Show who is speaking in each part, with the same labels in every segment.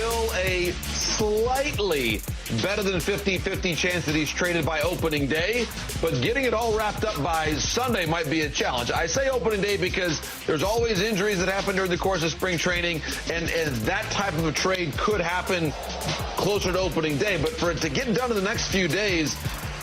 Speaker 1: still a slightly better than 50-50 chance that he's traded by opening day, but getting it all wrapped up by Sunday might be a challenge. I say opening day because there's always injuries that happen during the course of spring training, and that type of a trade could happen closer to opening day. But for it to get done in the next few days,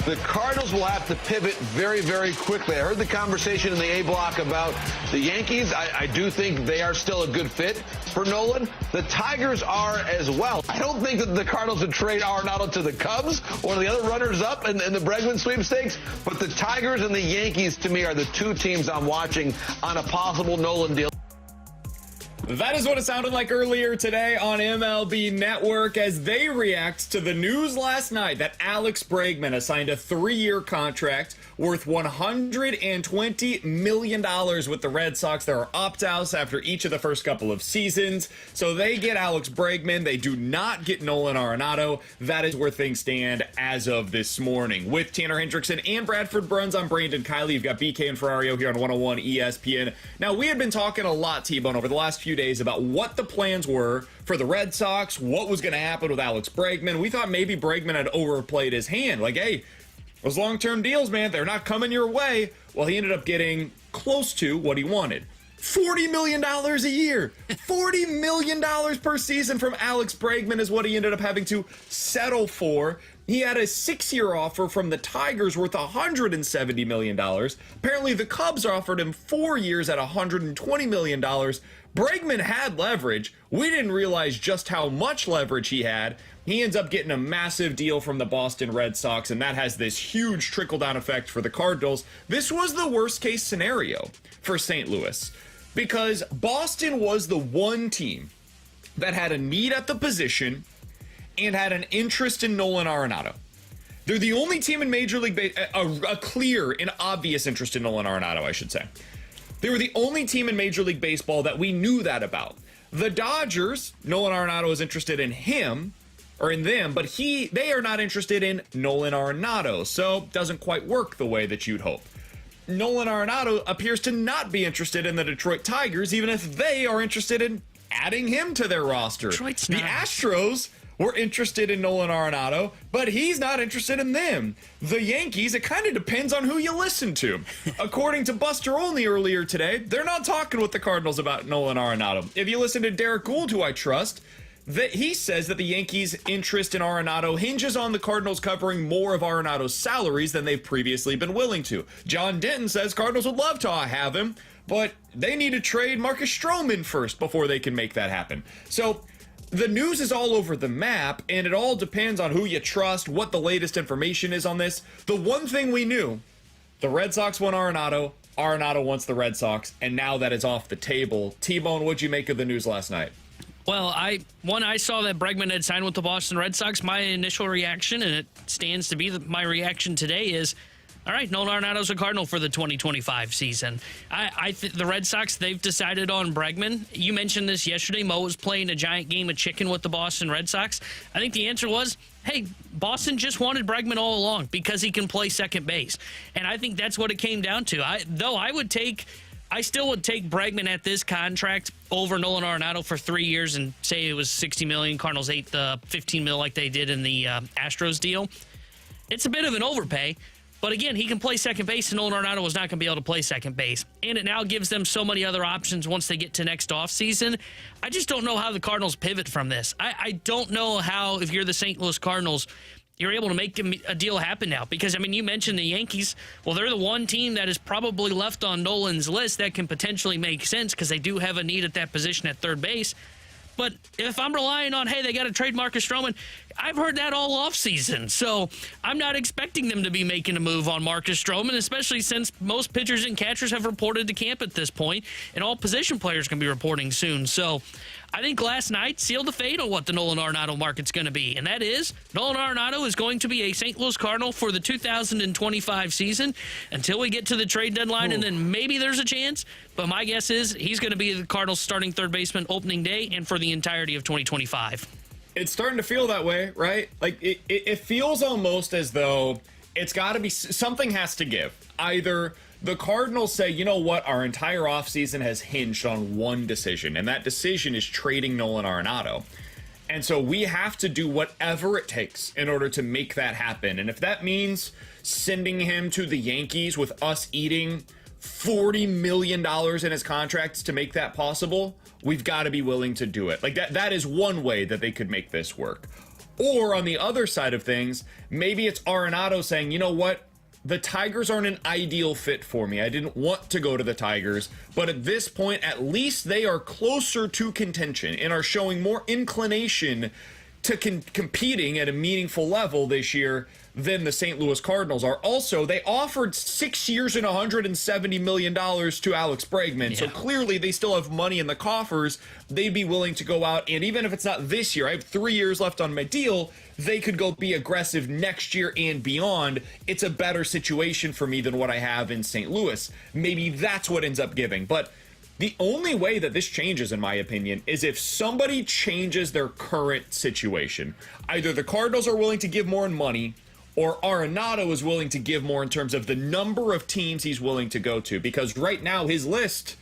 Speaker 1: the Cardinals will have to pivot very, very quickly. I heard the conversation in the A block about the Yankees. I do think they are still a good fit for Nolan. The Tigers are as well. I don't think that the Cardinals would trade Arenado to the Cubs or the other runners-up in the Bregman sweepstakes, but the Tigers and the Yankees, to me, are the two teams I'm watching on a possible Nolan deal.
Speaker 2: That is what it sounded like earlier today on MLB Network as they react to the news last night that Alex Bregman has signed a 3-year contract worth $120 million with the Red Sox. There are opt-outs after each of the first couple of seasons. So they get Alex Bregman. They do not get Nolan Arenado. That is where things stand as of this morning. With Tanner Hendrickson and Bradford Bruns, I'm Brandon Kiley. You've got BK and Ferrario here on 101 ESPN. Now, we had been talking a lot, T-Bone, over the last few days about what the plans were for the Red Sox, what was going to happen with Alex Bregman. We thought maybe Bregman had overplayed his hand. Like, hey, those long-term deals, man, they're not coming your way. Well, he ended up getting close to what he wanted. $40 million a year. $40 million per season from Alex Bregman is what he ended up having to settle for. He had a 6-year offer from the Tigers worth $170 million. Apparently, the Cubs offered him 4 years at $120 million. Bregman had leverage. We didn't realize just how much leverage he had. He ends up getting a massive deal from the Boston Red Sox, and that has this huge trickle-down effect for the Cardinals. This was the worst-case scenario for St. Louis because Boston was the one team that had a need at the position and had an interest in Nolan Arenado. They're the only team in Major League Baseball, a clear and obvious interest in Nolan Arenado, I should say. They were the only team in Major League Baseball that we knew that about. The Dodgers, Nolan Arenado is interested in him, or in them, but they are not interested in Nolan Arenado, so doesn't quite work the way that you'd hope. Nolan Arenado appears to not be interested in the Detroit Tigers, even if they are interested in adding him to their roster.
Speaker 3: Detroit's
Speaker 2: not. The Astros were interested in Nolan Arenado, but he's not interested in them. The Yankees, it kind of depends on who you listen to. According to Buster Olney earlier today, they're not talking with the Cardinals about Nolan Arenado. If you listen to Derek Gould, who I trust, that he says that the Yankees' interest in Arenado hinges on the Cardinals covering more of Arenado's salaries than they've previously been willing to. John Denton says Cardinals would love to have him, but they need to trade Marcus Stroman first before they can make that happen. So the news is all over the map, and it all depends on who you trust, what the latest information is on this. The one thing we knew, the Red Sox want Arenado, Arenado wants the Red Sox, and now that is off the table. T-Bone, what'd you make of the news last night?
Speaker 3: Well, I saw that Bregman had signed with the Boston Red Sox. My initial reaction, and it stands to be my reaction today, is, all right, Nolan Arenado's a Cardinal for the 2025 season. I think the Red Sox, they've decided on Bregman. You mentioned this yesterday. Mo was playing a giant game of chicken with the Boston Red Sox. I think the answer was, hey, Boston just wanted Bregman all along because he can play second base. And I think that's what it came down to. I still would take Bregman at this contract over Nolan Arenado for 3 years and say it was $60 million. Cardinals ate the $15 million like they did in the Astros deal. It's a bit of an overpay, but again, he can play second base, and Nolan Arenado was not going to be able to play second base. And it now gives them so many other options once they get to next offseason. I just don't know how the Cardinals pivot from this. I don't know how, if you're the St. Louis Cardinals, you're able to make a deal happen now. Because, I mean, you mentioned the Yankees. Well, they're the one team that is probably left on Nolan's list that can potentially make sense because they do have a need at that position at third base. But if I'm relying on, hey, they got to trade Marcus Stroman, I've heard that all offseason. So I'm not expecting them to be making a move on Marcus Stroman, especially since most pitchers and catchers have reported to camp at this point, and all position players can be reporting soon. So I think last night sealed the fate on what the Nolan Arenado market's going to be, and that is Nolan Arenado is going to be a St. Louis Cardinal for the 2025 season until we get to the trade deadline, and then maybe there's a chance. But my guess is he's going to be the Cardinals' starting third baseman opening day and for the entirety of 2025.
Speaker 2: It's starting to feel that way, right? Like, it feels almost as though it's got to be, something has to give. Either the Cardinals say, you know what, our entire offseason has hinged on one decision, and that decision is trading Nolan Arenado. And so we have to do whatever it takes in order to make that happen. And if that means sending him to the Yankees with us eating $40 million in his contracts to make that possible, we've got to be willing to do it. Like that is one way that they could make this work. Or on the other side of things, maybe it's Arenado saying, you know what? The Tigers aren't an ideal fit for me. I didn't want to go to the Tigers, but at this point, at least they are closer to contention and are showing more inclination to competing at a meaningful level this year than the St. Louis Cardinals are. Also, they offered 6 years and $170 million to Alex Bregman, so clearly they still have money in the coffers. They'd be willing to go out, and even if it's not this year, I have 3 years left on my deal, they could go be aggressive next year and beyond. It's a better situation for me than what I have in St. Louis. Maybe that's what ends up giving, but the only way that this changes, in my opinion, is if somebody changes their current situation. Either the Cardinals are willing to give more in money, or Arenado is willing to give more in terms of the number of teams he's willing to go to. Because right now, his list,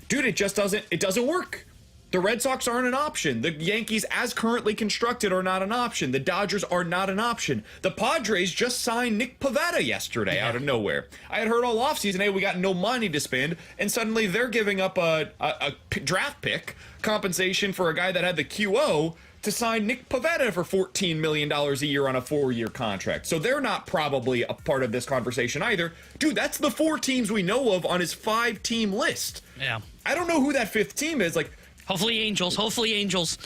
Speaker 2: dude, it doesn't work. The Red Sox aren't an option. The Yankees, as currently constructed, are not an option. The Dodgers are not an option. The Padres just signed Nick Pivetta yesterday out of nowhere. I had heard all offseason, hey, we got no money to spend, and suddenly they're giving up a draft pick compensation for a guy that had the QO to sign Nick Pivetta for $14 million a year on a 4-year contract. So they're not probably a part of this conversation either. Dude, that's the 4 teams we know of on his 5-team list.
Speaker 3: Yeah.
Speaker 2: I don't know who that 5th team is. Like,
Speaker 3: Hopefully Angels. Hopefully Angels.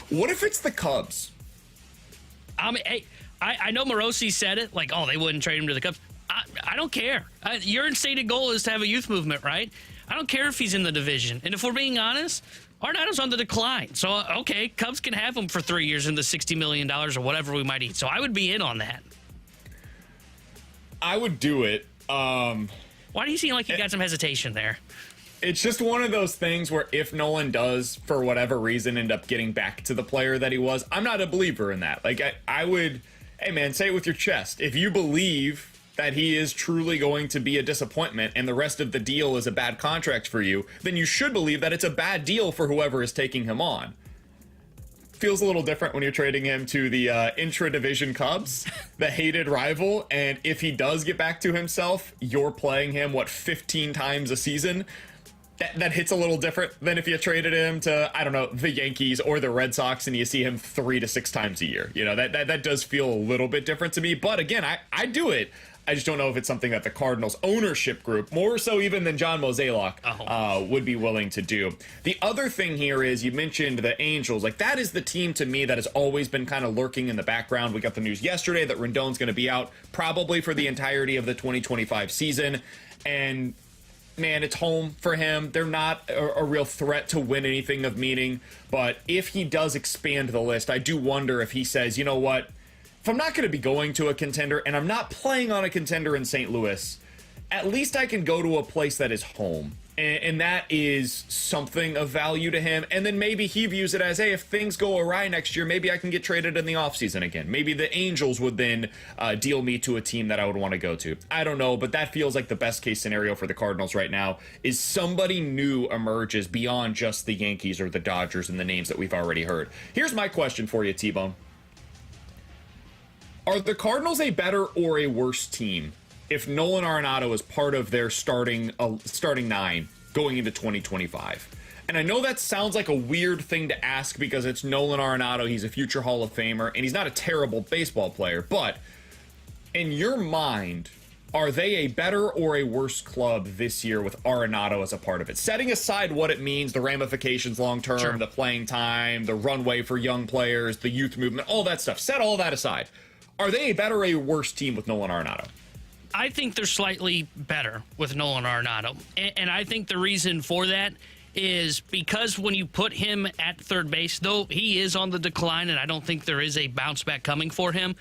Speaker 2: What if it's the Cubs?
Speaker 3: I mean, hey, I know Morosi said it, like, oh, they wouldn't trade him to the Cubs. I don't care. Your instated goal is to have a youth movement, right? I don't care if he's in the division. And if we're being honest, Arenado's on the decline. So, okay, Cubs can have him for 3 years in the $60 million or whatever we might eat. So I would be in on that.
Speaker 2: I would do it.
Speaker 3: Why do you seem like you got some hesitation there?
Speaker 2: It's just one of those things where if Nolan does, for whatever reason, end up getting back to the player that he was, I'm not a believer in that. Like, I would, hey, man, say it with your chest. If you believe that he is truly going to be a disappointment and the rest of the deal is a bad contract for you, then you should believe that it's a bad deal for whoever is taking him on. Feels a little different when you're trading him to the intra-division Cubs, the hated rival, and if he does get back to himself, you're playing him, 15 times a season? That hits a little different than if you traded him to, I don't know, the Yankees or the Red Sox and you see him 3 to 6 times a year. You know, that does feel a little bit different to me. But again, I do it. I just don't know if it's something that the Cardinals ownership group, more so even than John Mozeliak, would be willing to do. The other thing here is you mentioned the Angels. Like, that is the team to me that has always been kind of lurking in the background. We got the news yesterday that Rendon's going to be out probably for the entirety of the 2025 season. And man, it's home for him. They're not a real threat to win anything of meaning. But if he does expand the list, I do wonder if he says, you know what, if I'm not going to be going to a contender and I'm not playing on a contender in St. Louis, at least I can go to a place that is home. And that is something of value to him. And then maybe he views it as, hey, if things go awry next year, maybe I can get traded in the offseason again. Maybe the Angels would then deal me to a team that I would want to go to. I don't know, but that feels like the best case scenario for the Cardinals right now is somebody new emerges beyond just the Yankees or the Dodgers and the names that we've already heard. Here's my question for you, T-Bone. Are the Cardinals a better or a worse team if Nolan Arenado is part of their starting 9 going into 2025? And I know that sounds like a weird thing to ask because it's Nolan Arenado. He's a future Hall of Famer, and he's not a terrible baseball player. But in your mind, are they a better or a worse club this year with Arenado as a part of it? Setting aside what it means, the ramifications long-term,
Speaker 3: Sure,
Speaker 2: the playing time, the runway for young players, the youth movement, all that stuff. Set all that aside. Are they a better or a worse team with Nolan Arenado?
Speaker 3: I think they're slightly better with Nolan Arenado. And I think the reason for that is because when you put him at third base, though he is on the decline and I don't think there is a bounce back coming for him,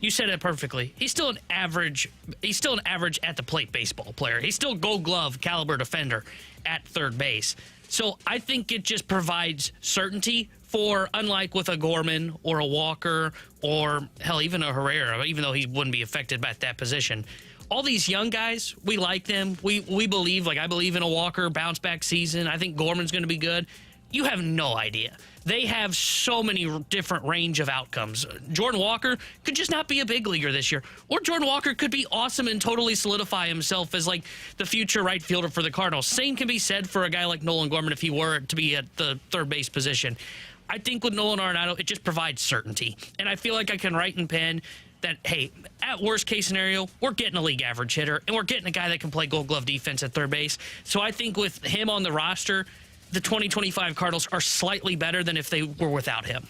Speaker 3: you said it perfectly. He's still an average at the plate baseball player. He's still Gold Glove caliber defender at third base. So I think it just provides certainty for, unlike with a Gorman or a Walker or, hell, even a Herrera, even though he wouldn't be affected by that position. All these young guys, we like them. We believe, like I believe in a Walker bounce back season. I think Gorman's going to be good. You have no idea. They have so many different range of outcomes. Jordan Walker could just not be a big leaguer this year. Or Jordan Walker could be awesome and totally solidify himself as like the future right fielder for the Cardinals. Same can be said for a guy like Nolan Gorman if he were to be at the third base position. I think with Nolan Arenado, it just provides certainty. And I feel like I can write in pen that, hey, at worst case scenario, we're getting a league average hitter, and we're getting a guy that can play Gold Glove defense at third base. So I think with him on the roster, the 2025 Cardinals are slightly better than if they were without him.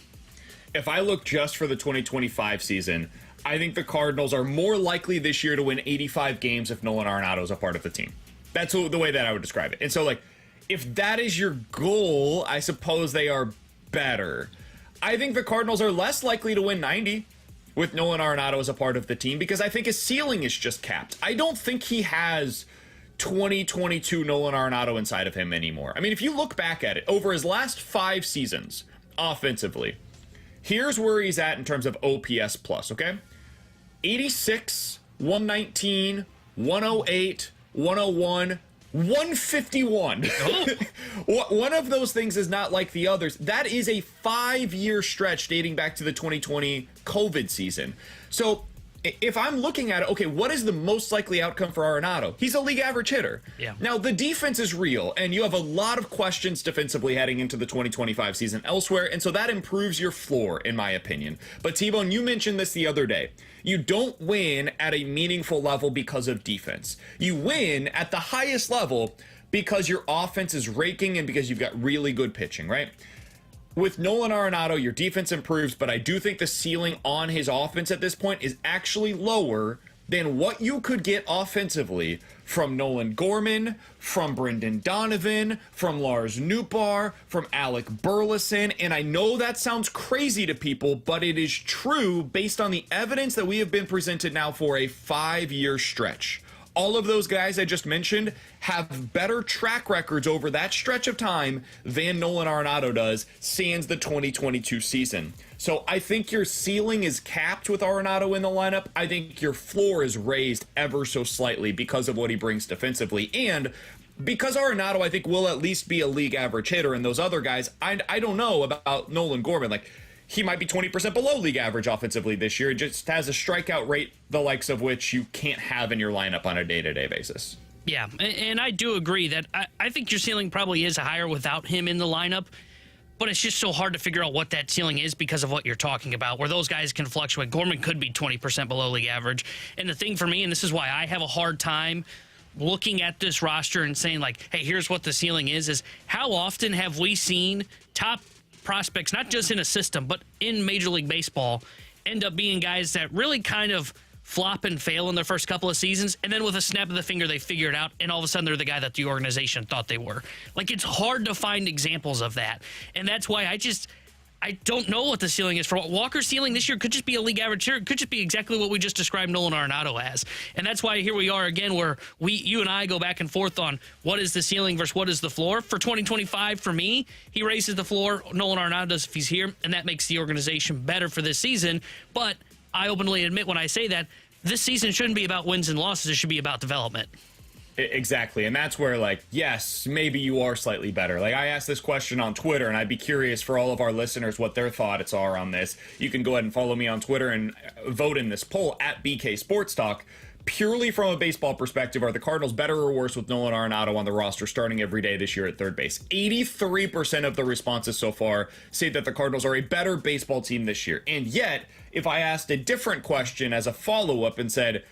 Speaker 2: If I look just for the 2025 season, I think the Cardinals are more likely this year to win 85 games if Nolan Arenado is a part of the team. That's the way that I would describe it. And so, like, if that is your goal, I suppose they are better. I think the Cardinals are less likely to win 90 with Nolan Arenado as a part of the team because I think his ceiling is just capped. I don't think he has 2022 Nolan Arenado inside of him anymore. I mean, if you look back at it, over his last 5 seasons, offensively, here's where he's at in terms of OPS plus, okay? 86, 119, 108, 101, 151. Oh. One of those things is not like the others. That is a 5-year stretch dating back to the 2020 COVID season. So if I'm looking at it, okay, what is the most likely outcome for Arenado? He's a league average hitter.
Speaker 3: Yeah.
Speaker 2: Now, the defense is real, and you have a lot of questions defensively heading into the 2025 season elsewhere, and so that improves your floor, in my opinion. But T-Bone, you mentioned this the other day. You don't win at a meaningful level because of defense. You win at the highest level because your offense is raking and because you've got really good pitching, right? With Nolan Arenado, your defense improves, but I do think the ceiling on his offense at this point is actually lower than what you could get offensively from Nolan Gorman, from Brendan Donovan, from Lars Nootbaar, from Alec Burleson. And I know that sounds crazy to people, but it is true based on the evidence that we have been presented now for a 5-year stretch. All of those guys I just mentioned have better track records over that stretch of time than Nolan Arenado does, sans the 2022 season. So I think your ceiling is capped with Arenado in the lineup. I think your floor is raised ever so slightly because of what he brings defensively. And because Arenado, I think, will at least be a league average hitter, and those other guys, I don't know about Nolan Gorman. Like, he might be 20% below league average offensively this year. It just has a strikeout rate the likes of which you can't have in your lineup on a day-to-day basis.
Speaker 3: Yeah, and I do agree that I think your ceiling probably is higher without him in the lineup, but it's just so hard to figure out what that ceiling is because of what you're talking about, where those guys can fluctuate. Gorman could be 20% below league average. And the thing for me, and this is why I have a hard time looking at this roster and saying, like, hey, here's what the ceiling is how often have we seen top prospects, not just in a system, but in Major League Baseball, end up being guys that really kind of flop and fail in their first couple of seasons, and then with a snap of the finger, they figure it out, and all of a sudden they're the guy that the organization thought they were. Like, it's hard to find examples of that, and that's why I don't know what the ceiling is for Walker's ceiling this year. Could just be a league average here. It could just be exactly what we just described Nolan Arenado as. And that's why here we are again, where you and I go back and forth on what is the ceiling versus what is the floor. For 2025, for me, he raises the floor. Nolan Arenado does if he's here, and that makes the organization better for this season. But I openly admit when I say that, this season shouldn't be about wins and losses. It should be about development.
Speaker 2: Exactly. And that's where, like, yes, maybe you are slightly better. Like, I asked this question on Twitter, and I'd be curious for all of our listeners what their thoughts are on this. You can go ahead and follow me on Twitter and vote in this poll at BK Sports Talk. Purely from a baseball perspective, are the Cardinals better or worse with Nolan Arenado on the roster starting every day this year at third base? 83% of the responses so far say that the Cardinals are a better baseball team this year. And yet, if I asked a different question as a follow-up and said,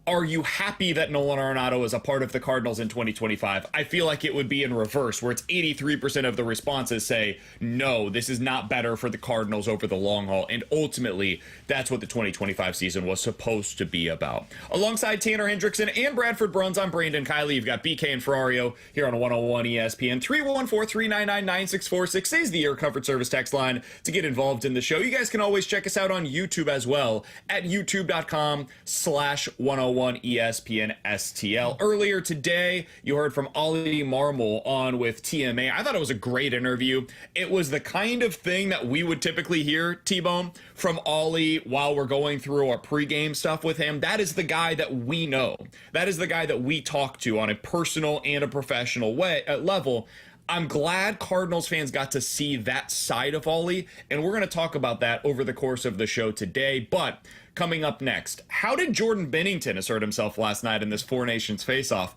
Speaker 2: are you happy that Nolan Arenado is a part of the Cardinals in 2025? I feel like it would be in reverse, where it's 83% of the responses say, no, this is not better for the Cardinals over the long haul. And ultimately, that's what the 2025 season was supposed to be about. Alongside Tanner Hendrickson and Bradford Bruns, I'm Brandon Kiley. You've got BK and Ferrario here on 101 ESPN. 314-399-9646 is the Air Comfort Service text line to get involved in the show. You guys can always check us out on YouTube as well at youtube.com/101 ESPN STL. Earlier today, you heard from Ollie Marmol on with TMA. I thought it was a great interview. It was the kind of thing that we would typically hear, T-Bone, from Ollie while we're going through our pregame stuff with him. That is the guy that we know. That is the guy that we talk to on a personal and a professional level. I'm glad Cardinals fans got to see that side of Ollie, and we're going to talk about that over the course of the show today. But coming up next, how did Jordan Binnington assert himself last night in this Four Nations face-off?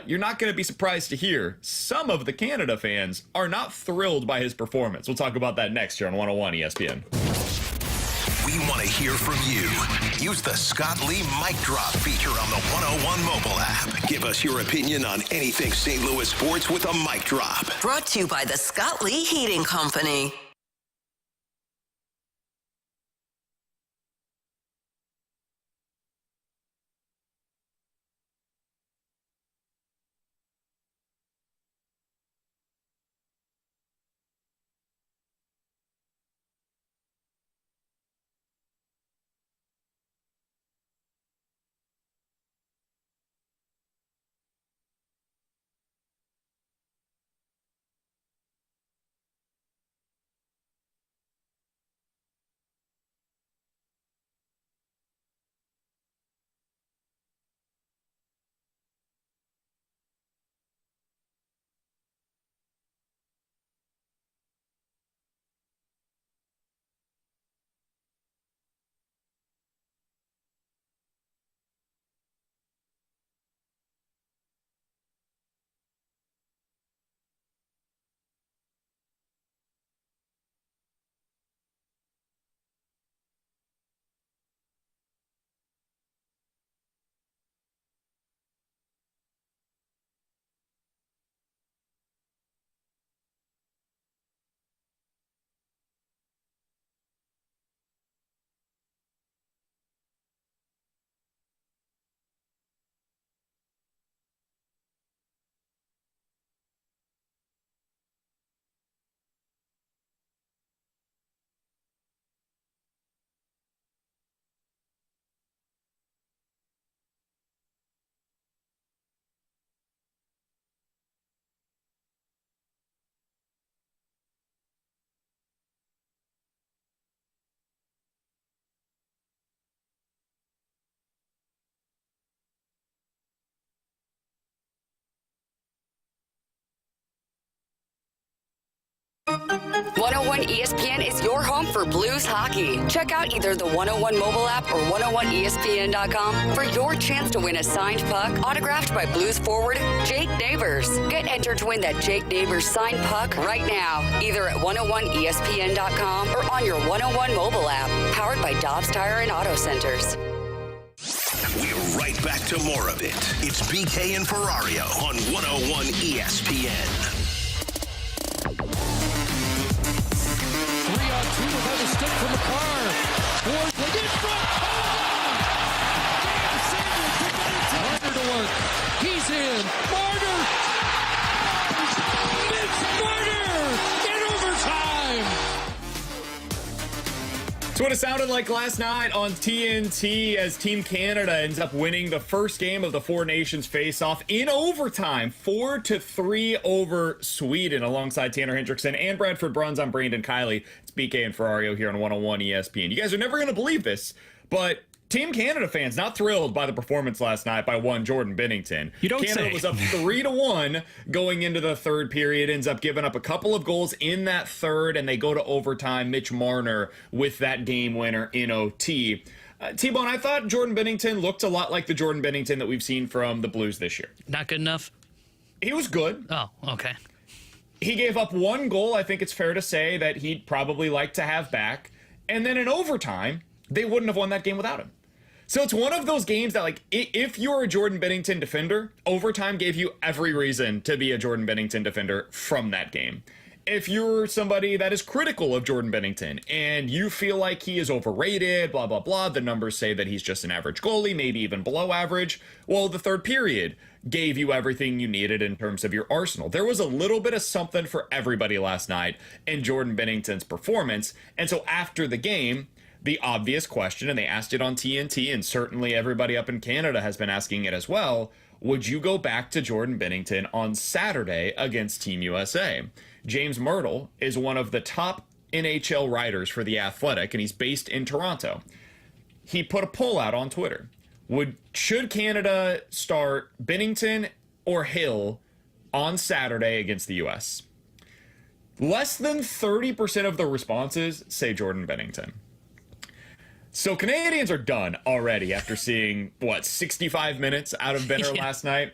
Speaker 2: You're not going to be surprised to hear some of the Canada fans are not thrilled by his performance. We'll talk about that next here on 101 ESPN.
Speaker 4: We want to hear from you. Use the Scott Lee Mic Drop feature on the 101 mobile app. Give us your opinion on anything St. Louis sports with a mic drop.
Speaker 5: Brought to you by the Scott Lee Heating Company.
Speaker 6: .101 ESPN is your home for Blues hockey. Check out either the 101 mobile app or 101ESPN.com for your chance to win a signed puck autographed by Blues forward Jake Neighbors. Get entered to win that Jake Neighbors signed puck right now, either at 101ESPN.com or on your 101 mobile app, powered by Dobbs Tire and Auto Centers.
Speaker 4: We're right back to more of it. It's BK and Ferrario on 101 ESPN.
Speaker 7: 3-on-2 without a stick from McCarr. Ford in front. Game saver to Binnington. Marner to work. He's in. Marner. It's Marner in overtime.
Speaker 2: It's what it sounded like last night on TNT as Team Canada ends up winning the first game of the Four Nations face-off in overtime, 4-3 over Sweden, alongside Tanner Hendrickson and Bradford Bruns. I'm Brandon Kiley. It's BK and Ferrario here on 101 ESPN. You guys are never going to believe this, but Team Canada fans not thrilled by the performance last night by one Jordan Binnington.
Speaker 3: You don't
Speaker 2: Canada
Speaker 3: say.
Speaker 2: was up 3-1 going into the third period, ends up giving up a couple of goals in that third, and they go to overtime. Mitch Marner with that game winner in OT. T-Bone, I thought Jordan Binnington looked a lot like the Jordan Binnington that we've seen from the Blues this year.
Speaker 3: Not good enough?
Speaker 2: He was good.
Speaker 3: Oh, okay.
Speaker 2: He gave up one goal, I think it's fair to say, that he'd probably like to have back. And then in overtime, they wouldn't have won that game without him. So it's one of those games that, like, if you're a Jordan Binnington defender, overtime gave you every reason to be a Jordan Binnington defender from that game. If you're somebody that is critical of Jordan Binnington and you feel like he is overrated, blah, blah, blah, the numbers say that he's just an average goalie, maybe even below average, well, the third period gave you everything you needed in terms of your arsenal. There was a little bit of something for everybody last night in Jordan Binnington's performance. And so after the game, the obvious question, and they asked it on TNT, and certainly everybody up in Canada has been asking it as well, would you go back to Jordan Binnington on Saturday against Team USA? James Myrtle is one of the top NHL writers for The Athletic, and he's based in Toronto. He put a poll out on Twitter. Should Canada start Binnington or Hill on Saturday against the US? Less than 30% of the responses say Jordan Binnington. So Canadians are done already after seeing, 65 minutes out of Benner last night.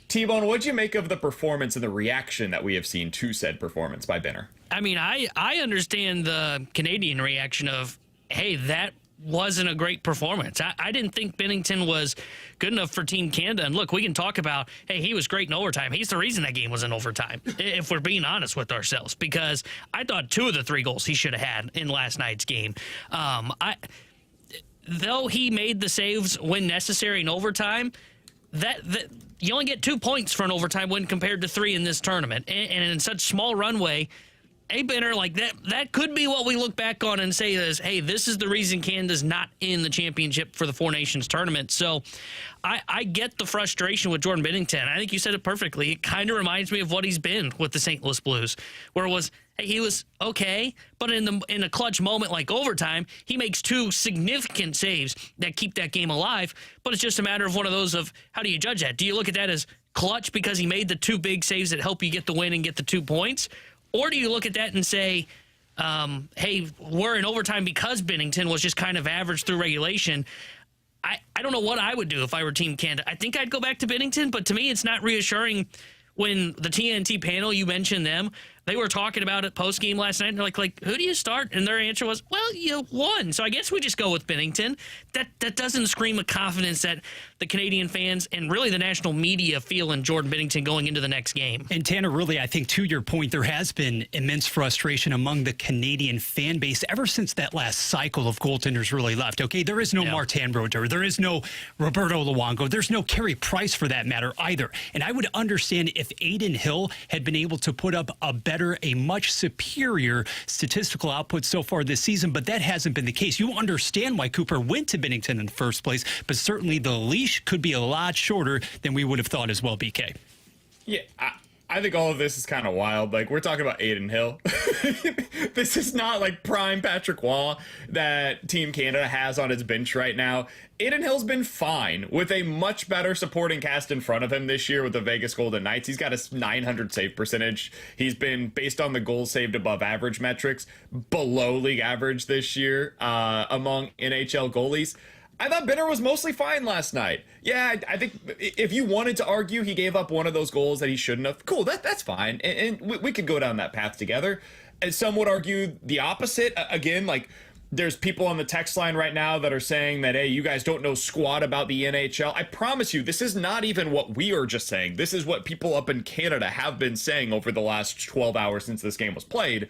Speaker 2: T-Bone, what'd you make of the performance and the reaction that we have seen to said performance by Benner?
Speaker 3: I mean, I understand the Canadian reaction of, hey, that wasn't a great performance. I didn't think Binnington was good enough for Team Canada. And look, we can talk about, hey, he was great in overtime. He's the reason that game was in overtime, if we're being honest with ourselves, because I thought 2 of the 3 goals he should have had in last night's game. Though he made the saves when necessary in overtime, that you only get 2 points for an overtime win compared to 3 in this tournament. And in such small runway, hey, Benner, like that could be what we look back on and say is, hey, this is the reason Canada's not in the championship for the Four Nations tournament. So I get the frustration with Jordan Binnington. I think you said it perfectly. It kind of reminds me of what he's been with the St. Louis Blues, where it was, hey, he was okay, but in a clutch moment like overtime, he makes 2 significant saves that keep that game alive. But it's just a matter of one of those of, how do you judge that? Do you look at that as clutch because he made the 2 big saves that help you get the win and get the 2 points? Or do you look at that and say, hey, we're in overtime because Binnington was just kind of average through regulation? I don't know what I would do if I were Team Canada. I think I'd go back to Binnington, but to me it's not reassuring when the TNT panel, you mentioned them, they were talking about it post-game last night, and they're like, who do you start? And their answer was, well, you won. So I guess we just go with Binnington. That doesn't scream a confidence that the Canadian fans and really the national media feel in Jordan Binnington going into the next game.
Speaker 8: And Tanner, really, I think to your point, there has been immense frustration among the Canadian fan base ever since that last cycle of goaltenders really left. Okay, there is no Martin Brodeur. There is no Roberto Luongo. There's no Carey Price for that matter either. And I would understand if Adin Hill had been able to put up a much superior statistical output so far this season, but that hasn't been the case. You understand why Cooper went to Binnington in the first place, but certainly the leash could be a lot shorter than we would have thought as well, BK.
Speaker 2: Yeah, I think all of this is kind of wild. Like, we're talking about Adin Hill. This is not like prime Patrick Waugh that Team Canada has on its bench right now. Adin Hill's been fine with a much better supporting cast in front of him this year with the Vegas Golden Knights. He's got a 900 save percentage. He's been, based on the goals saved above average metrics, below league average this year among NHL goalies. I thought Benner was mostly fine last night. Yeah, I think if you wanted to argue he gave up one of those goals that he shouldn't have, cool, that's fine. And we could go down that path together. And some would argue the opposite. Again, like, there's people on the text line right now that are saying that, hey, you guys don't know squat about the NHL. I promise you, this is not even what we are just saying. This is what people up in Canada have been saying over the last 12 hours since this game was played.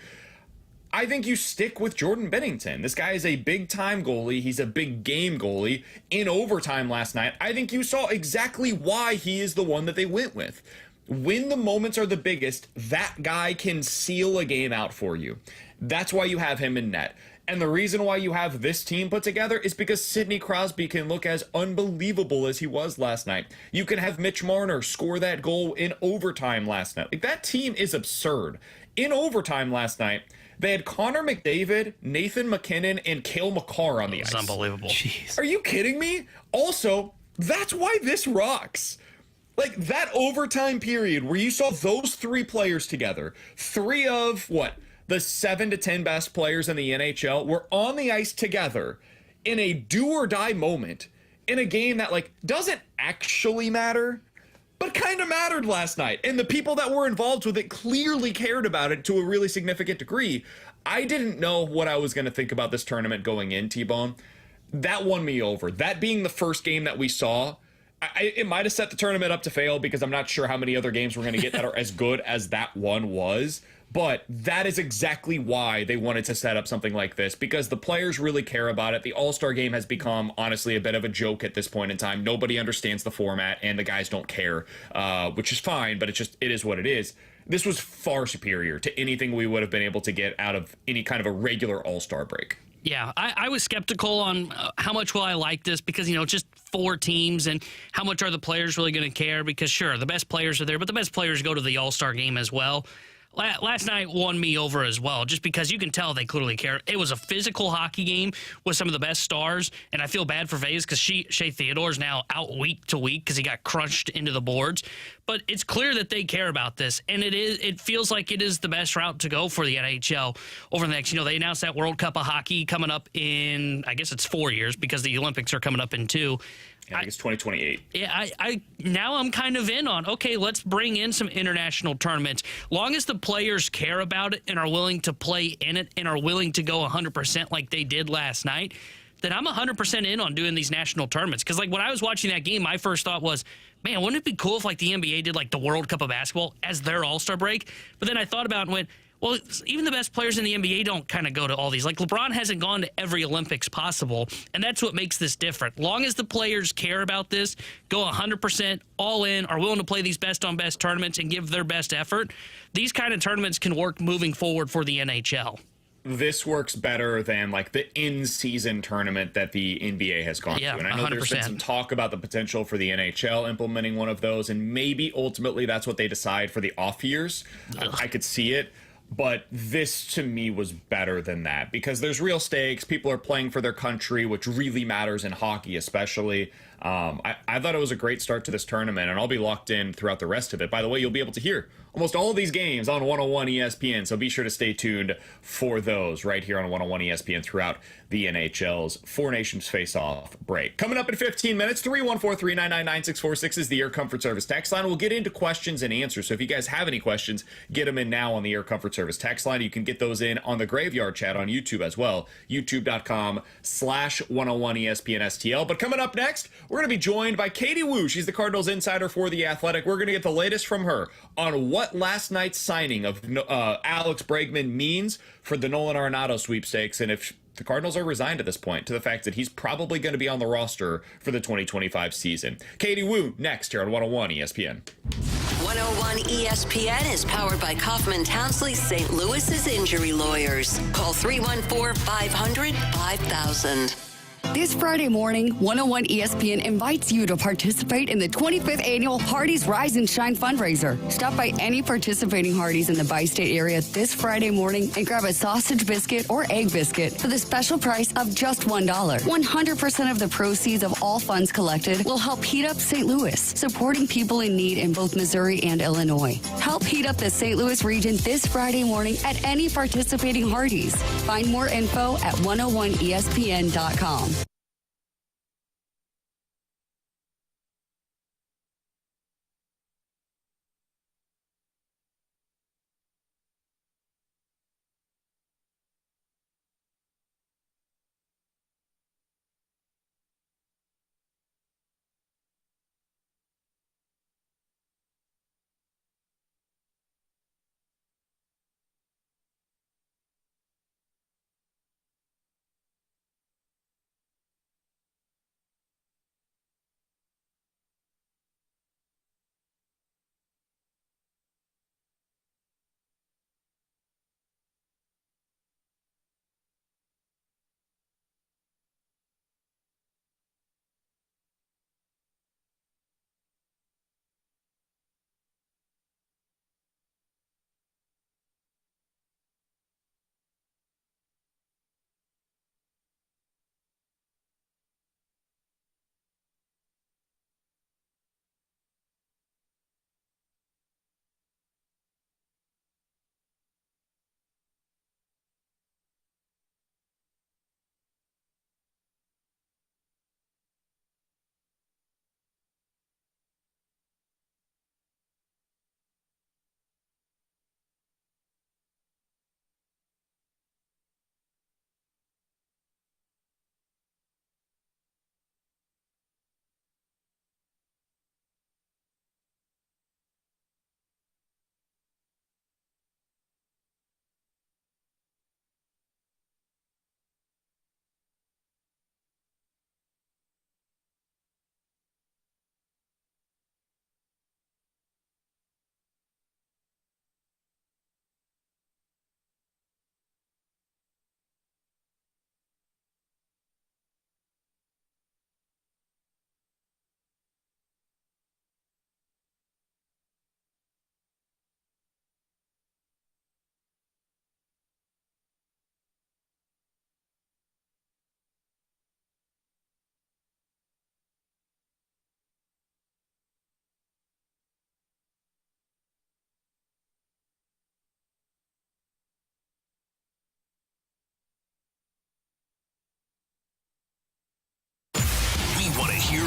Speaker 2: I think you stick with Jordan Binnington. This guy is a big-time goalie. He's a big-game goalie. In overtime last night, I think you saw exactly why he is the one that they went with. When the moments are the biggest, that guy can seal a game out for you. That's why you have him in net. And the reason why you have this team put together is because Sidney Crosby can look as unbelievable as he was last night. You can have Mitch Marner score that goal in overtime last night. Like, that team is absurd. In overtime last night, they had Connor McDavid, Nathan McKinnon, and Cale Makar on the ice.
Speaker 3: It's unbelievable.
Speaker 8: Jeez.
Speaker 2: Are you kidding me? Also, that's why this rocks. Like, that overtime period where you saw those 3 players together, 3 of, the 7 to 10 best players in the NHL were on the ice together in a do-or-die moment in a game that, like, doesn't actually matter, but kind of mattered last night. And the people that were involved with it clearly cared about it to a really significant degree. I didn't know what I was going to think about this tournament going in, T-Bone. That won me over. That being the first game that we saw, it might have set the tournament up to fail because I'm not sure how many other games we're going to get that are as good as that one was. But that is exactly why they wanted to set up something like this, because the players really care about it. The All-Star game has become, honestly, a bit of a joke at this point in time. Nobody understands the format, and the guys don't care, which is fine, but it is what it is. This was far superior to anything we would have been able to get out of any kind of a regular All-Star break.
Speaker 3: Yeah, I was skeptical on how much will I like this because, just 4 teams and how much are the players really going to care? Because, sure, the best players are there, but the best players go to the All-Star game as well. Last night won me over as well, just because you can tell they clearly care. It was a physical hockey game with some of the best stars, and I feel bad for Vegas because Shea Theodore's now out week to week because he got crunched into the boards. but it's clear that they care about this, and it feels like it is the best route to go for the NHL over the next, they announced that World Cup of Hockey coming up in, I guess it's 4 years because the Olympics are coming up in 2.
Speaker 2: Yeah, I think it's 2028.
Speaker 3: Yeah, now I'm kind of in on, okay, let's bring in some international tournaments. Long as the players care about it and are willing to play in it and are willing to go 100% like they did last night, then I'm 100% in on doing these national tournaments. Because, when I was watching that game, my first thought was, man, wouldn't it be cool if, the NBA did, the World Cup of Basketball as their All-Star break? But then I thought about it and went, well, even the best players in the NBA don't kind of go to all these. LeBron hasn't gone to every Olympics possible, and that's what makes this different. Long as the players care about this, go 100% all in, are willing to play these best-on-best tournaments and give their best effort, these kind of tournaments can work moving forward for the NHL.
Speaker 2: This works better than the in-season tournament that the NBA has gone to. And I know
Speaker 3: 100%.
Speaker 2: There's been some talk about the potential for the NHL implementing one of those, and maybe ultimately that's what they decide for the off years. I could see it. But this, to me, was better than that because there's real stakes. People are playing for their country, which really matters in hockey, especially. I thought it was a great start to this tournament, and I'll be locked in throughout the rest of it. By the way, you'll be able to hear almost all of these games on 101 ESPN, so be sure to stay tuned for those right here on 101 ESPN throughout the NHL's Four Nations Face-Off break. Coming up in 15 minutes, 314-399-9646 is the Air Comfort Service text line. We'll get into questions and answers, so if you guys have any questions, get them in now on the Air Comfort Service text line. You can get those in on the Graveyard Chat on YouTube as well, youtube.com/101ESPNSTL. But coming up next, we're going to be joined by Katie Woo. She's the Cardinals insider for The Athletic. We're going to get the latest from her on what last night's signing of Alex Bregman means for the Nolan Arenado sweepstakes, and if the Cardinals are resigned at this point to the fact that he's probably going to be on the roster for the 2025 season. Katie Woo next here on 101 ESPN.
Speaker 5: 101 ESPN is powered by Kaufman Townsley St. Louis's injury lawyers. Call 314-500-5000.
Speaker 6: This Friday morning, 101 ESPN invites you to participate in the 25th annual Hardee's Rise and Shine fundraiser. Stop by any participating Hardee's in the bi-state area this Friday morning and grab a sausage biscuit or egg biscuit for the special price of just $1. 100% of the proceeds of all funds collected will help heat up St. Louis, supporting people in need in both Missouri and Illinois. Help heat up the St. Louis region this Friday morning at any participating Hardee's. Find more info at 101ESPN.com.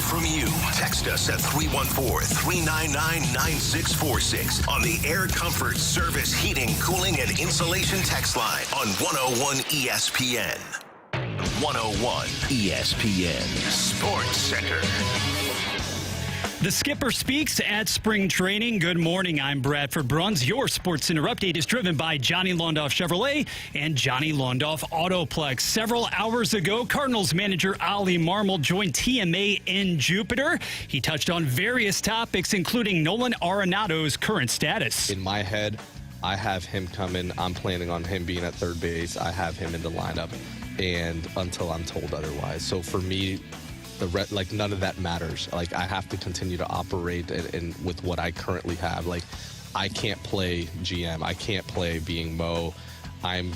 Speaker 4: hear from you. Text us at 314-399-9646 on the Air Comfort Service Heating, Cooling, and Insulation text line on 101 ESPN. 101 ESPN Sports Center.
Speaker 8: The skipper speaks at spring training. Good morning. I'm Bradford Bruns. Your Sports Center update is driven by Johnny Londoff Chevrolet and Johnny Londoff Autoplex. Several hours ago, Cardinals manager Ollie Marmol joined TMA in Jupiter. He touched on various topics, including Nolan Arenado's current status.
Speaker 9: In my head, I have him coming. I'm planning on him being at third base. I have him in the lineup, and until I'm told otherwise. So for me, none of that matters. Like, I have to continue to operate in with what I currently have. Like, I can't play GM. I can't play being Mo. I'm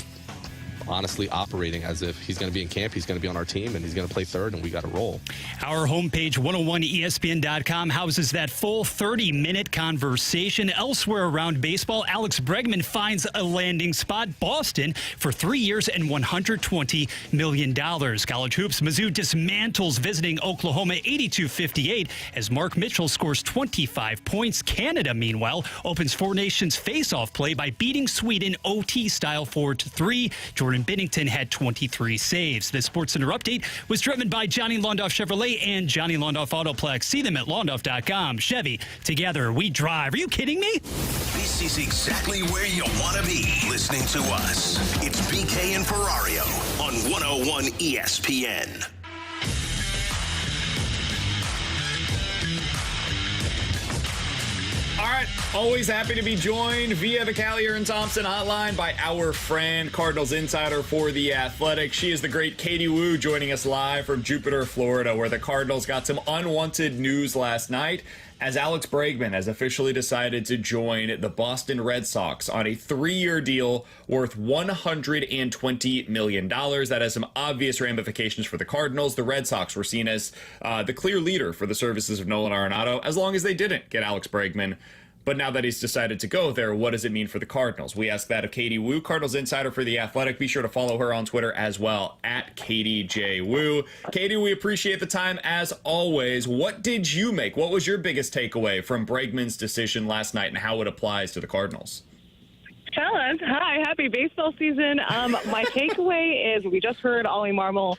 Speaker 9: honestly operating as if he's going to be in camp, he's going to be on our team, and he's going to play third, and we got to roll. Our homepage, 101ESPN.com, houses that full 30-minute conversation. Elsewhere around baseball, Alex Bregman finds a landing spot, Boston, for 3 years and $120 million. College hoops, Mizzou dismantles visiting Oklahoma 82-58 as Mark Mitchell scores 25 points. Canada, meanwhile, opens Four Nations face-off play by beating Sweden OT-style 4-3. Jordan Binnington had 23 saves. This SportsCenter update was driven by Johnny Londoff Chevrolet and Johnny Londoff Autoplex. See them at londoff.com. Chevy, together we drive. Are you kidding me?
Speaker 4: This is exactly where you want to be listening to us. It's BK and Ferrario on 101 ESPN.
Speaker 2: All right, always happy to be joined via the Callier and Thompson hotline by our friend, Cardinals insider for The Athletic. She is the great Katie Woo, joining us live from Jupiter, Florida, where the Cardinals got some unwanted news last night as Alex Bregman has officially decided to join the Boston Red Sox on a 3-year deal worth $120 million. That has some obvious ramifications for the Cardinals. The Red Sox were seen as the clear leader for the services of Nolan Arenado, as long as they didn't get Alex Bregman. But now that he's decided to go there, what does it mean for the Cardinals? We asked that of Katie Woo, Cardinals insider for The Athletic. Be sure to follow her on Twitter as well, at Katie J. Woo. Katie, we appreciate the time as always. What did you make? What was your biggest takeaway from Bregman's decision last night and how it applies to the Cardinals?
Speaker 10: Fellas, hi, happy baseball season. My takeaway is we just heard Ollie Marmol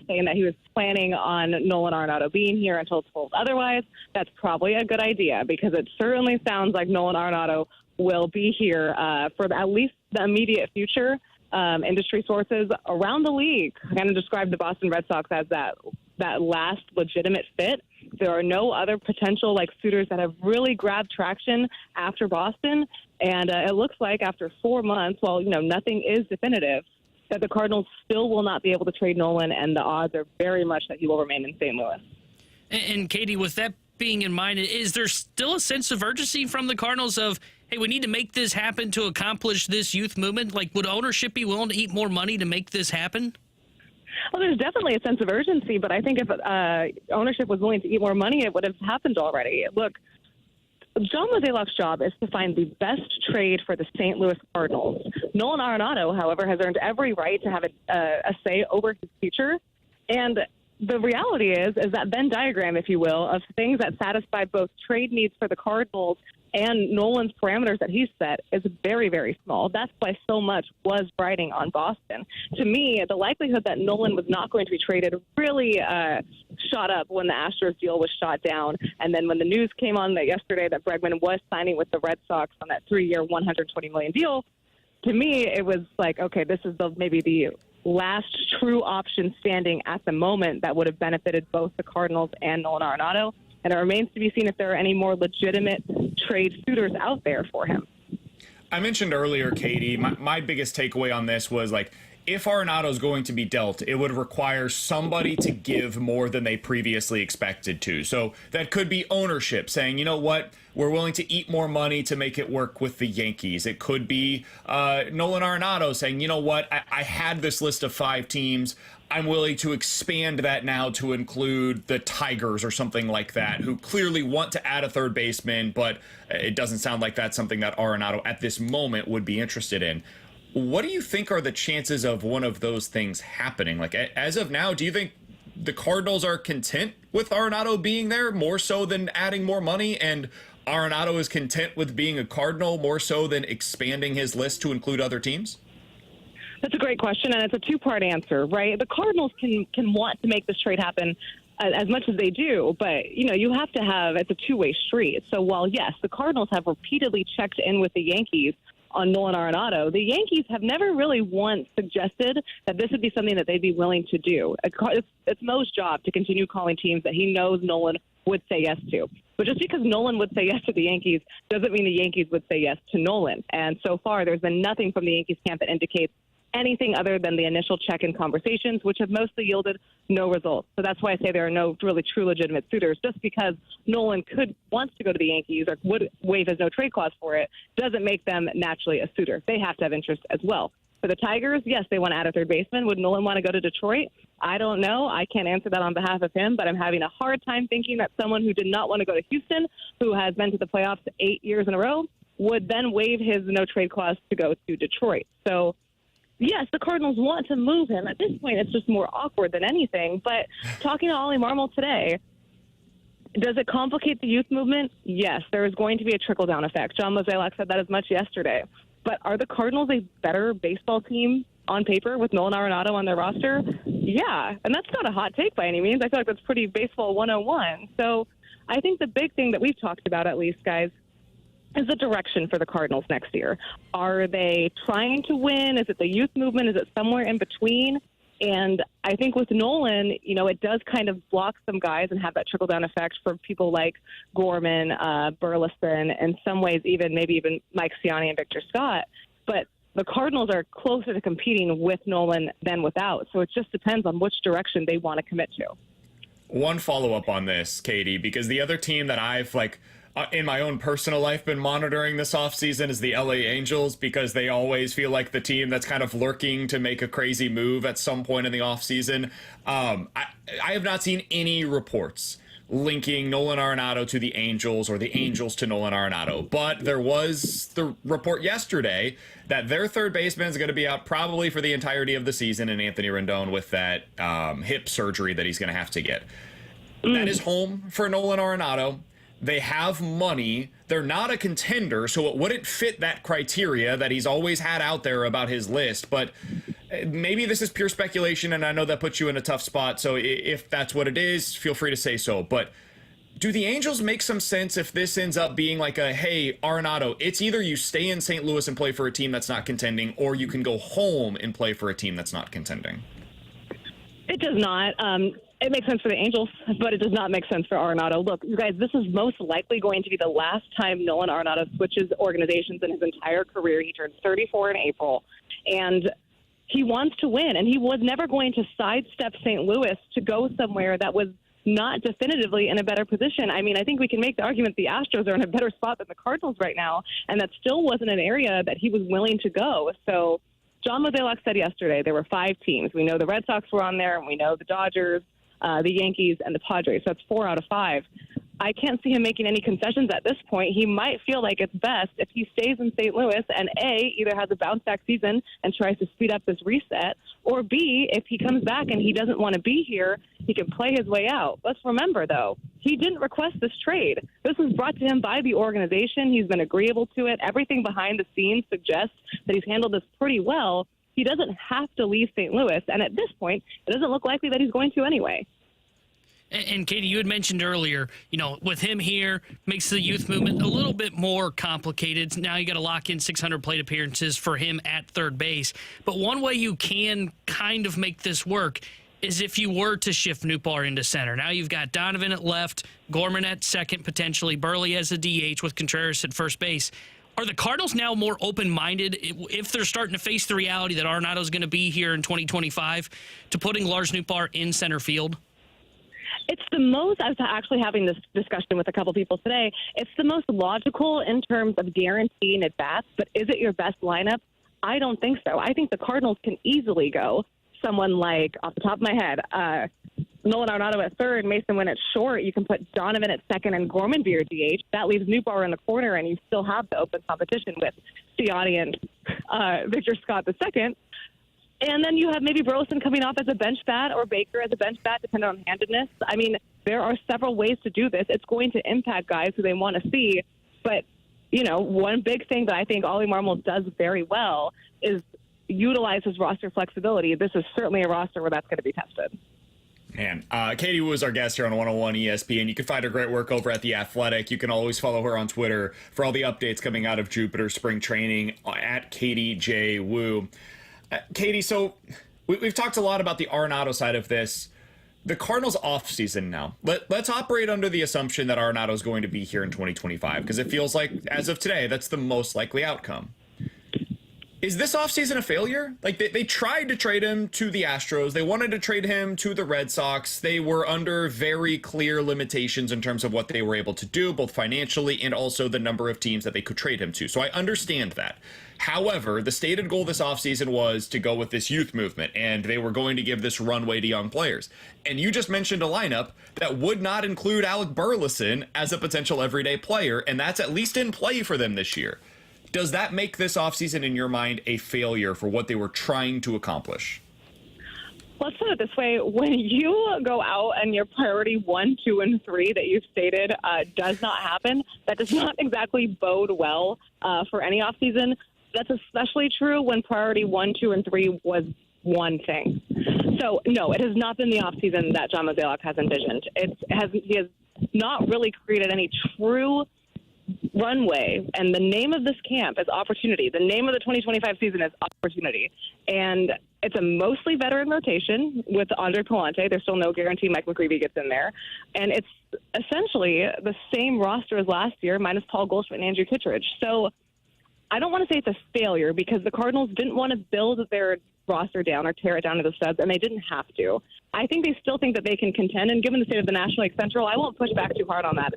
Speaker 10: saying that he was planning on Nolan Arenado being here until told otherwise. That's probably a good idea because it certainly sounds like Nolan Arenado will be here for at least the immediate future. Industry sources around the league kind of described the Boston Red Sox as that last legitimate fit. There are no other potential suitors that have really grabbed traction after Boston. And it looks like after 4 months, while, nothing is definitive, that the Cardinals still will not be able to trade Nolan, and the odds are very much that he will remain in St. Louis.
Speaker 3: And Katie, with that being in mind, is there still a sense of urgency from the Cardinals of, hey, we need to make this happen to accomplish this youth movement? Would ownership be willing to eat more money to make this happen?
Speaker 10: Well, there's definitely a sense of urgency, but I think if ownership was willing to eat more money, it would have happened already. Look, John Mozeliak's job is to find the best trade for the St. Louis Cardinals. Nolan Arenado, however, has earned every right to have a say over his future. And the reality is that Venn diagram, if you will, of things that satisfy both trade needs for the Cardinals and Nolan's parameters that he's set is very, very small. That's why so much was riding on Boston. To me, the likelihood that Nolan was not going to be traded really shot up when the Astros deal was shot down. And then when the news came on that yesterday that Bregman was signing with the Red Sox on that 3-year, $120 million deal, to me, it was like, okay, this is maybe the last true option standing at the moment that would have benefited both the Cardinals and Nolan Arenado. And it remains to be seen if there are any more legitimate trade suitors out there for him.
Speaker 2: I mentioned earlier, Katie, my biggest takeaway on this was if Arenado is going to be dealt, it would require somebody to give more than they previously expected to. So that could be ownership saying, you know what, we're willing to eat more money to make it work with the Yankees. It could be Nolan Arenado saying, you know what, I had this list of 5 teams. I'm willing to expand that now to include the Tigers or something like that, who clearly want to add a third baseman, but it doesn't sound like that's something that Arenado at this moment would be interested in. What do you think are the chances of one of those things happening? As of now, do you think the Cardinals are content with Arenado being there more so than adding more money, and Arenado is content with being a Cardinal more so than expanding his list to include other teams?
Speaker 10: That's a great question, and it's a two-part answer, right? The Cardinals can want to make this trade happen as much as they do, but, you have to have, it's a two-way street. So while, yes, the Cardinals have repeatedly checked in with the Yankees on Nolan Arenado, the Yankees have never really once suggested that this would be something that they'd be willing to do. It's Mo's job to continue calling teams that he knows Nolan would say yes to. But just because Nolan would say yes to the Yankees doesn't mean the Yankees would say yes to Nolan. And so far, there's been nothing from the Yankees camp that indicates anything other than the initial check-in conversations, which have mostly yielded no results. So that's why I say there are no really true legitimate suitors. Just because Nolan wants to go to the Yankees or would waive his no-trade clause for it doesn't make them naturally a suitor. They have to have interest as well. For the Tigers, yes, they want to add a third baseman. Would Nolan want to go to Detroit? I don't know. I can't answer that on behalf of him, but I'm having a hard time thinking that someone who did not want to go to Houston, who has been to the playoffs 8 years in a row, would then waive his no-trade clause to go to Detroit. So, yes, the Cardinals want to move him. At this point, it's just more awkward than anything. But talking to Ollie Marmol today, does it complicate the youth movement? Yes, there is going to be a trickle-down effect. John Mozeliak said that as much yesterday. But are the Cardinals a better baseball team on paper with Nolan Arenado on their roster? Yeah, and that's not a hot take by any means. I feel like that's pretty baseball 101. So I think the big thing that we've talked about, at least, guys, is the direction for the Cardinals next year. Are they trying to win? Is it the youth movement? Is it somewhere in between? And I think with Nolan, it does kind of block some guys and have that trickle-down effect for people like Gorman, Burleson, in some ways maybe even Mike Ciani and Victor Scott. But the Cardinals are closer to competing with Nolan than without. So it just depends on which direction they want to commit to.
Speaker 2: One follow-up on this, Katie, because the other team that I've, in my own personal life, been monitoring this offseason is the LA Angels, because they always feel like the team that's kind of lurking to make a crazy move at some point in the offseason. I have not seen any reports linking Nolan Arenado to the Angels or the Angels to Nolan Arenado. But there was the report yesterday that their third baseman is going to be out probably for the entirety of the season, and Anthony Rendon with that hip surgery that he's going to have to get. That is home for Nolan Arenado. They have money. They're not a contender, so it wouldn't fit that criteria that he's always had out there about his list. But maybe this is pure speculation, and I know that puts you in a tough spot. So if that's what it is, feel free to say so. But do the Angels make some sense if this ends up being like hey, Arenado, it's either you stay in St. Louis and play for a team that's not contending, or you can go home and play for a team that's not contending?
Speaker 10: It does not. It makes sense for the Angels, but it does not make sense for Arenado. Look, you guys, this is most likely going to be the last time Nolan Arenado switches organizations in his entire career. He turns 34 in April, and he wants to win, and he was never going to sidestep St. Louis to go somewhere that was not definitively in a better position. I mean, I think we can make the argument the Astros are in a better spot than the Cardinals right now, and that still wasn't an area that he was willing to go. So John Mozeliak said yesterday there were 5 teams. We know the Red Sox were on there, and we know the Dodgers, the Yankees, and the Padres. So that's 4 out of 5. I can't see him making any concessions at this point. He might feel like it's best if he stays in St. Louis and A, either has a bounce-back season and tries to speed up this reset, or B, if he comes back and he doesn't want to be here, he can play his way out. Let's remember, though, he didn't request this trade. This was brought to him by the organization. He's been agreeable to it. Everything behind the scenes suggests that he's handled this pretty well. He doesn't have to leave St. Louis, and at this point, it doesn't look likely that he's going to anyway.
Speaker 3: And Katie, you had mentioned earlier, with him here, makes the youth movement a little bit more complicated. Now you got to lock in 600 plate appearances for him at third base. But one way you can kind of make this work is if you were to shift Nootbaar into center. Now you've got Donovan at left, Gorman at second, potentially Burley as a DH with Contreras at first base. Are the Cardinals now more open-minded if they're starting to face the reality that Arenado's going to be here in 2025 to putting Lars Nootbaar in center field?
Speaker 10: It's the most, I was actually having this discussion with a couple people today, it's the most logical in terms of guaranteeing at-bats, but is it your best lineup? I don't think so. I think the Cardinals can easily go someone like, off the top of my head, Nolan Arenado at third, Mason Wynn at short. You can put Donovan at second and Gorman be your DH. That leaves Nootbaar in the corner, and you still have the open competition with Ciani and Victor Scott the second. And then you have maybe Burleson coming off as a bench bat or Baker as a bench bat, depending on handedness. I mean, there are several ways to do this. It's going to impact guys who they want to see. But, one big thing that I think Ollie Marmol does very well is utilize his roster flexibility. This is certainly a roster where that's going to be tested.
Speaker 2: Man, Katie Wu is our guest here on 101 ESPN. You can find her great work over at The Athletic. You can always follow her on Twitter for all the updates coming out of Jupiter spring training at Katie J. Wu. Katie, so we've talked a lot about the Arenado side of this. The Cardinals offseason now. Let's operate under the assumption that Arenado is going to be here in 2025, because it feels like, as of today, that's the most likely outcome. Is this offseason a failure? Like, they tried to trade him to the Astros. They wanted to trade him to the Red Sox. They were under very clear limitations in terms of what they were able to do, both financially and also the number of teams that they could trade him to. So I understand that. However, the stated goal this offseason was to go with this youth movement, and they were going to give this runway to young players. And you just mentioned a lineup that would not include Alec Burleson as a potential everyday player, and that's at least in play for them this year. Does that make this offseason, in your mind, a failure for what they were trying to accomplish?
Speaker 10: Let's put it this way. When you go out and your priority 1, 2, and 3 that you've stated does not happen, that does not exactly bode well for any offseason. That's especially true when priority 1, 2, and 3 was one thing. So, no, it has not been the offseason that John Mozeliak has envisioned. He has not really created any true runway, and the name of this camp is opportunity. The name of the 2025 season is opportunity, and it's a mostly veteran rotation with Andre Palante. There's still no guarantee Mike McGreevy gets in there, and it's essentially the same roster as last year minus Paul Goldschmidt and Andrew Kittredge. So I don't want to say it's a failure because the Cardinals didn't want to build their roster down or tear it down to the studs, and they didn't have to. I think they still think that they can contend, and given the state of the National League Central, I won't push back too hard on that.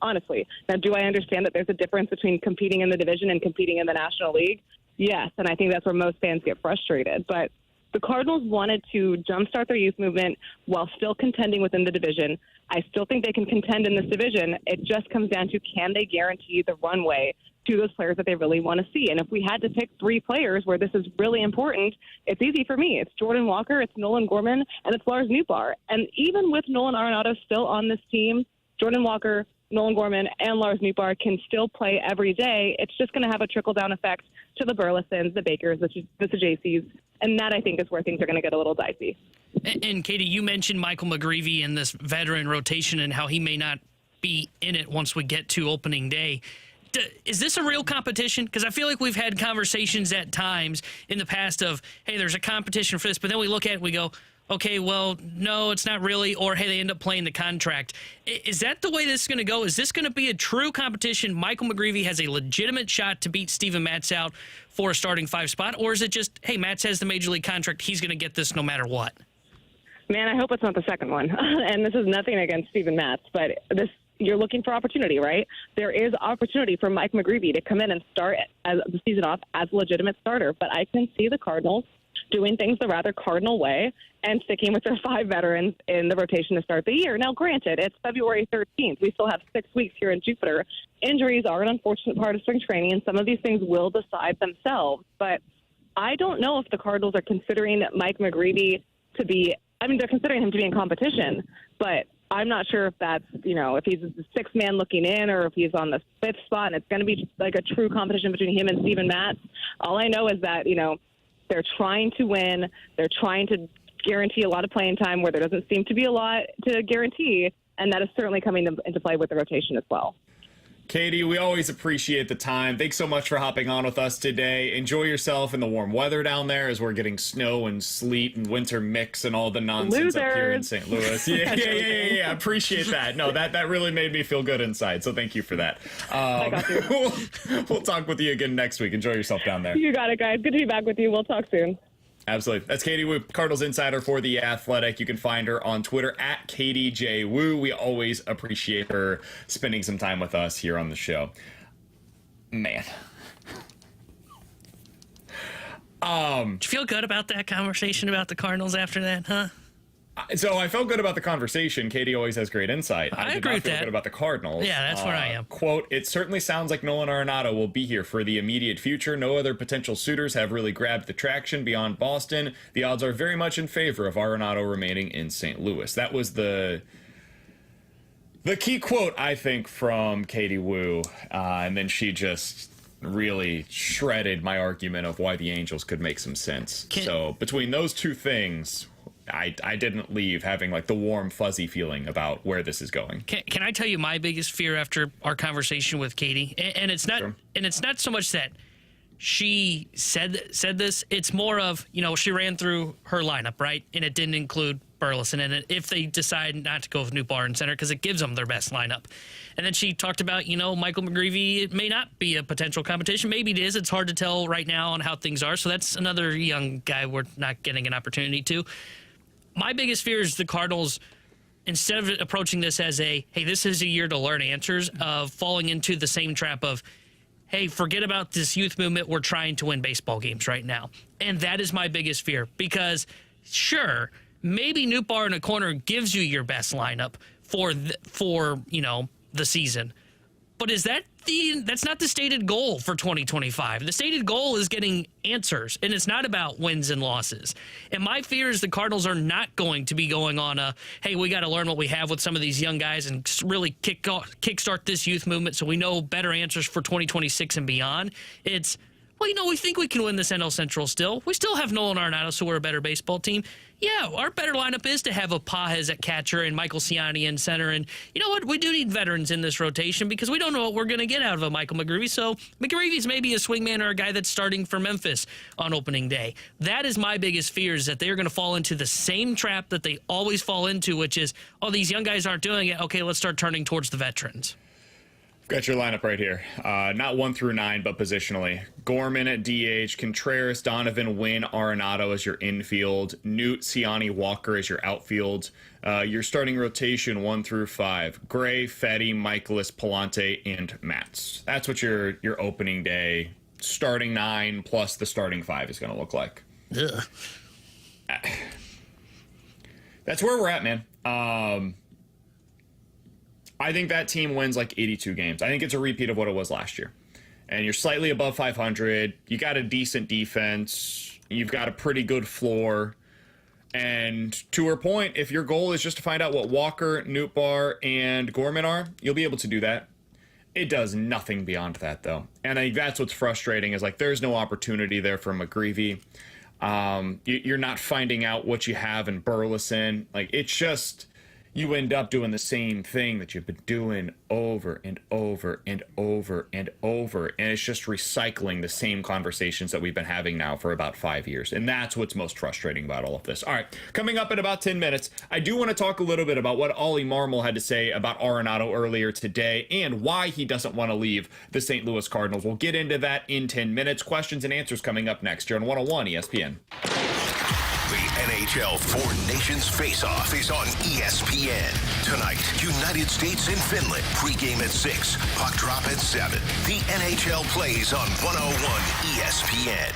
Speaker 10: Honestly. Now, do I understand that there's a difference between competing in the division and competing in the National League? Yes, and I think that's where most fans get frustrated. But the Cardinals wanted to jumpstart their youth movement while still contending within the division. I still think they can contend in this division. It just comes down to, can they guarantee the runway to those players that they really want to see? And if we had to pick 3 players where this is really important, it's easy for me. It's Jordan Walker, it's Nolan Gorman, and it's Lars Nootbaar. And even with Nolan Arenado still on this team, Jordan Walker, Nolan Gorman, and Lars Nootbaar can still play every day. It's just going to have a trickle-down effect to the Burlesons, the Bakers, the Jaceys, and that, I think, is where things are going to get a little dicey.
Speaker 3: And Katie, you mentioned Michael McGreevy in this veteran rotation and how he may not be in it once we get to opening day. Is this a real competition? Because I feel like we've had conversations at times in the past of, hey, there's a competition for this, but then we look at it and we go, okay, well, no, it's not really, or hey, they end up playing the contract. Is that the way this is going to go? Is this going to be a true competition? Michael McGreevy has a legitimate shot to beat Steven Matz out for a starting 5 spot, or is it just, hey, Matz has the major league contract, he's going to get this no matter what?
Speaker 10: Man, I hope it's not the second one. And this is nothing against Steven Matz, but you're looking for opportunity, right? There is opportunity for Mike McGreevy to come in and start the season off as a legitimate starter. But I can see the Cardinals doing things the rather Cardinal way and sticking with their 5 veterans in the rotation to start the year. Now, granted, it's February 13th. We still have 6 weeks here in Jupiter. Injuries are an unfortunate part of spring training, and some of these things will decide themselves. But I don't know if the Cardinals are considering Mike McGreevy to be – they're considering him to be in competition, but I'm not sure if that's, if he's the 6th man looking in or if he's on the 5th spot and it's going to be like a true competition between him and Steven Matz. All I know is that, they're trying to win. They're trying to guarantee a lot of playing time where there doesn't seem to be a lot to guarantee, and that is certainly coming into play with the rotation as well.
Speaker 2: Katie, we always appreciate the time. Thanks so much for hopping on with us today. Enjoy yourself in the warm weather down there as we're getting snow and sleet and winter mix and all the nonsense up here in St. Louis. Yeah. Appreciate that. No, that really made me feel good inside, so thank you for that.
Speaker 10: I got you.
Speaker 2: We'll talk with you again next week. Enjoy yourself down there.
Speaker 10: You got it, guys. Good to be back with you. We'll talk soon.
Speaker 2: Absolutely. That's Katie Wu, Cardinals insider for The Athletic. You can find her on Twitter at Katie J. Wu. We always appreciate her spending some time with us here on the show. Man.
Speaker 3: Did you feel good about that conversation about the Cardinals after that, huh?
Speaker 2: So I felt good about the conversation. Katie always has great insight.
Speaker 3: I
Speaker 2: did
Speaker 3: agree
Speaker 2: not
Speaker 3: with
Speaker 2: feel
Speaker 3: that.
Speaker 2: good about the Cardinals.
Speaker 3: Yeah, that's where I am.
Speaker 2: Quote, it certainly sounds like Nolan Arenado will be here for the immediate future. No other potential suitors have really grabbed the traction beyond Boston. The odds are very much in favor of Arenado remaining in St. Louis. That was the key quote, I think, from Katie Wu. And then she just really shredded my argument of why the Angels could make some sense. So between those two things, I didn't leave having like the warm, fuzzy feeling about where this is going.
Speaker 3: Can I tell you my biggest fear after our conversation with Katie? And it's not and it's not so much that she said this. It's more of, she ran through her lineup, right? And it didn't include Burleson in it if they decide not to go with Nootbaar in center because it gives them their best lineup. And then she talked about, Michael McGreevy, it may not be a potential competition. Maybe it is. It's hard to tell right now on how things are. So that's another young guy we're not getting an opportunity to. My biggest fear is the Cardinals, instead of approaching this as hey, this is a year to learn answers, of falling into the same trap of, hey, forget about this youth movement. We're trying to win baseball games right now. And that is my biggest fear because, sure, maybe Nootbaar in a corner gives you your best lineup for the season. But that's not the stated goal for 2025. The stated goal is getting answers, and it's not about wins and losses. And my fear is the Cardinals are not going to be going on hey, we got to learn what we have with some of these young guys and really kickstart this youth movement so we know better answers for 2026 and beyond. It's, we think we can win this NL Central still. We still have Nolan Arenado, so we're a better baseball team. Yeah, our better lineup is to have a Pajes at catcher and Michael Ciani in center. And you know what? We do need veterans in this rotation because we don't know what we're going to get out of a Michael McGreevy. So McGreevy's maybe a swingman or a guy that's starting for Memphis on opening day. That is my biggest fear, is that they're going to fall into the same trap that they always fall into, which is, these young guys aren't doing it. Okay, let's start turning towards the veterans.
Speaker 2: Got your lineup right here. Not 1 through 9, but positionally. Gorman at DH, Contreras, Donovan, Wynn, Arenado as your infield, Newt, Ciani, Walker as your outfield. Your starting rotation 1 through 5. Gray, Fetty, Michaelis, Palante, and Matz. That's what your opening day starting 9 plus the starting 5 is going to look like.
Speaker 3: Ugh.
Speaker 2: That's where we're at, man. I think that team wins like 82 games. I think it's a repeat of what it was last year. And you're slightly above 500. You got a decent defense. You've got a pretty good floor. And to her point, if your goal is just to find out what Walker, Nootbaar, and Gorman are, you'll be able to do that. It does nothing beyond that, though. And I think that's what's frustrating, is like there's no opportunity there for McGreevy. You're not finding out what you have in Burleson. Like, it's just, you end up doing the same thing that you've been doing over and over and over and over. And it's just recycling the same conversations that we've been having now for about 5 years. And that's what's most frustrating about all of this. All right, coming up in about 10 minutes, I do want to talk a little bit about what Ollie Marmol had to say about Arenado earlier today and why he doesn't want to leave the St. Louis Cardinals. We'll get into that in 10 minutes. Questions and answers coming up next here on 101 ESPN.
Speaker 4: The NHL Four Nations Face-Off is on ESPN. Tonight, United States and Finland. Pre-game at 6. Puck drop at 7. The NHL plays on 101 ESPN.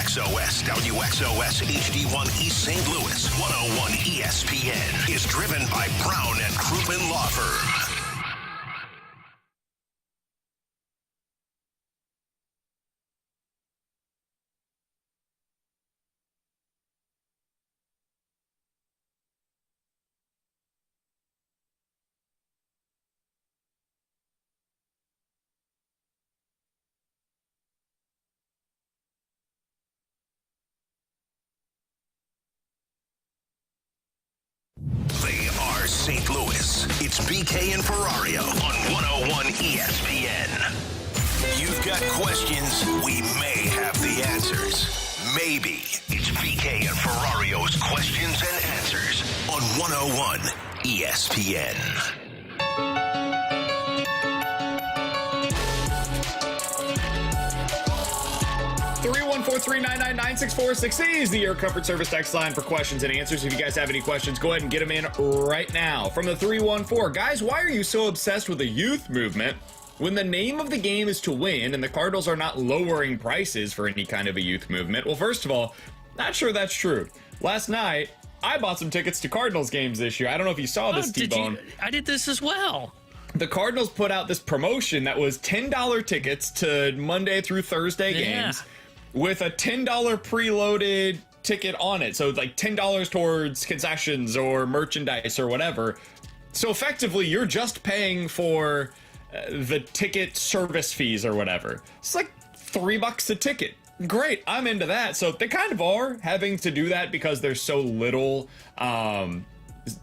Speaker 4: WXOS, WXOS HD1 East St. Louis, 101 ESPN is driven by Brown and Crouppen Law Firm. They are St. Louis. It's BK and Ferrario on 101 ESPN. You've got questions, we may have the answers. Maybe. It's BK and Ferrario's questions and answers on 101 ESPN.
Speaker 2: 314-399-9646 is the Air Comfort Service text line for questions and answers. If you guys have any questions, go ahead and get them in right now. From the 314, guys, why are you so obsessed with the youth movement when the name of the game is to win and the Cardinals are not lowering prices for any kind of a youth movement? Well, first of all, not sure that's true. Last night, I bought some tickets to Cardinals games this year. I don't know if you saw this, T-Bone.
Speaker 3: I did this as well.
Speaker 2: The Cardinals put out this promotion that was $10 tickets to Monday through Thursday games with a $10 preloaded ticket on it. So like $10 towards concessions or merchandise or whatever. So effectively, you're just paying for the ticket service fees or whatever. It's like $3 a ticket. Great, I'm into that. So they kind of are having to do that because there's so little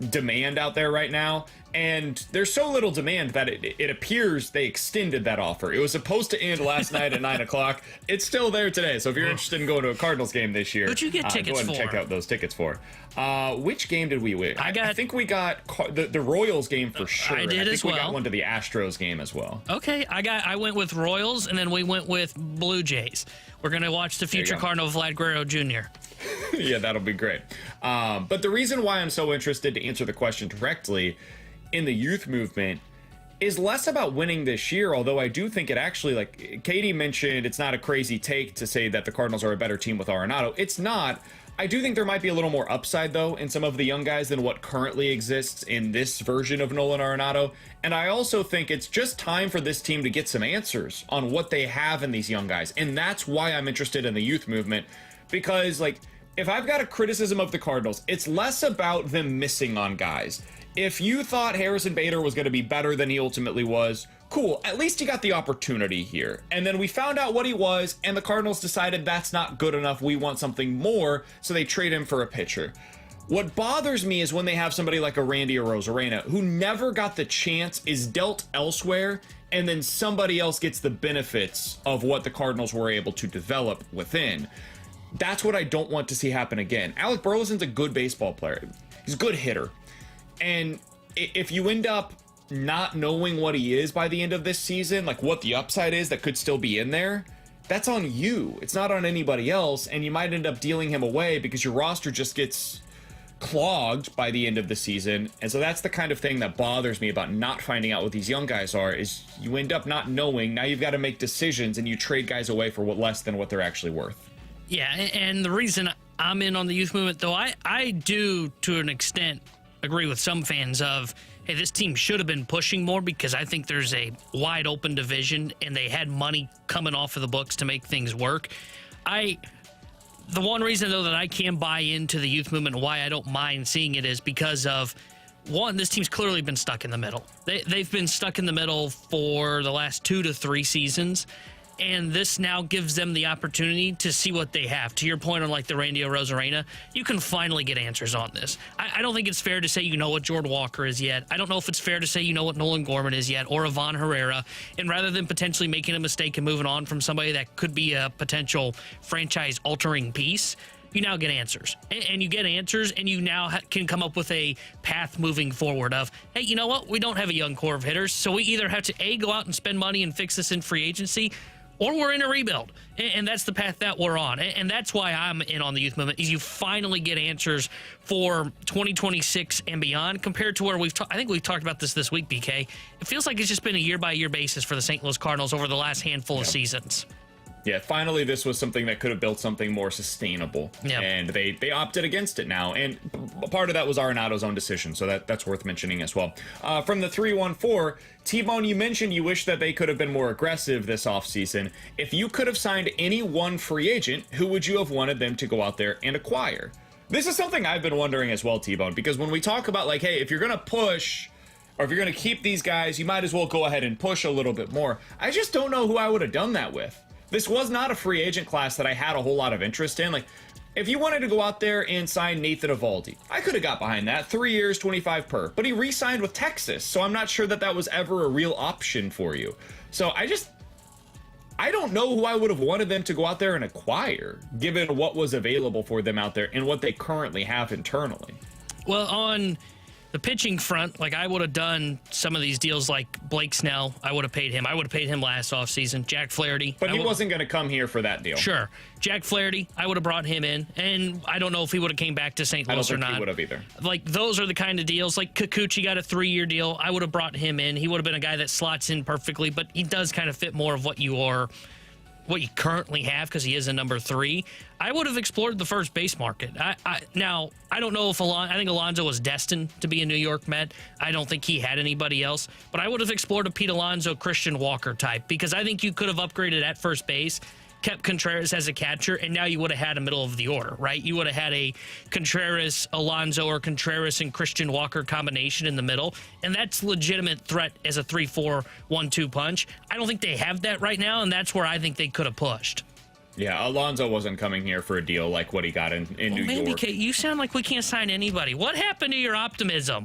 Speaker 2: demand out there right now. And there's so little demand that it appears they extended that offer. It was supposed to end last night at 9 o'clock. It's still there today. So if you're interested in going to a Cardinals game this year,
Speaker 3: what'd you get tickets
Speaker 2: go ahead and
Speaker 3: for?
Speaker 2: check out those tickets for. Which game did we win?
Speaker 3: I
Speaker 2: think we got the Royals game for sure.
Speaker 3: I did
Speaker 2: think
Speaker 3: as well.
Speaker 2: We got one to the Astros game as well.
Speaker 3: Okay, I went with Royals, and then we went with Blue Jays. We're going to watch the future Cardinal Vlad Guerrero Jr.
Speaker 2: Yeah, that'll be great. But the reason why I'm so interested to answer the question directly in the youth movement is less about winning this year, although I do think it actually, like Katie mentioned, it's not a crazy take to say that the Cardinals are a better team with Arenado. It's not. I do think there might be a little more upside, though, in some of the young guys than what currently exists in this version of Nolan Arenado. And I also think it's just time for this team to get some answers on what they have in these young guys. And that's why I'm interested in the youth movement, because, like, if I've got a criticism of the Cardinals, it's less about them missing on guys. If you thought Harrison Bader was going to be better than he ultimately was, cool, at least he got the opportunity here. And then we found out what he was, and the Cardinals decided that's not good enough, we want something more, so they trade him for a pitcher. What bothers me is when they have somebody like a Randy Arozarena, who never got the chance, is dealt elsewhere, and then somebody else gets the benefits of what the Cardinals were able to develop within. That's what I don't want to see happen again. Alec Burleson's a good baseball player. He's a good hitter. And if you end up not knowing what he is by the end of this season, like what the upside is that could still be in there, that's on you. It's not on anybody else, and you might end up dealing him away because your roster just gets clogged by the end of the season. And so that's the kind of thing that bothers me about not finding out what these young guys are, is you end up not knowing. Now you've got to make decisions, and you trade guys away for less than what they're actually worth.
Speaker 3: Yeah, and the reason I'm in on the youth movement, though, I do, to an extent, agree with some fans of, hey, this team should have been pushing more, because I think there's a wide open division and they had money coming off of the books to make things work. The one reason, though, that I can buy into the youth movement and why I don't mind seeing it is because of, one, this team's clearly been stuck in the middle. They've been stuck in the middle for the last 2 to 3 seasons. And this now gives them the opportunity to see what they have. To your point on, like, the Randy Arozarena, you can finally get answers on this. I don't think it's fair to say you know what Jordan Walker is yet. I don't know if it's fair to say you know what Nolan Gorman is yet, or Ivan Herrera. And rather than potentially making a mistake and moving on from somebody that could be a potential franchise-altering piece, you now get answers. And you get answers, and you now can come up with a path moving forward of, hey, you know what? We don't have a young core of hitters, so we either have to, A, go out and spend money and fix this in free agency, or we're in a rebuild, and that's the path that we're on. And that's why I'm in on the youth movement, is you finally get answers for 2026 and beyond, compared to where I think we've talked about this week, BK. It feels like it's just been a year-by-year basis for the St. Louis Cardinals over the last handful of seasons.
Speaker 2: Yeah, finally, this was something that could have built something more sustainable.
Speaker 3: Yep.
Speaker 2: And they opted against it now. And part of that was Arenado's own decision, so that's worth mentioning as well. From the 314, T-Bone, you mentioned you wish that they could have been more aggressive this offseason. If you could have signed any one free agent, who would you have wanted them to go out there and acquire? This is something I've been wondering as well, T-Bone, because when we talk about, like, hey, if you're going to push, or if you're going to keep these guys, you might as well go ahead and push a little bit more. I just don't know who I would have done that with. This was not a free agent class that I had a whole lot of interest in. Like, if you wanted to go out there and sign Nathan Eovaldi, I could have got behind that. 3 years, 25 per. But he re-signed with Texas, so I'm not sure that that was ever a real option for you. So I don't know who I would have wanted them to go out there and acquire, given what was available for them out there and what they currently have internally.
Speaker 3: Well, on the pitching front, like, I would have done some of these deals like Blake Snell. I would have paid him. I would have paid him last offseason. Jack Flaherty.
Speaker 2: But he wasn't going to come here for that deal.
Speaker 3: Sure. Jack Flaherty, I would have brought him in. And I don't know if he would have came back to St. Louis or not.
Speaker 2: I don't think he would have either.
Speaker 3: Like, those are the kind of deals. Like, Kikuchi got a 3-year deal. I would have brought him in. He would have been a guy that slots in perfectly, but he does kind of fit more of what you currently have, because he is a number 3. I would have explored the first base market. Now, I don't know if I think Alonso was destined to be a New York Met. I don't think he had anybody else, but I would have explored a Pete Alonso, Christian Walker type, because I think you could have upgraded at first base, kept Contreras as a catcher, and now you would have had a middle of the order, right? You would have had a Contreras, Alonso, or Contreras and Christian Walker combination in the middle, and that's legitimate threat as a 3-4-1-2 punch. I don't think they have that right now, and that's where I think they could have pushed.
Speaker 2: Yeah, Alonso wasn't coming here for a deal like what he got in New York.
Speaker 3: You sound like we can't sign anybody. What happened to your optimism?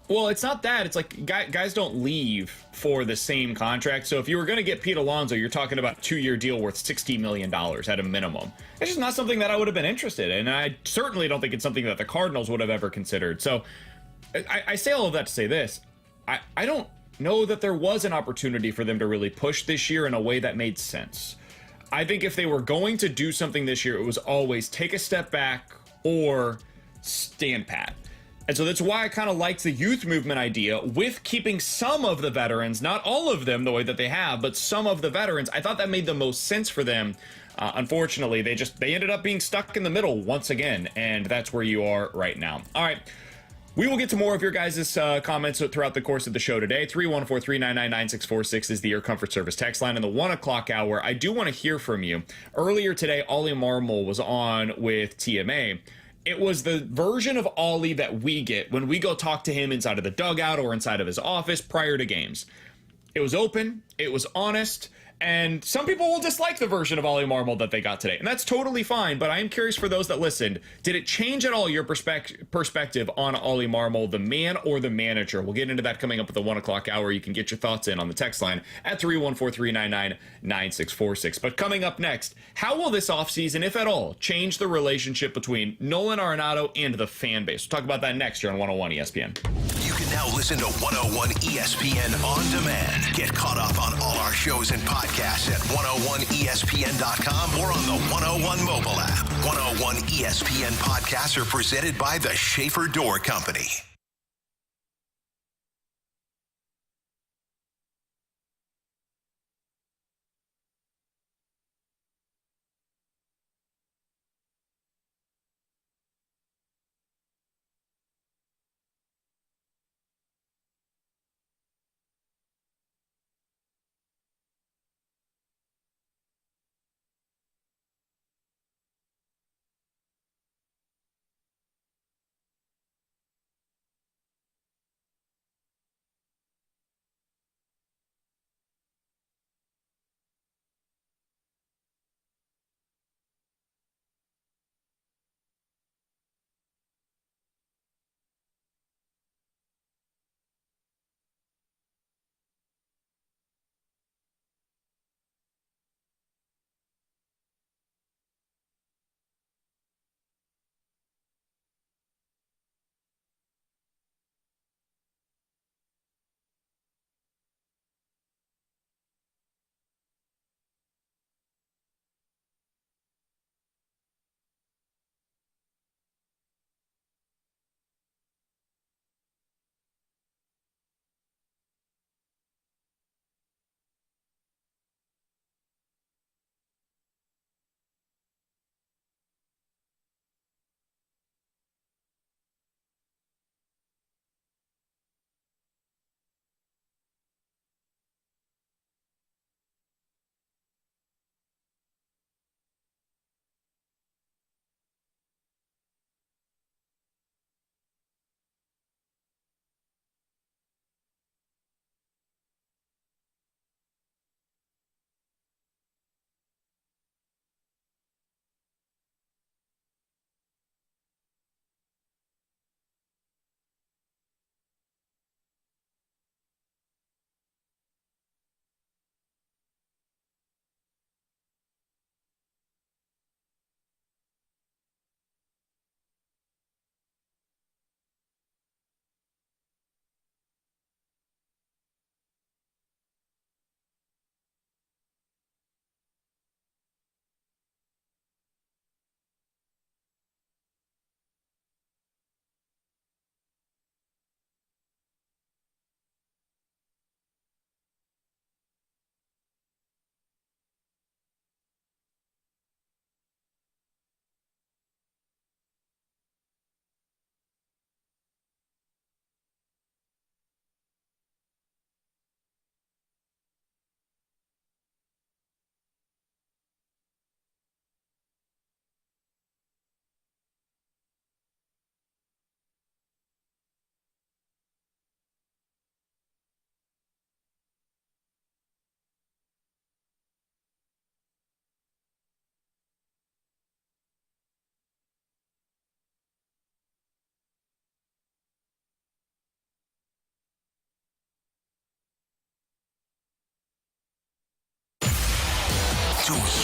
Speaker 2: Well, it's not that. It's like guys don't leave for the same contract. So if you were going to get Pete Alonso, you're talking about a 2-year deal worth $60 million at a minimum. It's just not something that I would have been interested in. And I certainly don't think it's something that the Cardinals would have ever considered. So I say all of that to say this. I don't know that there was an opportunity for them to really push this year in a way that made sense. I think if they were going to do something this year, it was always take a step back or stand pat. And so that's why I kind of liked the youth movement idea with keeping some of the veterans, not all of them the way that they have, but some of the veterans. I thought that made the most sense for them. Unfortunately, they ended up being stuck in the middle once again, and that's where you are right now. All right. We will get to more of your guys' comments throughout the course of the show today. 314-399-9646 is the Air Comfort Service text line. In the 1 o'clock hour, I do want to hear from you. Earlier today, Ollie Marmol was on with TMA. It was the version of Ollie that we get when we go talk to him inside of the dugout or inside of his office prior to games. It was open, it was honest, and some people will dislike the version of Ollie Marmol that they got today, and that's totally fine, but I am curious for those that listened, did it change at all your perspective on Ollie Marmol, the man or the manager? We'll get into that coming up at the 1 o'clock hour. You can get your thoughts in on the text line at 314-399-9646. But coming up next, how will this offseason, if at all, change the relationship between Nolan Arenado and the fan base? We'll talk about that next here on 101 ESPN.
Speaker 4: You can now listen to 101 ESPN on demand. Get caught up on all our shows and podcasts at 101ESPN.com or on the 101 mobile app. 101 ESPN podcasts are presented by the Schaefer Door Company.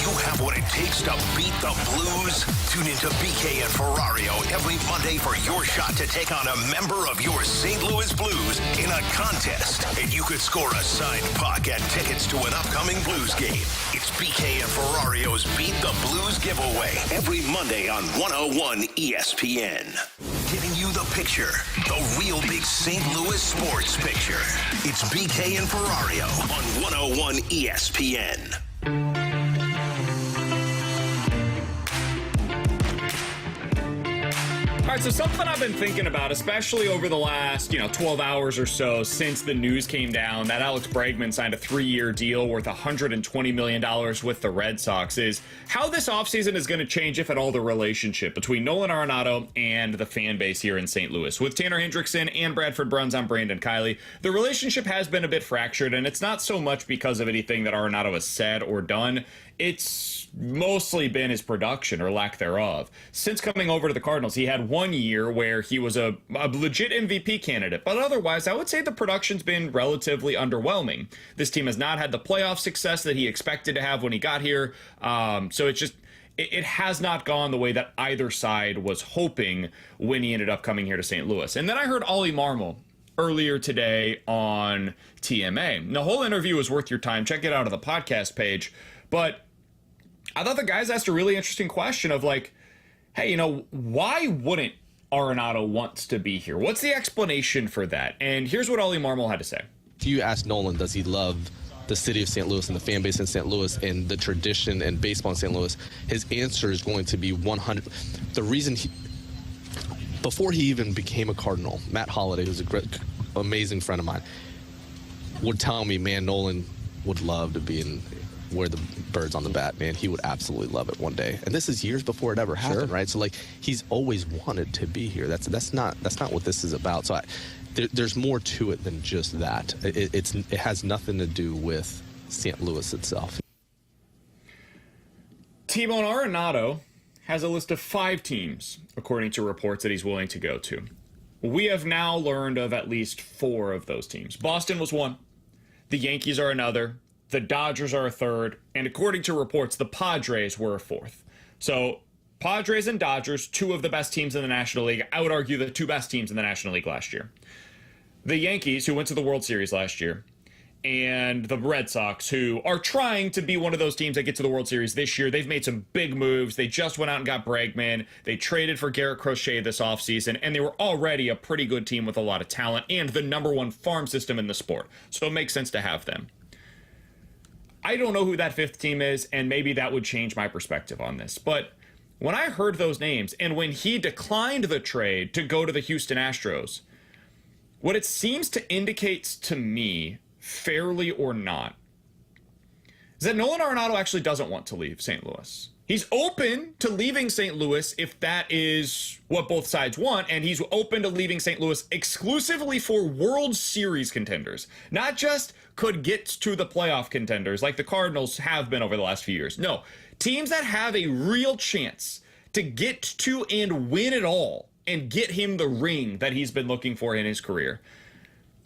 Speaker 4: you have what it takes to beat the Blues? Tune into BK and Ferrario every Monday for your shot to take on a member of your St. Louis Blues in a contest. And you could score a signed puck and tickets to an upcoming Blues game. It's BK and Ferrario's Beat the Blues giveaway every Monday on 101 ESPN. Giving you the picture, the real big St. Louis sports picture. It's BK and Ferrario on 101 ESPN.
Speaker 2: All right, so something I've been thinking about, especially over the last, 12 hours or so since the news came down that Alex Bregman signed a 3-year deal worth $120 million with the Red Sox, is how this offseason is going to change, if at all, the relationship between Nolan Arenado and the fan base here in St. Louis. With Tanner Hendrickson and Bradford Bruns, I'm Brandon Kiley. The relationship has been a bit fractured, and it's not so much because of anything that Arenado has said or done. It's mostly been his production or lack thereof. Since coming over to the Cardinals, he had 1 year where he was a legit MVP candidate, but otherwise, I would say the production's been relatively underwhelming. This team has not had the playoff success that he expected to have when he got here, so it's just... It has not gone the way that either side was hoping when he ended up coming here to St. Louis. And then I heard Ollie Marmol earlier today on TMA. The whole interview is worth your time. Check it out on the podcast page. But I thought the guys asked a really interesting question of like, hey, why wouldn't Arenado wants to be here? What's the explanation for that? And here's what Ollie Marmol had to say.
Speaker 9: If you ask Nolan, does he love the city of St. Louis and the fan base in St. Louis and the tradition and baseball in St. Louis, his answer is going to be 100. The reason before he even became a Cardinal, Matt Holliday, who's a great, amazing friend of mine, would tell me, man, Nolan would love to be in where the bird's on the bat, man. He would absolutely love it one day. And this is years before it ever happened, right? So like he's always wanted to be here. That's not what this is about. So there's more to it than just that. It has nothing to do with St. Louis itself.
Speaker 2: T-Bone Arenado has a list of 5 teams, according to reports, that he's willing to go to. We have now learned of at least 4 of those teams. Boston was one. The Yankees are another. The Dodgers are a third. And according to reports, the Padres were a 4th. So Padres and Dodgers, 2 of the best teams in the National League. I would argue the 2 best teams in the National League last year. The Yankees, who went to the World Series last year, and the Red Sox, who are trying to be one of those teams that get to the World Series this year. They've made some big moves. They just went out and got Bregman. They traded for Garrett Crochet this offseason, and they were already a pretty good team with a lot of talent and the #1 farm system in the sport. So it makes sense to have them. I don't know who that 5th team is, and maybe that would change my perspective on this. But when I heard those names, and when he declined the trade to go to the Houston Astros, what it seems to indicate to me, fairly or not, is that Nolan Arenado actually doesn't want to leave St. Louis. He's open to leaving St. Louis if that is what both sides want, and he's open to leaving St. Louis exclusively for World Series contenders. Not just could get to the playoff contenders like the Cardinals have been over the last few years. No, teams that have a real chance to get to and win it all and get him the ring that he's been looking for in his career.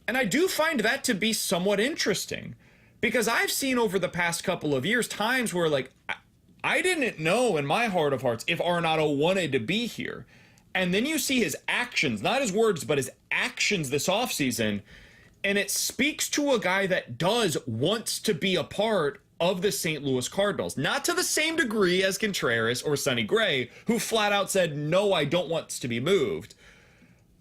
Speaker 2: And I do find that to be somewhat interesting, because I've seen over the past couple of years times where, like, I didn't know in my heart of hearts if Arenado wanted to be here. And then you see his actions, not his words, but his actions this offseason, and it speaks to a guy that wants to be a part of the St. Louis Cardinals. Not to the same degree as Contreras or Sonny Gray, who flat out said, no, I don't want to be moved.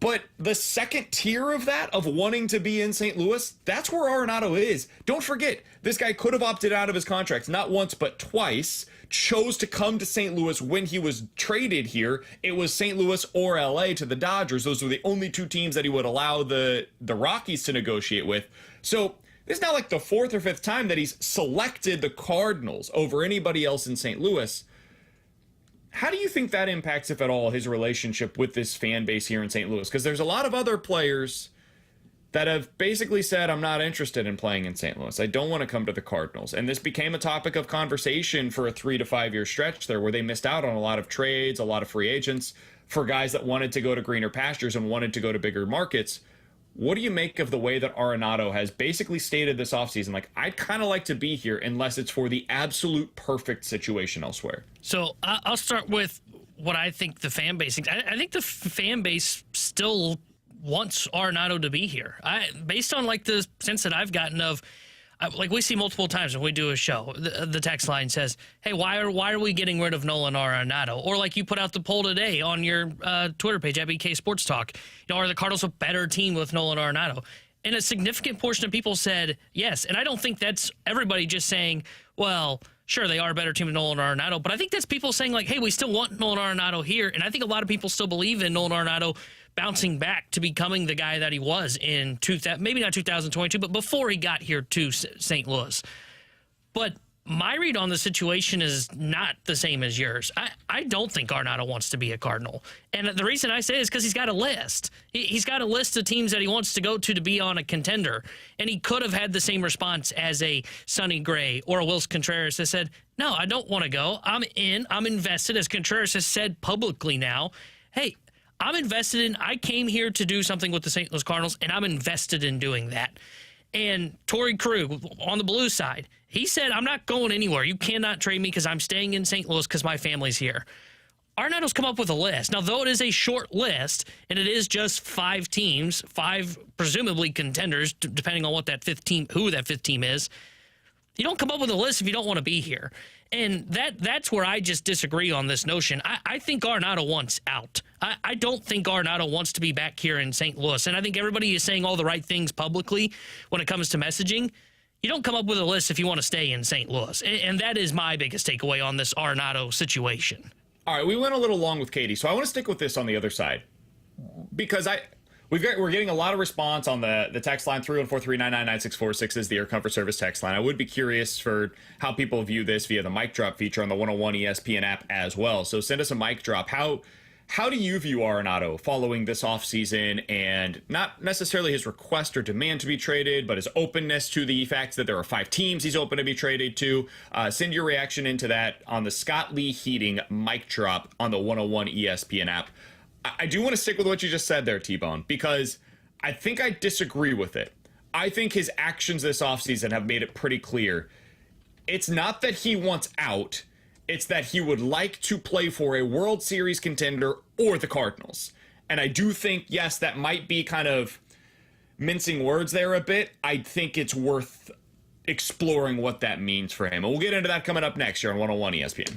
Speaker 2: But the second tier of that, of wanting to be in St. Louis, that's where Arenado is. Don't forget, this guy could have opted out of his contract not once but twice, chose to come to St. Louis when he was traded here. It was St. Louis or LA to the Dodgers. Those were the only 2 teams that he would allow the Rockies to negotiate with. So this is now like the 4th or 5th time that he's selected the Cardinals over anybody else in St. Louis. How do you think that impacts, if at all, his relationship with this fan base here in St. Louis? Because there's a lot of other players that have basically said, I'm not interested in playing in St. Louis. I don't want to come to the Cardinals. And this became a topic of conversation for a 3 to 5 year stretch there, where they missed out on a lot of trades, a lot of free agents for guys that wanted to go to greener pastures and wanted to go to bigger markets. what do you make of the way that Arenado has basically stated this offseason, like, I'd kind of like to be here unless it's for the absolute perfect situation elsewhere?
Speaker 3: So I'll start with what I think the fan base thinks. I think the fan base still wants Arenado to be here. Based on like the sense that I've gotten of, like we see multiple times when we do a show, the text line says, "Hey, why are we getting rid of Nolan Arenado?" Or like you put out the poll today on your Twitter page at BK Sports Talk, are the Cardinals a better team with Nolan Arenado? And a significant portion of people said yes. And I don't think that's everybody just saying, well, sure, they are a better team than Nolan Arenado, but I think that's people saying like, hey, we still want Nolan Arenado here. And I think a lot of people still believe in Nolan Arenado bouncing back to becoming the guy that he was in maybe not 2022, but before he got here to St. Louis. But my read on the situation is not the same as yours. I don't think Arenado wants to be a Cardinal. And the reason I say it is because he's got a list. He's got a list of teams that he wants to go to be on a contender. And he could have had the same response as a Sonny Gray or a Wilson Contreras that said, no, I don't want to go. I'm in. I'm invested, as Contreras has said publicly now. Hey, I'm invested in, I came here to do something with the St. Louis Cardinals, and I'm invested in doing that. And Torrey Krug on the Blues side, he said, I'm not going anywhere. You cannot trade me because I'm staying in St. Louis because my family's here. Arenado's come up with a list. Now, though it is a short list, and it is just 5 teams, 5 presumably contenders, depending on what that fifth team, who that fifth team is, you don't come up with a list if you don't want to be here. And that's where I just disagree on this notion. I think Arenado wants out. I don't think Arenado wants to be back here in St. Louis. And I think everybody is saying all the right things publicly when it comes to messaging. You don't come up with a list if you want to stay in St. Louis. And that is my biggest takeaway on this Arenado situation.
Speaker 2: All right, we went a little long with Katie, so I want to stick with this on the other side. Because we're getting a lot of response on the text line. 314-399-9646 is the Air Comfort Service text line. I would be curious for how people view this via the mic drop feature on the 101 ESPN app as well. So send us a mic drop. How do you view Arenado following this offseason, and not necessarily his request or demand to be traded, but his openness to the fact that there are 5 teams he's open to be traded to? Send your reaction into that on the Scott Lee Heating mic drop on the 101 ESPN app. I do want to stick with what you just said there, T-Bone, because I think I disagree with it. I think his actions this offseason have made it pretty clear. It's not that he wants out. It's that he would like to play for a World Series contender or the Cardinals. And I do think, yes, that might be kind of mincing words there a bit. I think it's worth exploring what that means for him. And we'll get into that coming up next here on 101 ESPN.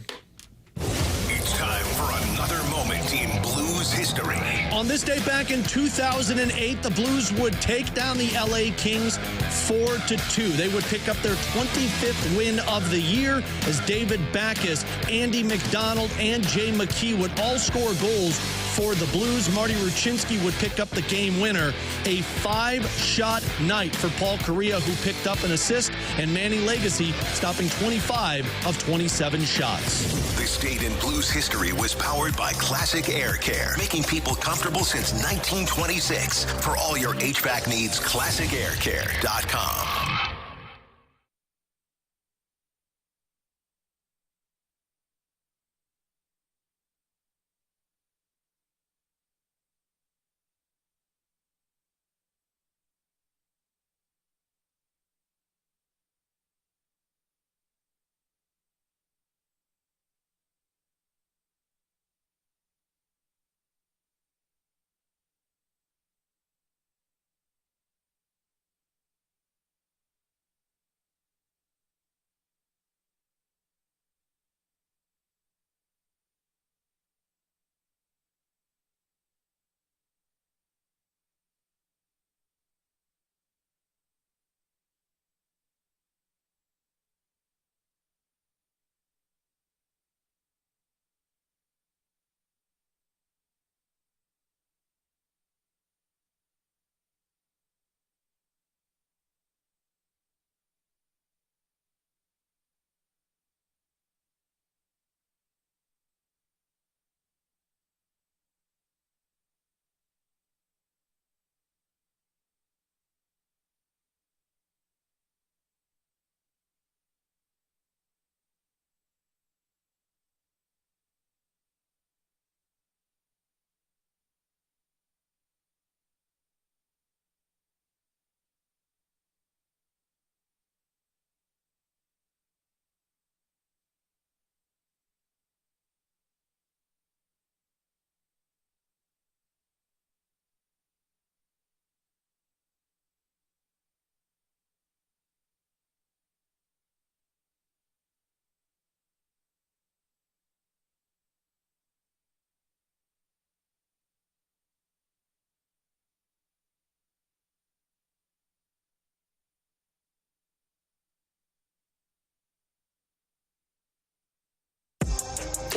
Speaker 4: It's time for another moment in Blues history.
Speaker 11: On this day back in 2008, the Blues would take down the LA Kings 4-2. They would pick up their 25th win of the year as David Backes, Andy McDonald, and Jay McKee would all score goals for the Blues. Marty Ruchinski would pick up the game winner. A 5-shot night for Paul Correa, who picked up an assist, and Manny Legacy stopping 25 of 27 shots.
Speaker 4: This date in Blues history was powered by Classic Air Care, making people comfortable since 1926. For all your HVAC needs, classicaircare.com.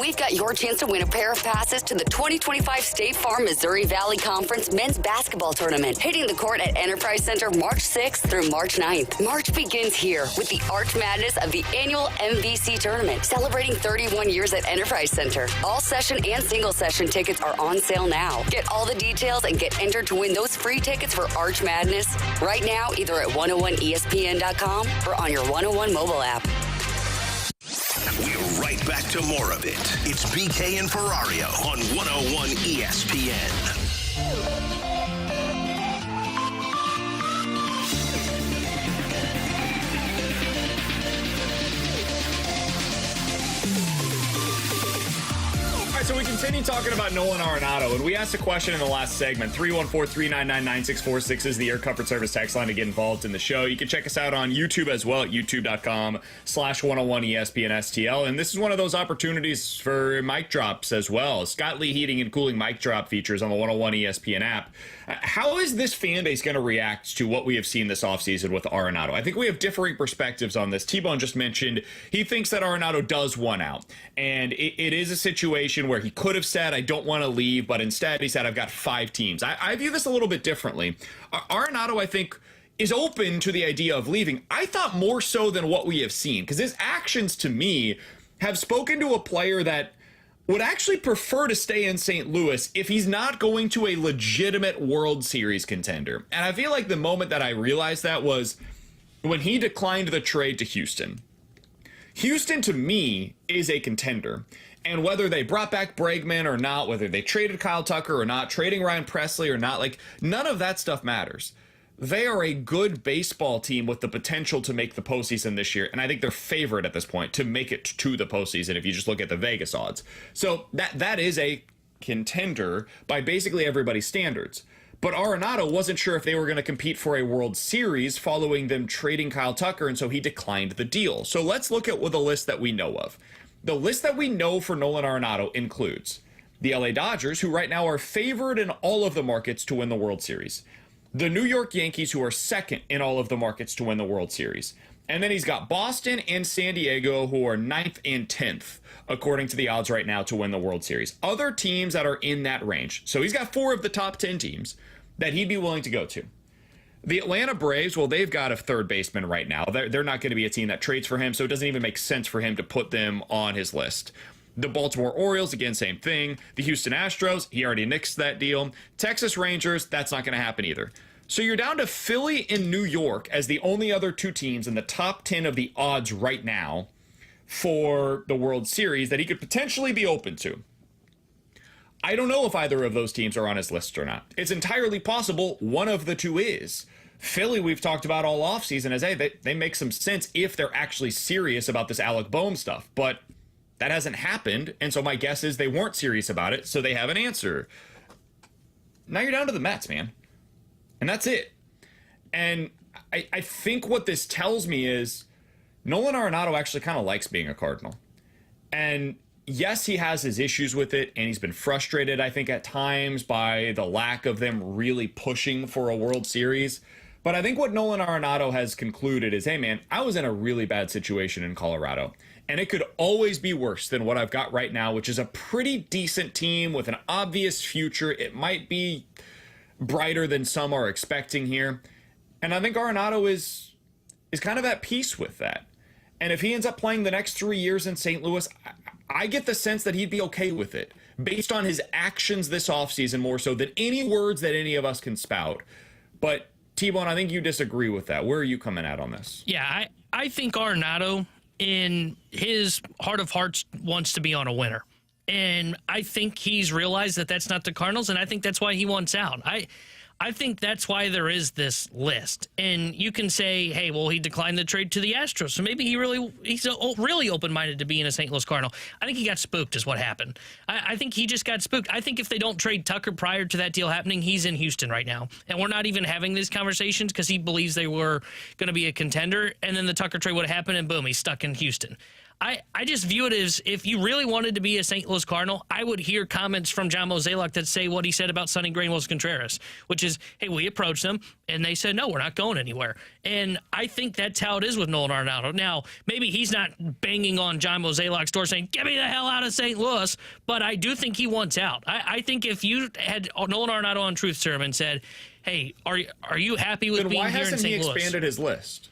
Speaker 6: we've got your chance to win a pair of passes to the 2025 State Farm Missouri Valley Conference Men's Basketball Tournament, hitting the court at Enterprise Center March 6th through March 9th. March begins here with the Arch Madness of the annual MVC Tournament, celebrating 31 years at Enterprise Center. All session and single session tickets are on sale now. Get all the details and get entered to win those free tickets for Arch Madness right now, either at 101ESPN.com or on your 101 mobile app.
Speaker 4: We're right back to more of it. It's BK and Ferrario on 101 ESPN.
Speaker 2: So we continue talking about Nolan Arenado, and we asked a question in the last segment. 314-399-9646 is the Air Comfort Service text line to get involved in the show. You can check us out on YouTube as well at youtube.com/101ESPNSTL. And this is one of those opportunities for mic drops as well. Scott Lee Heating and Cooling mic drop features on the 101 ESPN app. How is this fan base going to react to what we have seen this offseason with Arenado? I think we have differing perspectives on this. T-Bone just mentioned he thinks that Arenado does one out. And it is a situation where he could have said, I don't want to leave, but instead he said, I've got 5 teams. I view this a little bit differently. Arenado, I think, is open to the idea of leaving. I thought more so than what we have seen, because his actions to me have spoken to a player that would actually prefer to stay in St. Louis if he's not going to a legitimate World Series contender. And I feel like the moment that I realized that was when he declined the trade to Houston. Houston, to me, is a contender. And whether they brought back Bregman or not, whether they traded Kyle Tucker or not, trading Ryan Presley or not, like, none of that stuff matters. They are a good baseball team with the potential to make the postseason this year. And I think they're favored at this point to make it to the postseason if you just look at the Vegas odds. So that is a contender by basically everybody's standards. But Arenado wasn't sure if they were going to compete for a World Series following them trading Kyle Tucker, and so he declined the deal. So let's look at the list that we know of. The list that we know for Nolan Arenado includes the LA Dodgers, who right now are favored in all of the markets to win the World Series. The New York Yankees, who are second in all of the markets to win the World Series. And then he's got Boston and San Diego, who are 9th and 10th, according to the odds right now, to win the World Series. Other teams that are in that range. So he's got 4 of the top 10 teams that he'd be willing to go to. The Atlanta Braves, well, they've got a third baseman right now. They're not going to be a team that trades for him, so it doesn't even make sense for him to put them on his list. The Baltimore Orioles, again, same thing. The Houston Astros, he already nixed that deal. Texas Rangers, that's not going to happen either. So you're down to Philly and New York as the only other 2 teams in the top 10 of the odds right now for the World Series that he could potentially be open to. I don't know if either of those teams are on his list or not. It's entirely possible one of the 2 is. Philly, we've talked about all offseason as, hey, they make some sense if they're actually serious about this Alec Boehm stuff. But that hasn't happened, and so my guess is they weren't serious about it, so they have an answer. Now you're down to the Mets, man. And that's it. And I think what this tells me is Nolan Arenado actually kind of likes being a Cardinal. And yes, he has his issues with it, and he's been frustrated, I think, at times by the lack of them really pushing for a World Series. But I think what Nolan Arenado has concluded is, hey, man, I was in a really bad situation in Colorado, and it could always be worse than what I've got right now, which is a pretty decent team with an obvious future. It might be brighter than some are expecting here. And I think Arenado is kind of at peace with that. And if he ends up playing the next 3 years in St. Louis, I get the sense that he'd be okay with it based on his actions this offseason more so than any words that any of us can spout. But T-Bone, I think you disagree with that. Where are you coming at on this?
Speaker 3: Yeah, I think Arenado, in his heart of hearts, wants to be on a winner. And I think he's realized that that's not the Cardinals, and I think that's why he wants out. I think that's why there is this list. And you can say, hey, well, he declined the trade to the Astros, so maybe he's really open-minded to being a St. Louis Cardinal. I think he got spooked is what happened. I think he just got spooked. I think if they don't trade Tucker prior to that deal happening, he's in Houston right now. And we're not even having these conversations because he believes they were going to be a contender, and then the Tucker trade would have happened, and boom, he's stuck in Houston. I just view it as if you really wanted to be a St. Louis Cardinal, I would hear comments from John Mozeliak that say what he said about Sonny Gray and Wilson Contreras, which is, hey, we approached them, and they said, no, we're not going anywhere. And I think that's how it is with Nolan Arenado. Now, maybe he's not banging on John Mozeliak's door saying, get me the hell out of St. Louis, but I do think he wants out. I think if you had Nolan Arenado on Truth Serum and said, hey, are you happy with being here in St. Louis?
Speaker 2: Then why hasn't he expanded his list?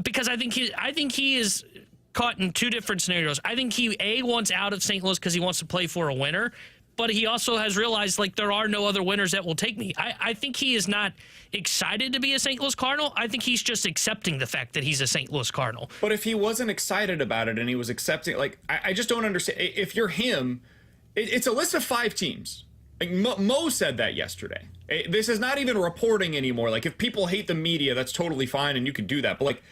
Speaker 3: Because I think he is caught in two different scenarios. I think he wants out of St. Louis because he wants to play for a winner, but he also has realized like there are no other winners that will take me. I think he is not excited to be a St. Louis Cardinal. I think he's just accepting the fact that he's a St. Louis Cardinal.
Speaker 2: But if he wasn't excited about it and he was accepting, like I just don't understand. If you're him, it's a list of 5 teams. Like Mo said that yesterday. This is not even reporting anymore. Like if people hate the media, that's totally fine and you can do that. But like,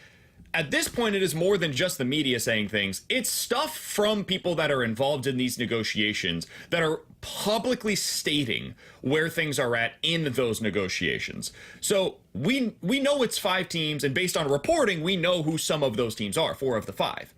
Speaker 2: at this point, it is more than just the media saying things. It's stuff from people that are involved in these negotiations that are publicly stating where things are at in those negotiations. So we know it's 5 teams, and based on reporting, we know who some of those teams are, 4 of the 5.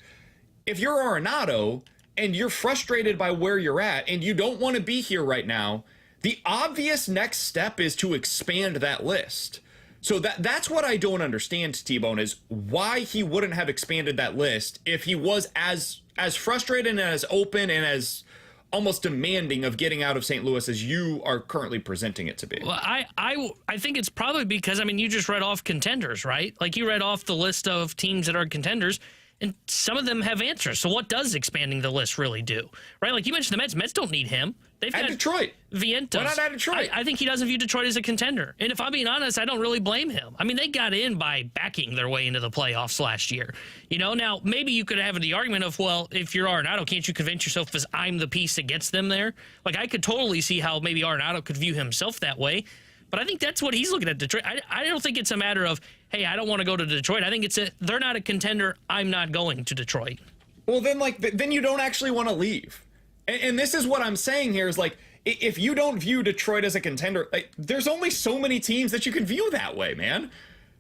Speaker 2: If you're Arenado and you're frustrated by where you're at and you don't want to be here right now, the obvious next step is to expand that list. So that's what I don't understand, T-Bone, is why he wouldn't have expanded that list if he was as frustrated and as open and as almost demanding of getting out of St. Louis as you are currently presenting it to be.
Speaker 3: Well, I think it's probably because, I mean, you just read off contenders, right? Like you read off the list of teams that are contenders, and some of them have answers. So what does expanding the list really do, right? Like you mentioned the Mets. Mets don't need him. They've got
Speaker 2: Detroit.
Speaker 3: Vientos.
Speaker 2: Why not add Detroit?
Speaker 3: I think he doesn't view Detroit as a contender. And if I'm being honest, I don't really blame him. I mean, they got in by backing their way into the playoffs last year. You know, now maybe you could have the argument of, well, if you're Arenado, can't you convince yourself as I'm the piece that gets them there? Like I could totally see how maybe Arenado could view himself that way. But I think that's what he's looking at Detroit. I don't think it's a matter of, hey, I don't want to go to Detroit. I think they're not a contender. I'm not going to Detroit.
Speaker 2: Well, then you don't actually want to leave. And this is what I'm saying here is like, if you don't view Detroit as a contender, like, there's only so many teams that you can view that way, man.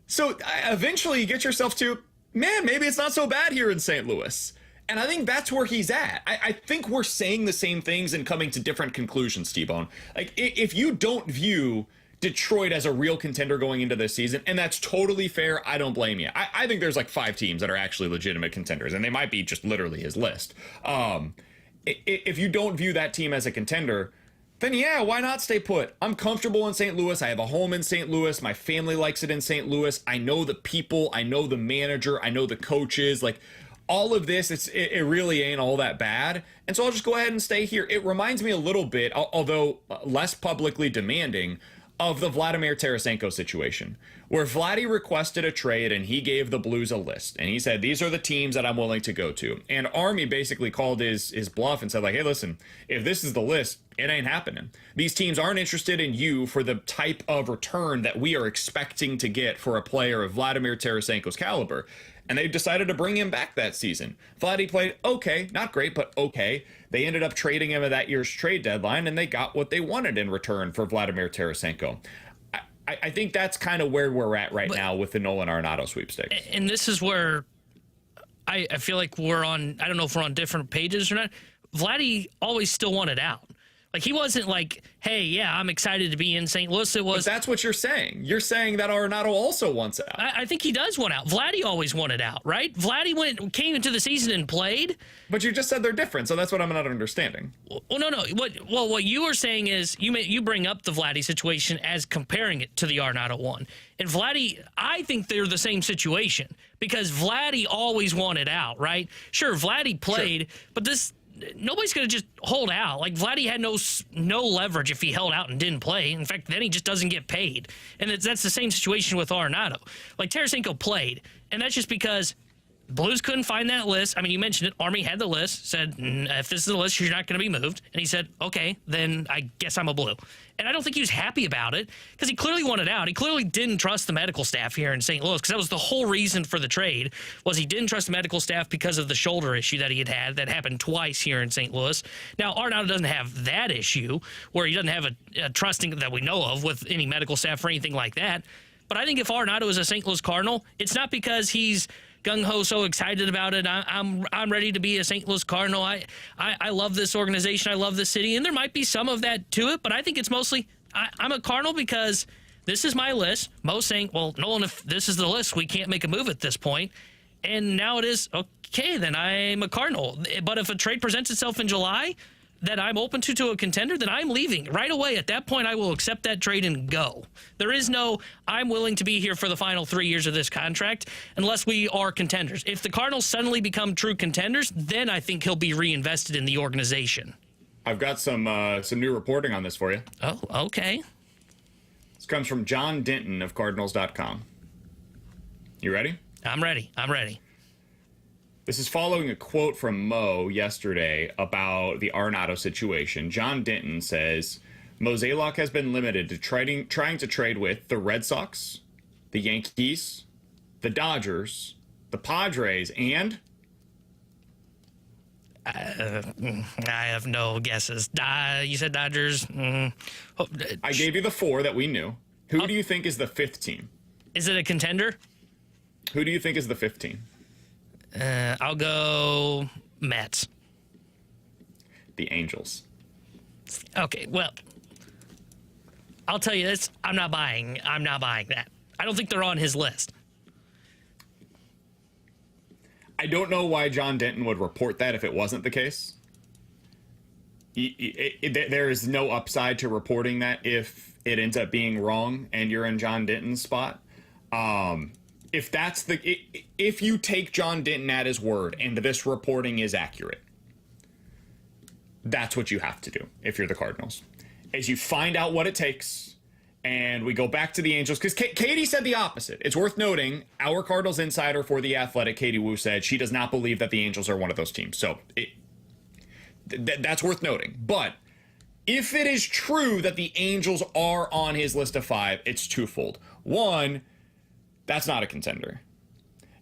Speaker 2: So eventually you get yourself to, man, maybe it's not so bad here in St. Louis. And I think that's where he's at. I think we're saying the same things and coming to different conclusions, T-Bone. Like, if you don't view Detroit as a real contender going into this season, and that's totally fair, I don't blame you. I think there's like 5 teams that are actually legitimate contenders, and they might be just literally his list. If you don't view that team as a contender, then yeah, why not stay put? I'm comfortable in St. Louis. I have a home in St. Louis. My family likes it in St. Louis. I know the people. I know the manager. I know the coaches. Like, all of this, it really ain't all that bad. And so I'll just go ahead and stay here. It reminds me a little bit, although less publicly demanding, of the Vladimir Tarasenko situation, where Vladdy requested a trade and he gave the Blues a list. And he said, these are the teams that I'm willing to go to. And Army basically called his bluff and said, like, hey, listen, if this is the list, it ain't happening. These teams aren't interested in you for the type of return that we are expecting to get for a player of Vladimir Tarasenko's caliber. And they decided to bring him back that season. Vladdy played okay, not great, but okay. They ended up trading him at that year's trade deadline, and they got what they wanted in return for Vladimir Tarasenko. I think that's kind of where we're at right now with the Nolan Arenado sweepstakes.
Speaker 3: And this is where I feel like we're on, I don't know if we're on different pages or not. Vladdy always still wanted out. Like, he wasn't like, hey, yeah, I'm excited to be in St. Louis. It was.
Speaker 2: But that's what you're saying. You're saying that Arenado also wants out.
Speaker 3: I think he does want out. Vladdy always wanted out, right? Vladdy came into the season and played.
Speaker 2: But you just said they're different, so that's what I'm not understanding.
Speaker 3: Well, no. What you were saying is you bring up the Vladdy situation as comparing it to the Arenado one. And Vladdy, I think they're the same situation because Vladdy always wanted out, right? Sure, Vladdy played, but nobody's going to just hold out. Like, Vladdy had no leverage if he held out and didn't play. In fact, then he just doesn't get paid. And that's the same situation with Arenado. Like, Tarasenko played, and that's just because Blues couldn't find that list. I mean, you mentioned it. Army had the list, said, if this is the list, you're not going to be moved. And he said, okay, then I guess I'm a Blue. And I don't think he was happy about it because he clearly wanted out. He clearly didn't trust the medical staff here in St. Louis because that was the whole reason for the trade was he didn't trust the medical staff because of the shoulder issue that he had that happened twice here in St. Louis. Now, Arenado doesn't have that issue where he doesn't have a trusting that we know of with any medical staff or anything like that. But I think if Arenado is a St. Louis Cardinal, it's not because he's gung-ho, so excited about it. I'm ready to be a St. Louis Cardinal. I love this organization. I love the city, and there might be some of that to it, but I think it's mostly I'm a Cardinal because this is my list. Mo's saying, well, Nolan, if this is the list, we can't make a move at this point. And now it is, okay, then I'm a Cardinal. But if a trade presents itself in July that I'm open to a contender, then I'm leaving right away. At that point, I will accept that trade and go. There is no, I'm willing to be here for the final 3 years of this contract unless we are contenders. If the Cardinals suddenly become true contenders, then I think he'll be reinvested in the organization.
Speaker 2: I've got some new reporting on this for you.
Speaker 3: Oh, okay.
Speaker 2: This comes from John Denton of Cardinals.com. You ready?
Speaker 3: I'm ready.
Speaker 2: This is following a quote from Mo yesterday about the Arenado situation. John Denton says, Mozeliak has been limited to trying to trade with the Red Sox, the Yankees, the Dodgers, the Padres, and...
Speaker 3: I have no guesses. You said Dodgers.
Speaker 2: I gave you the 4 that we knew. Who do you think is the 5th team?
Speaker 3: Is it a contender?
Speaker 2: Who do you think is the 5th team?
Speaker 3: I'll go Mets.
Speaker 2: The Angels.
Speaker 3: Okay, well, I'll tell you this. I'm not buying that. I don't think they're on his list.
Speaker 2: I don't know why John Denton would report that if it wasn't the case. There is no upside to reporting that if it ends up being wrong and you're in John Denton's spot. If you take John Denton at his word and this reporting is accurate, that's what you have to do if you're the Cardinals. Is you find out what it takes, and we go back to the Angels, because Katie said the opposite. It's worth noting, our Cardinals insider for The Athletic, Katie Wu, said she does not believe that the Angels are one of those teams. So that's worth noting. But if it is true that the Angels are on his list of 5, it's twofold. One, that's not a contender.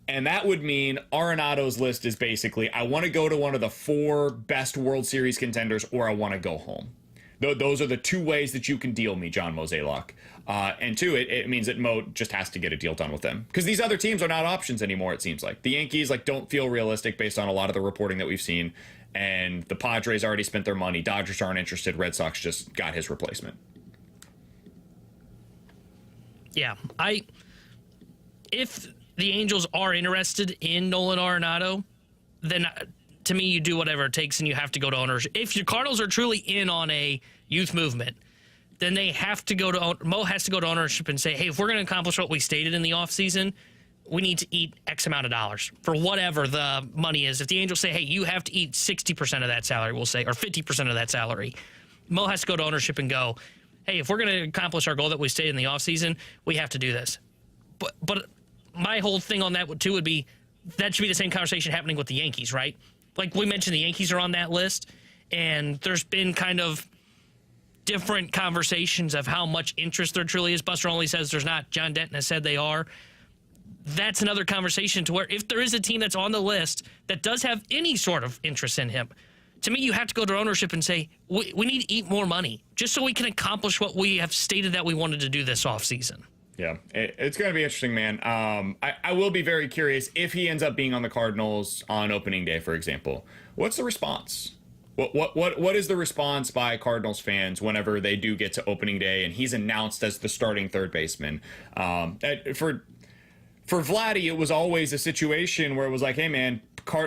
Speaker 2: And that would mean Arenado's list is basically, I want to go to one of the 4 best World Series contenders, or I want to go home. Those are the 2 ways that you can deal me, John Mozeliak. And 2, it means that Mo just has to get a deal done with them. Because these other teams are not options anymore, it seems like. The Yankees don't feel realistic based on a lot of the reporting that we've seen. And the Padres already spent their money. Dodgers aren't interested. Red Sox just got his replacement.
Speaker 3: Yeah, if the Angels are interested in Nolan Arenado, then to me, you do whatever it takes and you have to go to ownership. If your Cardinals are truly in on a youth movement, then they have to Mo has to go to ownership and say, hey, if we're going to accomplish what we stated in the offseason, we need to eat X amount of dollars for whatever the money is. If the Angels say, hey, you have to eat 60% of that salary, we'll say, or 50% of that salary, Mo has to go to ownership and go, hey, if we're going to accomplish our goal that we stated in the offseason, we have to do this. But my whole thing on that too would be that should be the same conversation happening with the Yankees, right? Like we mentioned, the Yankees are on that list, and there's been kind of different conversations of how much interest there truly is. Buster only says there's not. John Denton has said they are. That's another conversation to where if there is a team that's on the list that does have any sort of interest in him, to me, you have to go to ownership and say, we need to eat more money just so we can accomplish what we have stated that we wanted to do this offseason.
Speaker 2: Yeah, it's going to be interesting, man. I will be very curious if he ends up being on the Cardinals on opening day, for example. What's the response? What is the response by Cardinals fans whenever they do get to opening day and he's announced as the starting third baseman? For Vladdy, it was always a situation where it was like, hey, man,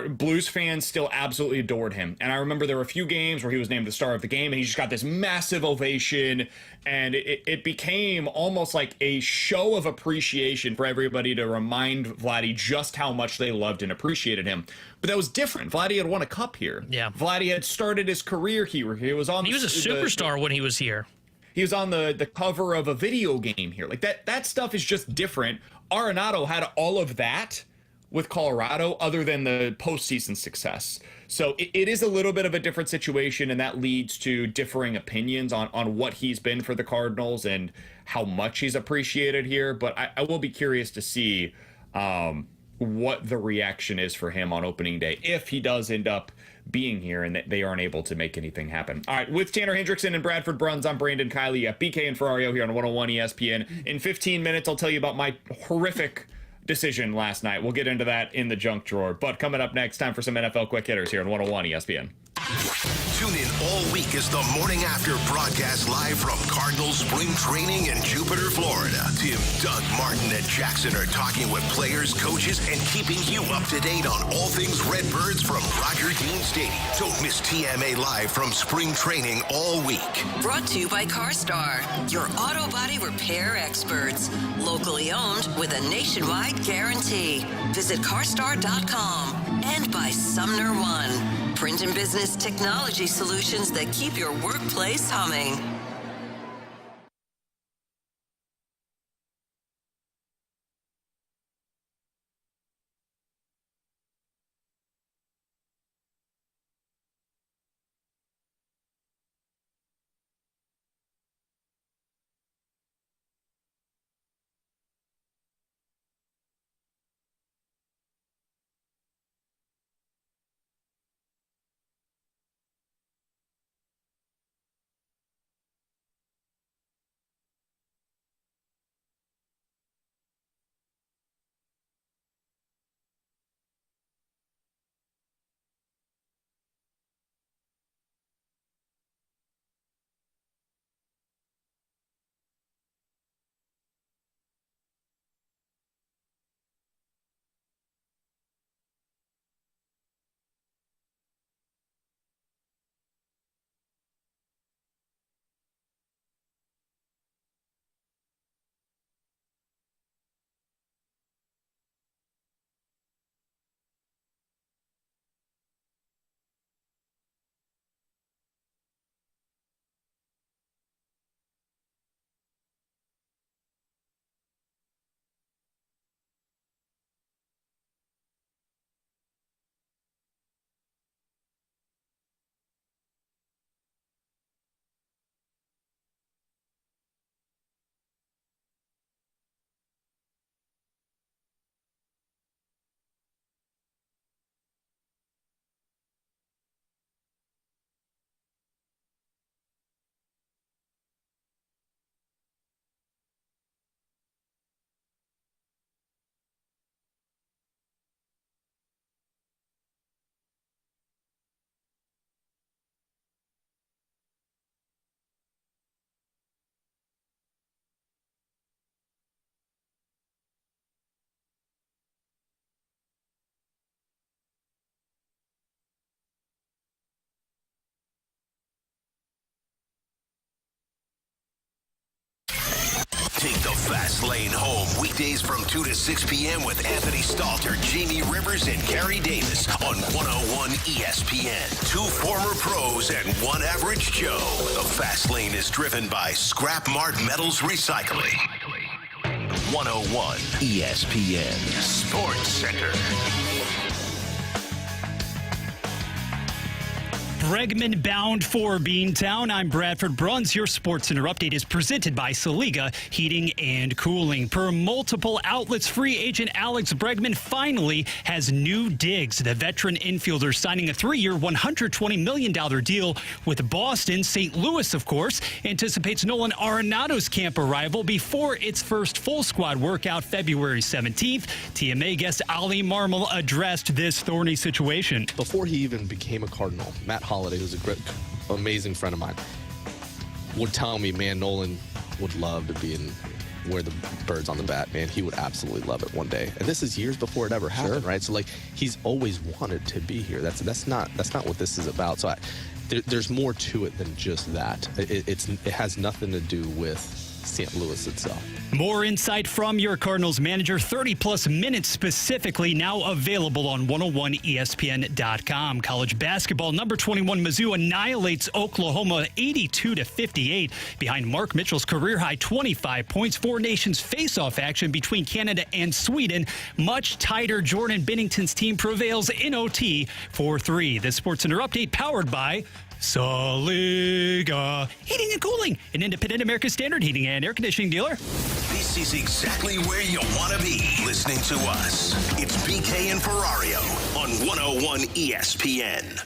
Speaker 2: Blues fans still absolutely adored him. And I remember there were a few games where he was named the star of the game and he just got this massive ovation. And it became almost like a show of appreciation for everybody to remind Vladdy just how much they loved and appreciated him. But that was different. Vladdy had won a cup here.
Speaker 3: Yeah.
Speaker 2: Vladdy had started his career here. He was a
Speaker 3: superstar when he was here.
Speaker 2: He was on the cover of a video game here. Like that stuff is just different. Arenado had all of that with Colorado other than the postseason success. So it is a little bit of a different situation, and that leads to differing opinions on what he's been for the Cardinals and how much he's appreciated here. But I will be curious to see what the reaction is for him on opening day if he does end up being here and they aren't able to make anything happen. All right, with Tanner Hendrickson and Bradford Bruns, I'm Brandon Kiley at BK and Ferrario here on 101 ESPN. In 15 minutes, I'll tell you about my horrific decision last night. We'll get into that in the junk drawer. But coming up next, time for some NFL quick hitters here on 101 ESPN.
Speaker 4: Tune in all week as the Morning After broadcast live from Cardinals spring training in Jupiter, Florida. Tim, Doug, Martin, and Jackson are talking with players, coaches, and keeping you up to date on all things Redbirds from Roger Dean Stadium. Don't miss TMA live from spring training all week.
Speaker 5: Brought to you by CarStar, your auto body repair experts. Locally owned with a nationwide guarantee. Visit carstar.com. And by Sumner One, print and business technology solutions that keep your workplace humming.
Speaker 4: Take the fast lane home weekdays from 2 to 6 p.m. with Anthony Stalter, Jamie Rivers, and Gary Davis on 101 ESPN. Two former pros and one average Joe. The fast lane is driven by Scrap Mart Metals Recycling. 101 ESPN Sports Center.
Speaker 8: Bregman bound for Beantown. I'm Bradford Bruns. Your Sports Center update is presented by Saliga Heating and Cooling. Per multiple outlets, free agent Alex Bregman finally has new digs. The veteran infielder signing a 3-year, $120 million deal with Boston. St. Louis, of course, anticipates Nolan Arenado's camp arrival before its first full squad workout February 17th. TMA guest Ali Marmol addressed this thorny situation.
Speaker 9: Before he even became a Cardinal, Matt Holiday, who's a great, amazing friend of mine, would tell me, man, Nolan would love to be in where the bird's on the bat, man. He would absolutely love it one day. And this is years before it ever happened, right? So, like, he's always wanted to be here. That's not what this is about. So there's more to it than just that. It has nothing to do with St. Louis itself.
Speaker 8: More insight from your Cardinals manager, 30-plus minutes specifically, now available on 101ESPN.com. College basketball, number 21 Mizzou annihilates Oklahoma 82-58 behind Mark Mitchell's career-high 25 points. Four nations face-off action between Canada and Sweden. Much tighter. Jordan Binnington's team prevails in OT 4-3. The Sports Center update powered by Saliga Heating and Cooling, an independent American Standard heating and air conditioning dealer.
Speaker 4: This is exactly where you want to be listening to us. It's BK and Ferrario on 101 ESPN.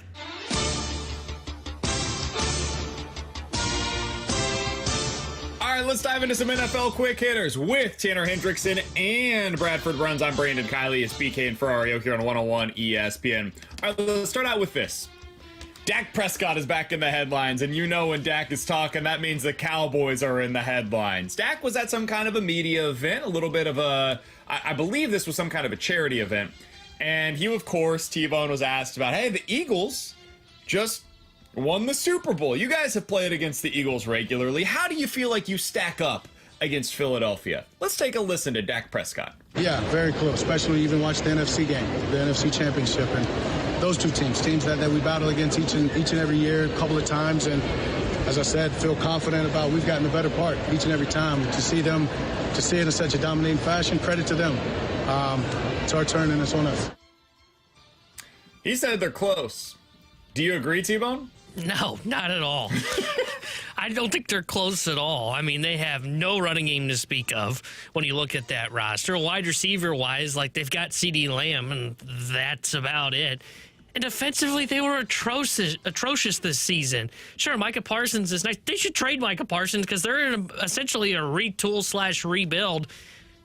Speaker 2: All right, right, let's dive into some NFL quick hitters with Tanner Hendrickson and Bradford Runs. I'm Brandon Kiley. It's BK and Ferrario here on 101 ESPN. All right, let's start out with this. Dak Prescott is back in the headlines, and you know when Dak is talking, that means the Cowboys are in the headlines. Dak was at some kind of a media event, a little bit of I believe this was some kind of a charity event, and he, of course, T-Bone was asked about, hey, the Eagles just won the Super Bowl. You guys have played against the Eagles regularly. How do you feel like you stack up against Philadelphia? Let's take a listen to Dak Prescott.
Speaker 12: Yeah, very close, especially when you even watch the NFC game, the NFC Championship, and those two teams that we battle against each and every year, a couple of times, and as I said, feel confident about we've gotten the better part each and every time. To see it in such a dominating fashion, credit to them. It's our turn and it's on us.
Speaker 2: He said they're close. Do you agree, T-Bone?
Speaker 3: No, not at all. I don't think they're close at all. I mean, they have no running game to speak of when you look at that roster. Wide receiver-wise, like, they've got CeeDee Lamb, and that's about it. And defensively, they were atrocious this season. Sure, Micah Parsons is nice. They should trade Micah Parsons because they're in essentially a retool/rebuild.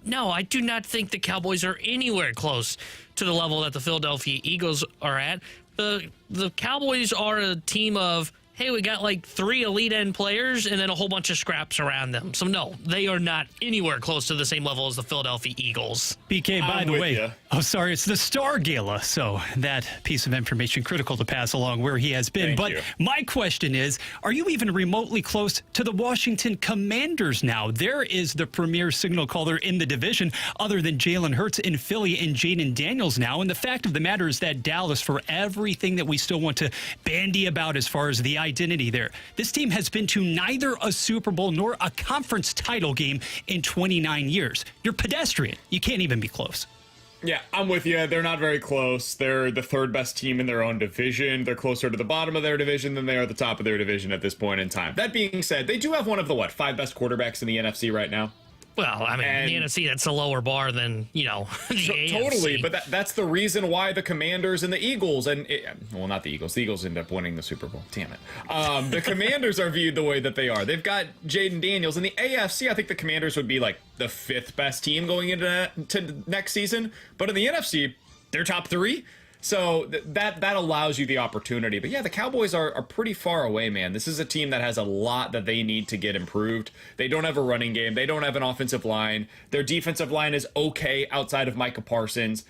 Speaker 3: No, I do not think the Cowboys are anywhere close to the level that the Philadelphia Eagles are at. The Cowboys are a team of, hey, we got like 3 elite end players and then a whole bunch of scraps around them. So, no, they are not anywhere close to the same level as the Philadelphia Eagles.
Speaker 8: BK, by the way, it's the Star Gala. So that piece of information critical to pass along where he has been. But my question is, are you even remotely close to the Washington Commanders now? There is the premier signal caller in the division other than Jalen Hurts in Philly and Jaden Daniels now. And the fact of the matter is that Dallas, for everything that we still want to bandy about as far as the identity there, this team has been to neither a Super Bowl nor a conference title game in 29 years. You're pedestrian. You can't even be close.
Speaker 2: Yeah, I'm with you. They're not very close. They're the 3rd best team in their own division. They're closer to the bottom of their division than they are the top of their division at this point in time. That being said, they do have one of the, 5 best quarterbacks in the NFC right now?
Speaker 3: Well, I mean, the NFC, that's a lower bar than, the AFC.
Speaker 2: Totally, but that's the reason why the Commanders and the Eagles, not the Eagles. The Eagles end up winning the Super Bowl. Damn it. The Commanders are viewed the way that they are. They've got Jaden Daniels. In the AFC, I think the Commanders would be like the 5th best team going into next season. But in the NFC, they're top 3. So that allows you the opportunity. But yeah, the Cowboys are pretty far away, man. This is a team that has a lot that they need to get improved. They don't have a running game. They don't have an offensive line. Their defensive line is okay outside of Micah Parsons.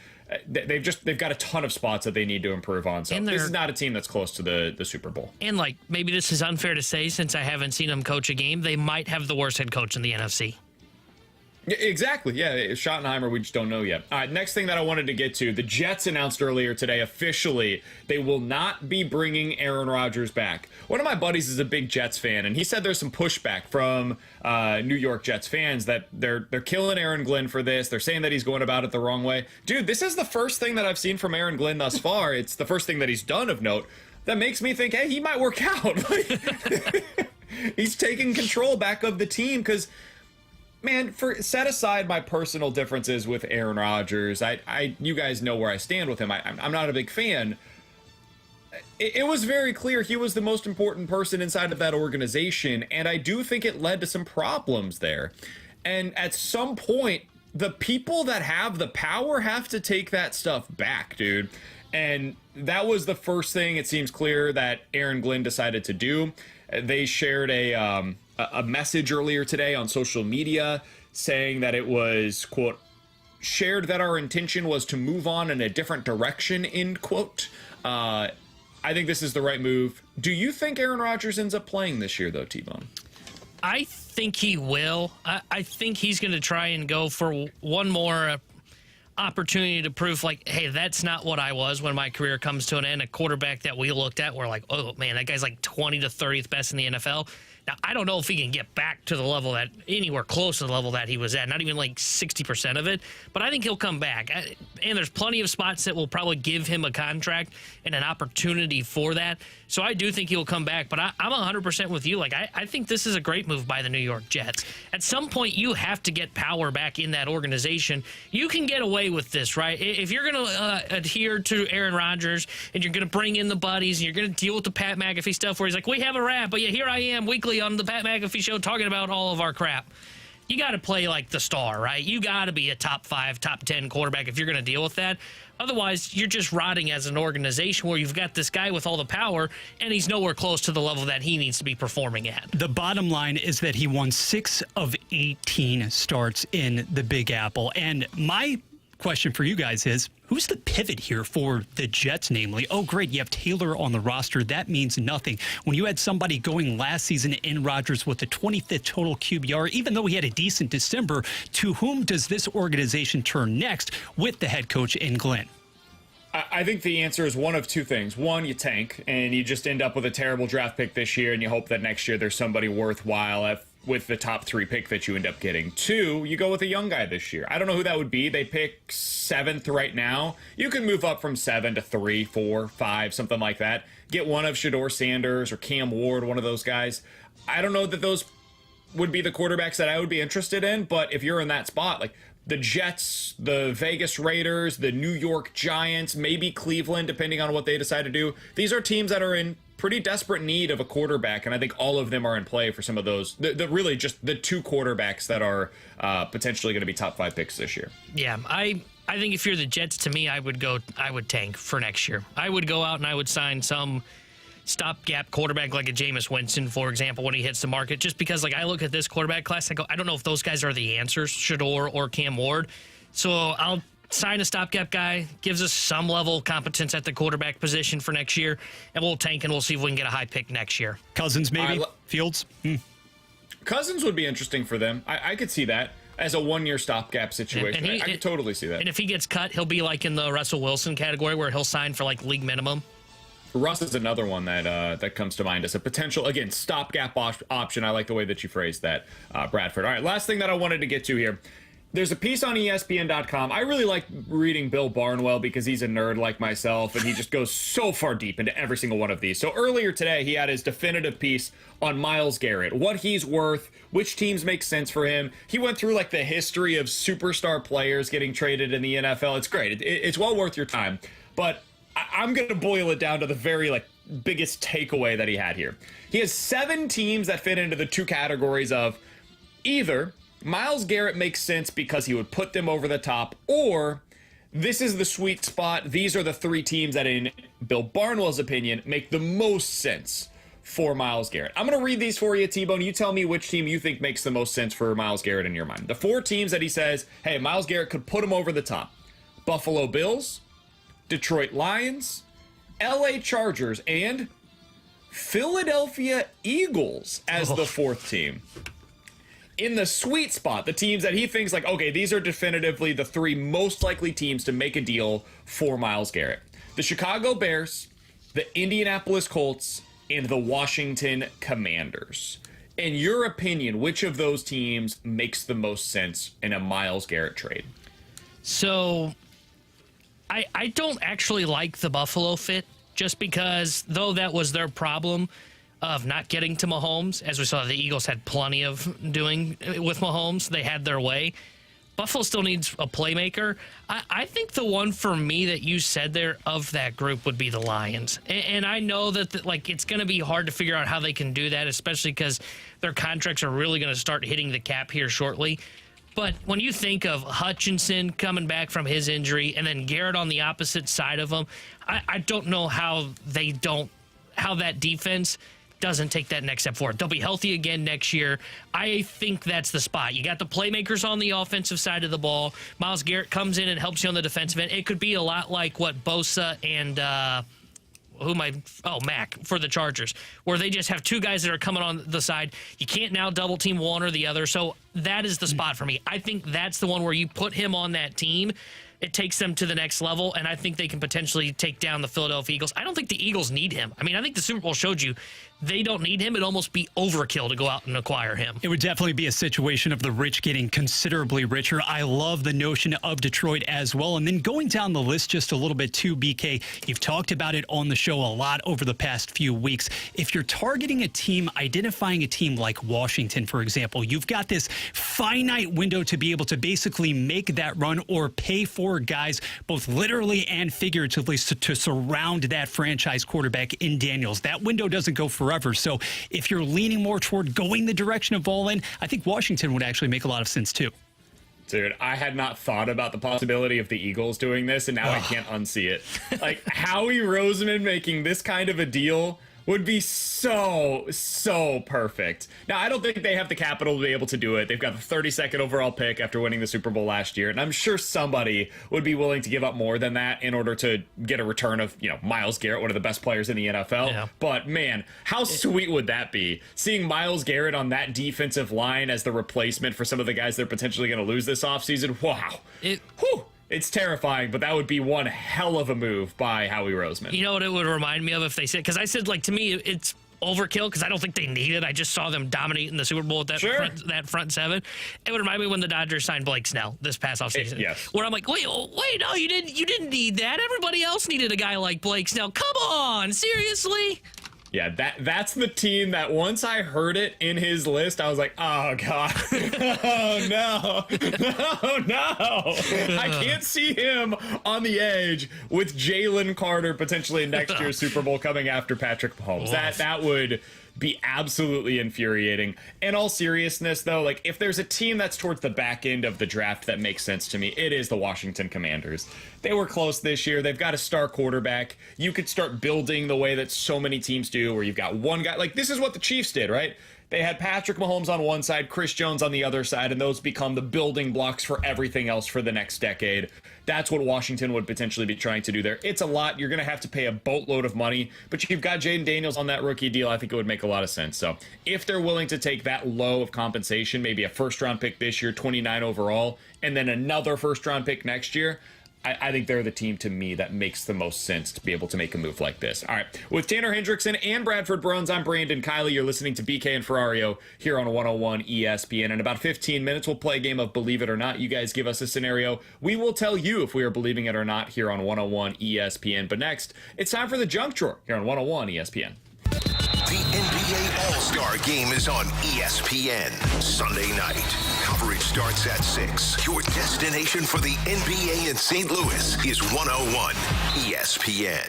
Speaker 2: They've got a ton of spots that they need to improve on. So this is not a team that's close to the Super Bowl.
Speaker 3: And maybe this is unfair to say since I haven't seen them coach a game, they might have the worst head coach in the NFC.
Speaker 2: Exactly. Yeah, Schottenheimer, we just don't know yet. All right, next thing that I wanted to get to, the Jets announced earlier today officially they will not be bringing Aaron Rodgers back. One of my buddies is a big Jets fan, and he said there's some pushback from New York Jets fans that they're killing Aaron Glenn for this. They're saying that he's going about it the wrong way. Dude, this is the first thing that I've seen from Aaron Glenn thus far. It's the first thing that he's done of note that makes me think, hey, he might work out. He's taking control back of the team because, man, set aside my personal differences with Aaron Rodgers. You guys know where I stand with him. I'm not a big fan. It was very clear he was the most important person inside of that organization, and I do think it led to some problems there. And at some point, the people that have the power have to take that stuff back, dude. And that was the first thing it seems clear that Aaron Glenn decided to do. They shared a message earlier today on social media saying that it was, quote, shared that our intention was to move on in a different direction, end quote. I think this is the right move. Do you think Aaron Rodgers ends up playing this year, though, T-Bone?
Speaker 3: I think he will. I think he's going to try and go for one more opportunity to prove, hey, that's not what I was when my career comes to an end. A quarterback that we looked at, we're like, oh, man, that guy's 20 to 30th best in the NFL. Now, I don't know if he can get back to the level that, anywhere close to the level that he was at, not even 60% of it, but I think he'll come back. And there's plenty of spots that will probably give him a contract and an opportunity for that. So I do think he'll come back, but I'm 100% with you. I think this is a great move by the New York Jets. At some point, you have to get power back in that organization. You can get away with this, right? If you're going to adhere to Aaron Rodgers and you're going to bring in the buddies and you're going to deal with the Pat McAfee stuff where he's like, we have a rap, but yeah, here I am weekly Daily on the Pat McAfee show talking about all of our crap. You got to play like the star, right? You got to be a top 5, top 10 quarterback if you're going to deal with that. Otherwise, you're just rotting as an organization where you've got this guy with all the power, and he's nowhere close to the level that he needs to be performing at.
Speaker 8: The bottom line is that he won 6 of 18 starts in the Big Apple. And my question for you guys is, who's the pivot here for the Jets, namely? Oh, great, you have Taylor on the roster. That means nothing. When you had somebody going last season in Rodgers with the 25th total QBR, even though he had a decent December, to whom does this organization turn next with the head coach in Glenn?
Speaker 2: I think the answer is one of two things. One, you tank, and you just end up with a terrible draft pick this year, and you hope that next year there's somebody worthwhile with the top 3 pick that you end up getting. 2, you go with a young guy this year. I don't know who that would be. They pick 7th right now. You can move up from 7 to 3, 4, 5, something like that. Get one of Shedeur Sanders or Cam Ward, one of those guys. I don't know that those would be the quarterbacks that I would be interested in, but if you're in that spot, like the Jets, the Vegas Raiders, the New York Giants, maybe Cleveland, depending on what they decide to do, these are teams that are in pretty desperate need of a quarterback, and I think all of them are in play for some of those. Really just the 2 quarterbacks that are potentially going to be top 5 picks this year.
Speaker 3: Yeah, I think if you're the Jets, to me, I would tank for next year. I would go out and I would sign some stopgap quarterback like a Jameis Winston, for example, when he hits the market. Just because, like, I look at this quarterback class, I go, I don't know if those guys are the answers, Shedeur or Cam Ward. So I'll sign a stopgap guy, gives us some level of competence at the quarterback position for next year, and we'll tank and we'll see if we can get a high pick next year.
Speaker 8: Cousins, maybe? Fields?
Speaker 2: Cousins would be interesting for them. I could see that as a 1-year stopgap situation. I could totally see that.
Speaker 3: And if he gets cut, he'll be like in the Russell Wilson category where he'll sign for like league minimum.
Speaker 2: Russ is another one that comes to mind as a potential, again, stopgap option. I like the way that you phrased that, Bradford. All right, last thing that I wanted to get to here. There's a piece on ESPN.com. I really like reading Bill Barnwell because he's a nerd like myself, and he just goes so far deep into every single one of these. So earlier today, he had his definitive piece on Myles Garrett, what he's worth, which teams make sense for him. He went through like the history of superstar players getting traded in the NFL. It's great. It's well worth your time. But I'm going to boil it down to the very biggest takeaway that he had here. He has 7 teams that fit into the 2 categories of either Myles Garrett makes sense because he would put them over the top, or this is the sweet spot. These are the 3 teams that, in Bill Barnwell's opinion, make the most sense for Myles Garrett. I'm going to read these for you, T-Bone. You tell me which team you think makes the most sense for Myles Garrett in your mind. The 4 teams that he says, hey, Myles Garrett could put him over the top: Buffalo Bills, Detroit Lions, LA Chargers, and Philadelphia Eagles as the 4th team. In the sweet spot, the teams that he thinks okay, these are definitively the 3 most likely teams to make a deal for Myles Garrett: the Chicago Bears, the Indianapolis Colts, and the Washington Commanders. In your opinion, which of those teams makes the most sense in a Myles Garrett trade?
Speaker 3: So I don't actually like the Buffalo fit, just because, though that was their problem of not getting to Mahomes, as we saw the Eagles had plenty of doing with Mahomes, they had their way. Buffalo still needs a playmaker. I think the one for me that you said there of that group would be the Lions. And I know that it's going to be hard to figure out how they can do that, especially because their contracts are really going to start hitting the cap here shortly. But when you think of Hutchinson coming back from his injury and then Garrett on the opposite side of him, I don't know how that defense doesn't take that next step forward. They'll be healthy again next year. I think that's the spot. You got the playmakers on the offensive side of the ball. Myles Garrett comes in and helps you on the defensive end. It could be a lot like what Bosa and Mack for the Chargers, where they just have 2 guys that are coming on the side. You can't now double team one or the other. So that is the spot for me. I think that's the one where you put him on that team. It takes them to the next level, and I think they can potentially take down the Philadelphia Eagles. I don't think the Eagles need him. I mean, I think the Super Bowl showed you they don't need him. It'd almost be overkill to go out and acquire him.
Speaker 8: It would definitely be a situation of the rich getting considerably richer. I love the notion of Detroit as well. And then going down the list just a little bit too, BK, you've talked about it on the show a lot over the past few weeks. If you're targeting a team, identifying a team like Washington, for example, you've got this finite window to be able to basically make that run or pay for for guys, both literally and figuratively, to surround that franchise quarterback in Daniels. That window doesn't go forever. So if you're leaning more toward going the direction of all in, I think Washington would actually make a lot of sense too.
Speaker 2: Dude, I had not thought about the possibility of the Eagles doing this, and now I can't unsee it. Like, Howie Roseman making this kind of a deal would be so perfect. Now, I don't think they have the capital to be able to do it. They've got the 32nd overall pick after winning the Super Bowl last year, and I'm sure somebody would be willing to give up more than that in order to get a return of, Myles Garrett, one of the best players in the NFL. Yeah. But, man, how sweet would that be? Seeing Myles Garrett on that defensive line as the replacement for some of the guys they're potentially going to lose this offseason. Wow. It's terrifying, but that would be one hell of a move by Howie Roseman.
Speaker 3: You know what it would remind me of if they said, because I said, like, to me, it's overkill because I don't think they need it. I just saw them dominating the Super Bowl with that front seven. It would remind me when the Dodgers signed Blake Snell this past offseason.
Speaker 2: Yes.
Speaker 3: Where I'm like, wait, no, you didn't need that. Everybody else needed a guy like Blake Snell. Come on, seriously?
Speaker 2: Yeah, that's the team that once I heard it in his list, I was like, oh, God. Oh, no. I can't see him on the edge with Jalen Carter potentially in next year's Super Bowl coming after Patrick Mahomes. That would be absolutely infuriating. In all seriousness, though, like, if there's a team that's towards the back end of the draft that makes sense to me, it is the Washington Commanders. They were close this year. They've got a star quarterback. You could start building the way that so many teams do, where you've got one guy. Like, this is what the Chiefs did, right? They had Patrick Mahomes on one side, Chris Jones on the other side, and those become the building blocks for everything else for the next decade. That's what Washington would potentially be trying to do there. It's a lot. You're going to have to pay a boatload of money, but you've got Jaden Daniels on that rookie deal. I think it would make a lot of sense. So if they're willing to take that low of compensation, maybe a first-round pick this year, 29 overall, and then another first-round pick next year, I think they're the team to me that makes the most sense to be able to make a move like this. All right, with Tanner Hendrickson and Bradford Bruns, I'm Brandon Kiley. You're listening to BK and Ferrario here on 101 ESPN. In about 15 minutes, we'll play a game of Believe It or Not. You guys give us a scenario. We will tell you if we are believing it or not here on 101 ESPN. But next, it's time for the Junk Drawer here on 101 ESPN.
Speaker 4: The NBA All-Star Game is on ESPN Sunday night. Coverage starts at 6. Your destination for the NBA in St. Louis is 101 ESPN.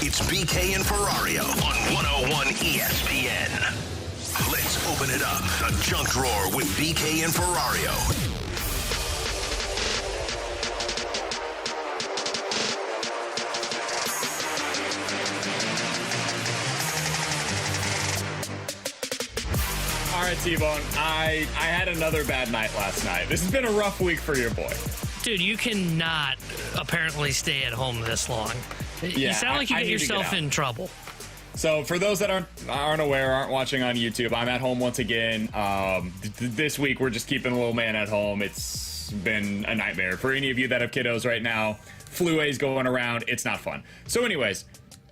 Speaker 4: It's BK and Ferrario on 101 ESPN. Let's open it up. A junk drawer with BK and Ferrario.
Speaker 2: All right, T-Bone, I had another bad night last night. This has been a rough week for your boy.
Speaker 3: Dude, you cannot apparently stay at home this long.
Speaker 2: Yeah,
Speaker 3: you sound like you get yourself in trouble.
Speaker 2: So for those that aren't aware, aren't watching on YouTube, I'm at home once again. This week, we're just keeping a little man at home. It's been a nightmare. For any of you that have kiddos right now, flu A's going around. It's not fun. So anyways,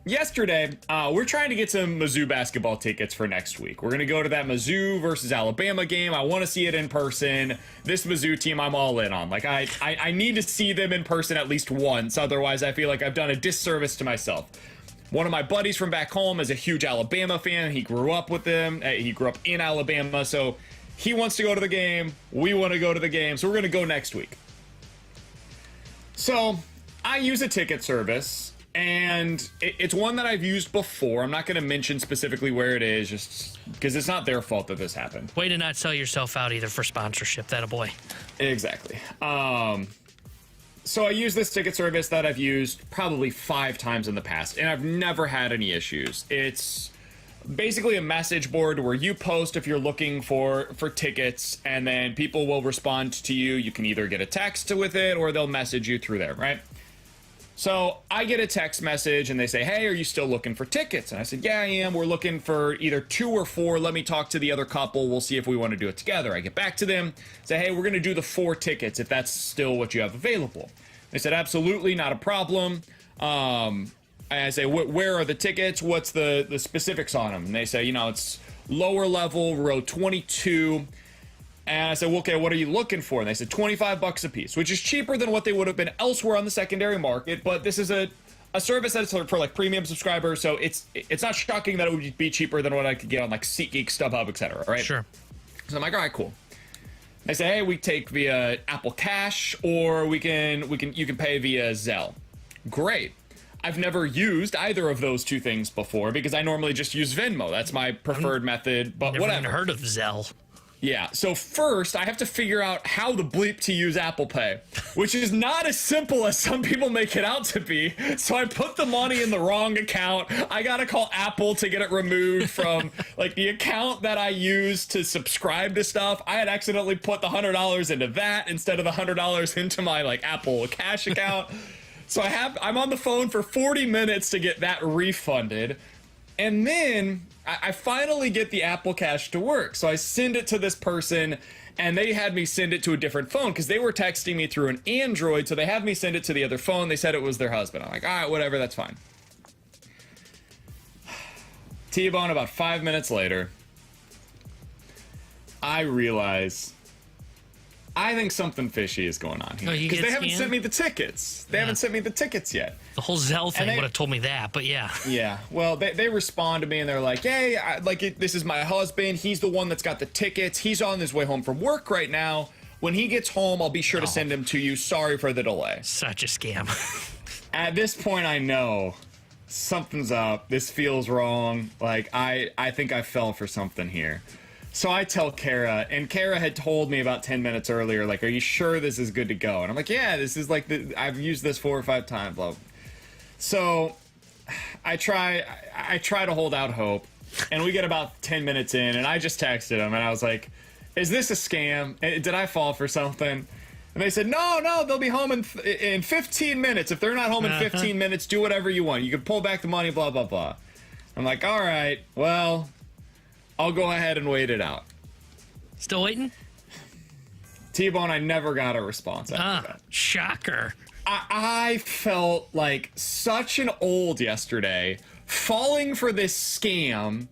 Speaker 2: yesterday, we're trying to get some Mizzou basketball tickets for next week. We're going to go to that Mizzou versus Alabama game. I want to see it in person. This Mizzou team, I'm all in on. Like, I need to see them in person at least once. Otherwise, I feel like I've done a disservice to myself. One of my buddies from back home is a huge Alabama fan. He grew up with them. He grew up in Alabama. So he wants to go to the game. We want to go to the game. So we're going to go next week. So I use a ticket service. And it's one that I've used before. I'm not going to mention specifically where it is, just because it's not their fault that this happened.
Speaker 3: Way to not sell yourself out either for sponsorship. That a boy.
Speaker 2: Exactly. So I use this ticket service that I've used probably 5 times in the past, and I've never had any issues. It's basically a message board where you post if you're looking for tickets, and then people will respond to you. You can either get a text with it, or they'll message you through there, right? So I get a text message and they say, hey, are you still looking for tickets? And I said, yeah, I am. We're looking for either 2 or 4. Let me talk to the other couple. We'll see if we want to do it together. I get back to them, say, hey, we're going to do the 4 tickets if that's still what you have available. They said, absolutely, not a problem. And I say, where are the tickets? What's the specifics on them? And they say, it's lower level, row 22. And I said, well, okay, what are you looking for? And they said $25 a piece, which is cheaper than what they would have been elsewhere on the secondary market. But this is a service that's for like premium subscribers, so it's not shocking that it would be cheaper than what I could get on like SeatGeek, StubHub, etc. Right?
Speaker 3: Sure.
Speaker 2: So I'm like, all right, cool. They say, hey, we take via Apple Cash, or you can pay via Zelle. Great. I've never used either of those 2 things before because I normally just use Venmo. That's my preferred method. But
Speaker 3: never
Speaker 2: whatever.
Speaker 3: Even heard of Zelle.
Speaker 2: Yeah, so first I have to figure out how the bleep to use Apple Pay, which is not as simple as some people make it out to be. So I put the money in the wrong account. I gotta call Apple to get it removed from like the account that I use to subscribe to stuff. I had accidentally put the $100 into that instead of the $100 into my like Apple Cash account. So I'm on the phone for 40 minutes to get that refunded. And then I finally get the Apple Cash to work. So I send it to this person, and they had me send it to a different phone because they were texting me through an Android. So they had me send it to the other phone. They said it was their husband. I'm like, all right, whatever, that's fine. T-Bone, about 5 minutes later, I realize I think something fishy is going on here. Because they haven't sent me the tickets. They haven't sent me the tickets yet.
Speaker 3: The whole Zelle thing would have told me that, but yeah.
Speaker 2: Yeah. Well, they respond to me and they're like, hey, this is my husband. He's the one that's got the tickets. He's on his way home from work right now. When he gets home, I'll be sure to send him to you. Sorry for the delay.
Speaker 3: Such a scam.
Speaker 2: At this point, I know something's up. This feels wrong. Like, I think I fell for something here. So I tell Kara, and Kara had told me about 10 minutes earlier, like, are you sure this is good to go? And I'm like, yeah, this is like, I've used this 4 or 5 times. Blah. So I try to hold out hope, and we get about 10 minutes in, and I just texted him, and I was like, is this a scam? Did I fall for something? And they said, no, they'll be home in 15 minutes. If they're not home in 15 minutes, do whatever you want. You can pull back the money, blah, blah, blah. I'm like, all right, well, I'll go ahead and wait it out.
Speaker 3: Still waiting?
Speaker 2: T-Bone, I never got a response after that.
Speaker 3: Shocker.
Speaker 2: I felt like such an old yesterday falling for this scam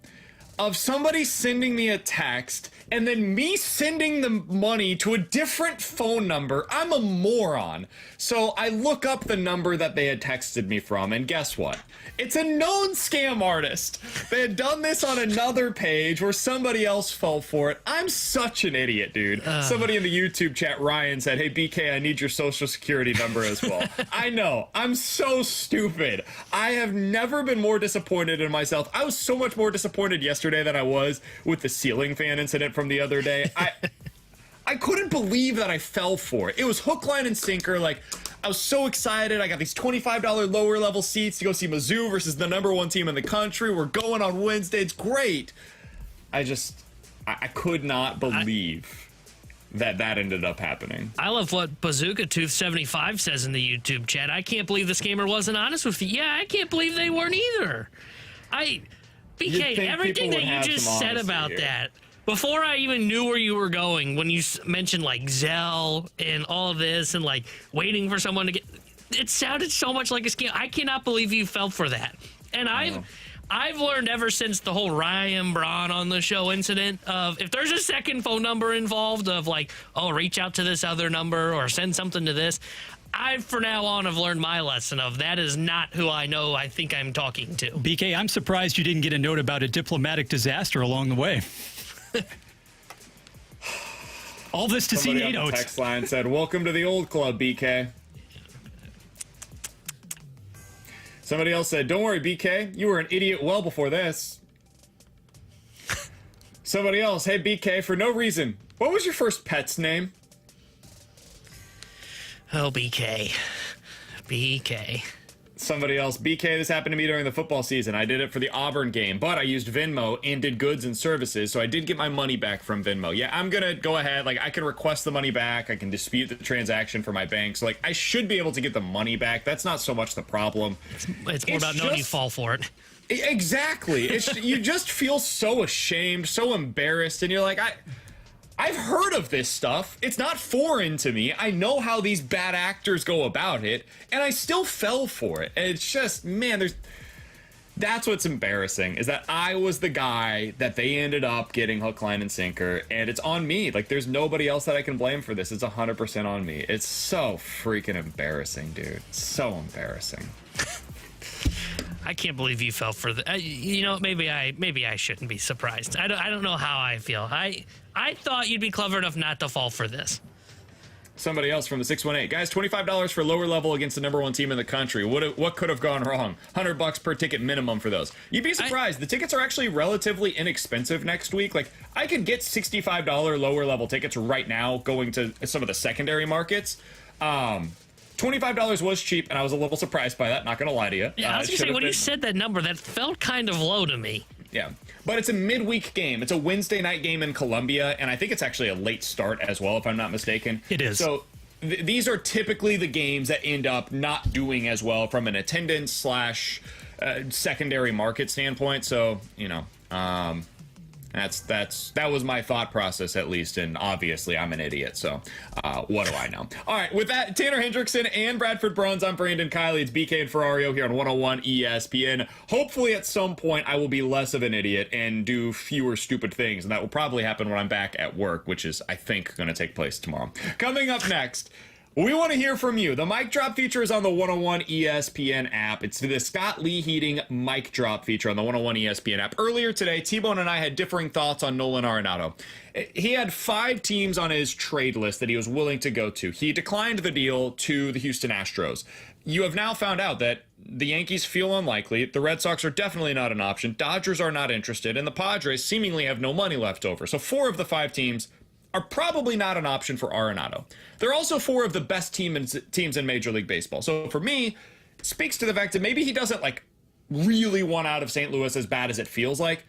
Speaker 2: of somebody sending me a text, and then me sending the money to a different phone number. I'm a moron. So I look up the number that they had texted me from, and guess what? It's a known scam artist. They had done this on another page where somebody else fell for it. I'm such an idiot, dude. Somebody in the YouTube chat, Ryan, said, hey, BK, I need your social security number as well. I know. I'm so stupid. I have never been more disappointed in myself. I was so much more disappointed yesterday than I was with the ceiling fan incident from the other day. I couldn't believe that I fell for it. It was hook, line, and sinker. Like, I was so excited. I got these $25 lower level seats to go see Mizzou versus the #1 team in the country. We're going on Wednesday. It's great. I could not believe that ended up happening.
Speaker 3: I love what Bazooka Tooth 75 says in the YouTube chat. I can't believe this gamer wasn't honest with you. Yeah, I can't believe they weren't either. BK, everything that you just said about that, before I even knew where you were going, when you mentioned like Zelle and all of this and like waiting for someone to get, it sounded so much like a scam. I cannot believe you fell for that. And I've learned ever since the whole Ryan Braun on the show incident of if there's a second phone number involved of like, oh, reach out to this other number or send something to this. I, for now on, have learned my lesson of that is not who I think I'm talking to.
Speaker 8: BK, I'm surprised you didn't get a note about a diplomatic disaster along the way. All this to see
Speaker 2: Somebody on the text line said, welcome to the old club, BK. Somebody else said, don't worry, BK, you were an idiot well before this. Somebody else, hey, BK, for no reason, what was your first pet's name?
Speaker 3: Oh, BK.
Speaker 2: Somebody else, BK, this happened to me during the football season. I did it for the Auburn game, but I used Venmo and did goods and services, so I did get my money back from Venmo. Yeah, I'm going to go ahead. Like, I can request the money back. I can dispute the transaction for my bank. So, like, I should be able to get the money back. That's not so much the problem.
Speaker 3: It's more about knowing you fall for it.
Speaker 2: Exactly. You just feel so ashamed, so embarrassed, and you're like, I've heard of this stuff. It's not foreign to me. I know how these bad actors go about it, and I still fell for it. And it's just, man, that's what's embarrassing, is that I was the guy that they ended up getting hook, line, and sinker, and it's on me. Like, there's nobody else that I can blame for this. It's 100% on me. It's so freaking embarrassing, dude. So embarrassing.
Speaker 3: I can't believe you fell for that. You know, maybe I shouldn't be surprised. I don't know how I feel. I thought you'd be clever enough not to fall for this.
Speaker 2: Somebody else from the 618. Guys, $25 for lower level against the #1 team in the country. What could have gone wrong? $100 per ticket minimum for those. You'd be surprised. The tickets are actually relatively inexpensive next week. Like, I could get $65 lower level tickets right now going to some of the secondary markets. $25 was cheap, and I was a little surprised by that. Not going to lie to you.
Speaker 3: Yeah, I was going to say, when you said that number, that felt kind of low to me.
Speaker 2: Yeah, but it's a midweek game. It's a Wednesday night game in Columbia, and I think it's actually a late start as well, if I'm not mistaken.
Speaker 8: It is.
Speaker 2: So these are typically the games that end up not doing as well from an attendance / secondary market standpoint. So, you know, that was my thought process, at least, and obviously I'm an idiot, so what do I know? All right, with that, Tanner Hendrickson and Bradford Bruns, I'm Brandon Kiley. It's BK and Ferrario here on 101 ESPN. Hopefully at some point I will be less of an idiot and do fewer stupid things, and that will probably happen when I'm back at work, which is, I think, going to take place tomorrow. Coming up next, we want to hear from you. The mic drop feature is on the 101 ESPN app. It's the Scott Lee Heating mic drop feature on the 101 ESPN app. Earlier today, T-Bone and I had differing thoughts on Nolan Arenado. He had 5 teams on his trade list that he was willing to go to. He declined the deal to the Houston Astros. You have now found out that the Yankees feel unlikely. The Red Sox are definitely not an option. Dodgers are not interested. And the Padres seemingly have no money left over. So 4 of the 5 teams are probably not an option for Arenado. They're also 4 of the best teams in Major League Baseball. So for me, it speaks to the fact that maybe he doesn't like really want out of St. Louis as bad as it feels like.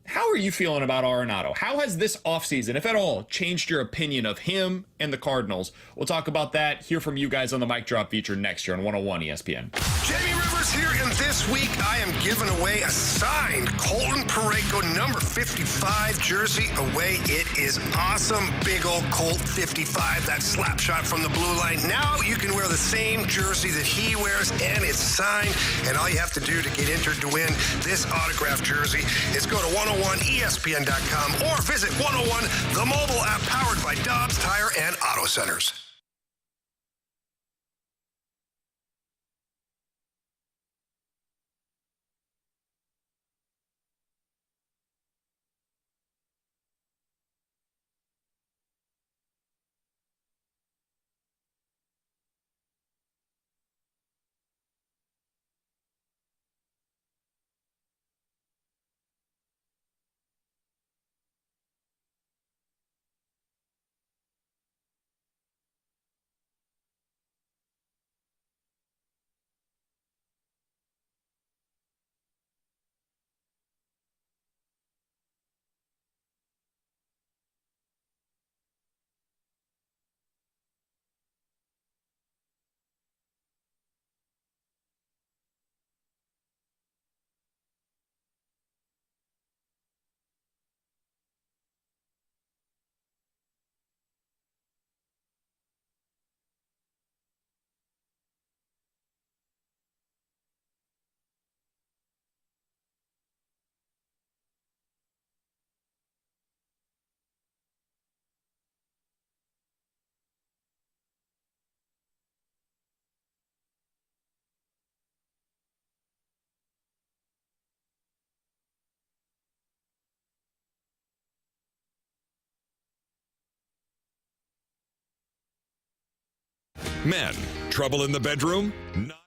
Speaker 2: How are you feeling about Arenado? How has this offseason, if at all, changed your opinion of him and the Cardinals? We'll talk about that, hear from you guys on the mic drop feature next year on 101 ESPN.
Speaker 4: Jamie Rivers
Speaker 13: Stars here, and this week I am giving away a signed Colton Parayko number 55 jersey away. It is awesome. Big old Colt 55, that slap shot from the blue line. Now you can wear the same jersey that he wears, and it's signed. And all you have to do to get entered to win this autographed jersey is go to 101ESPN.com or visit 101, the mobile app powered by Dobbs Tire and Auto Centers.
Speaker 14: Men, trouble in the bedroom? Not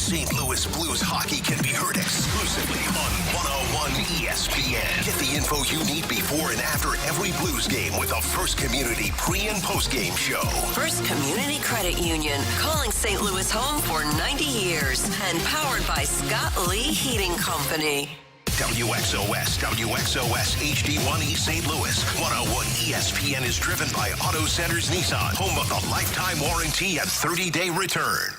Speaker 4: St. Louis Blues hockey can be heard exclusively on 101 ESPN. Get the info you need before and after every Blues game with a First Community pre- and post-game show.
Speaker 5: First Community Credit Union, calling St. Louis home for 90 years and powered by Scott Lee Heating Company.
Speaker 4: WXOS HD1E St. Louis. 101 ESPN is driven by Auto Centers Nissan, home of the lifetime warranty and 30-day return.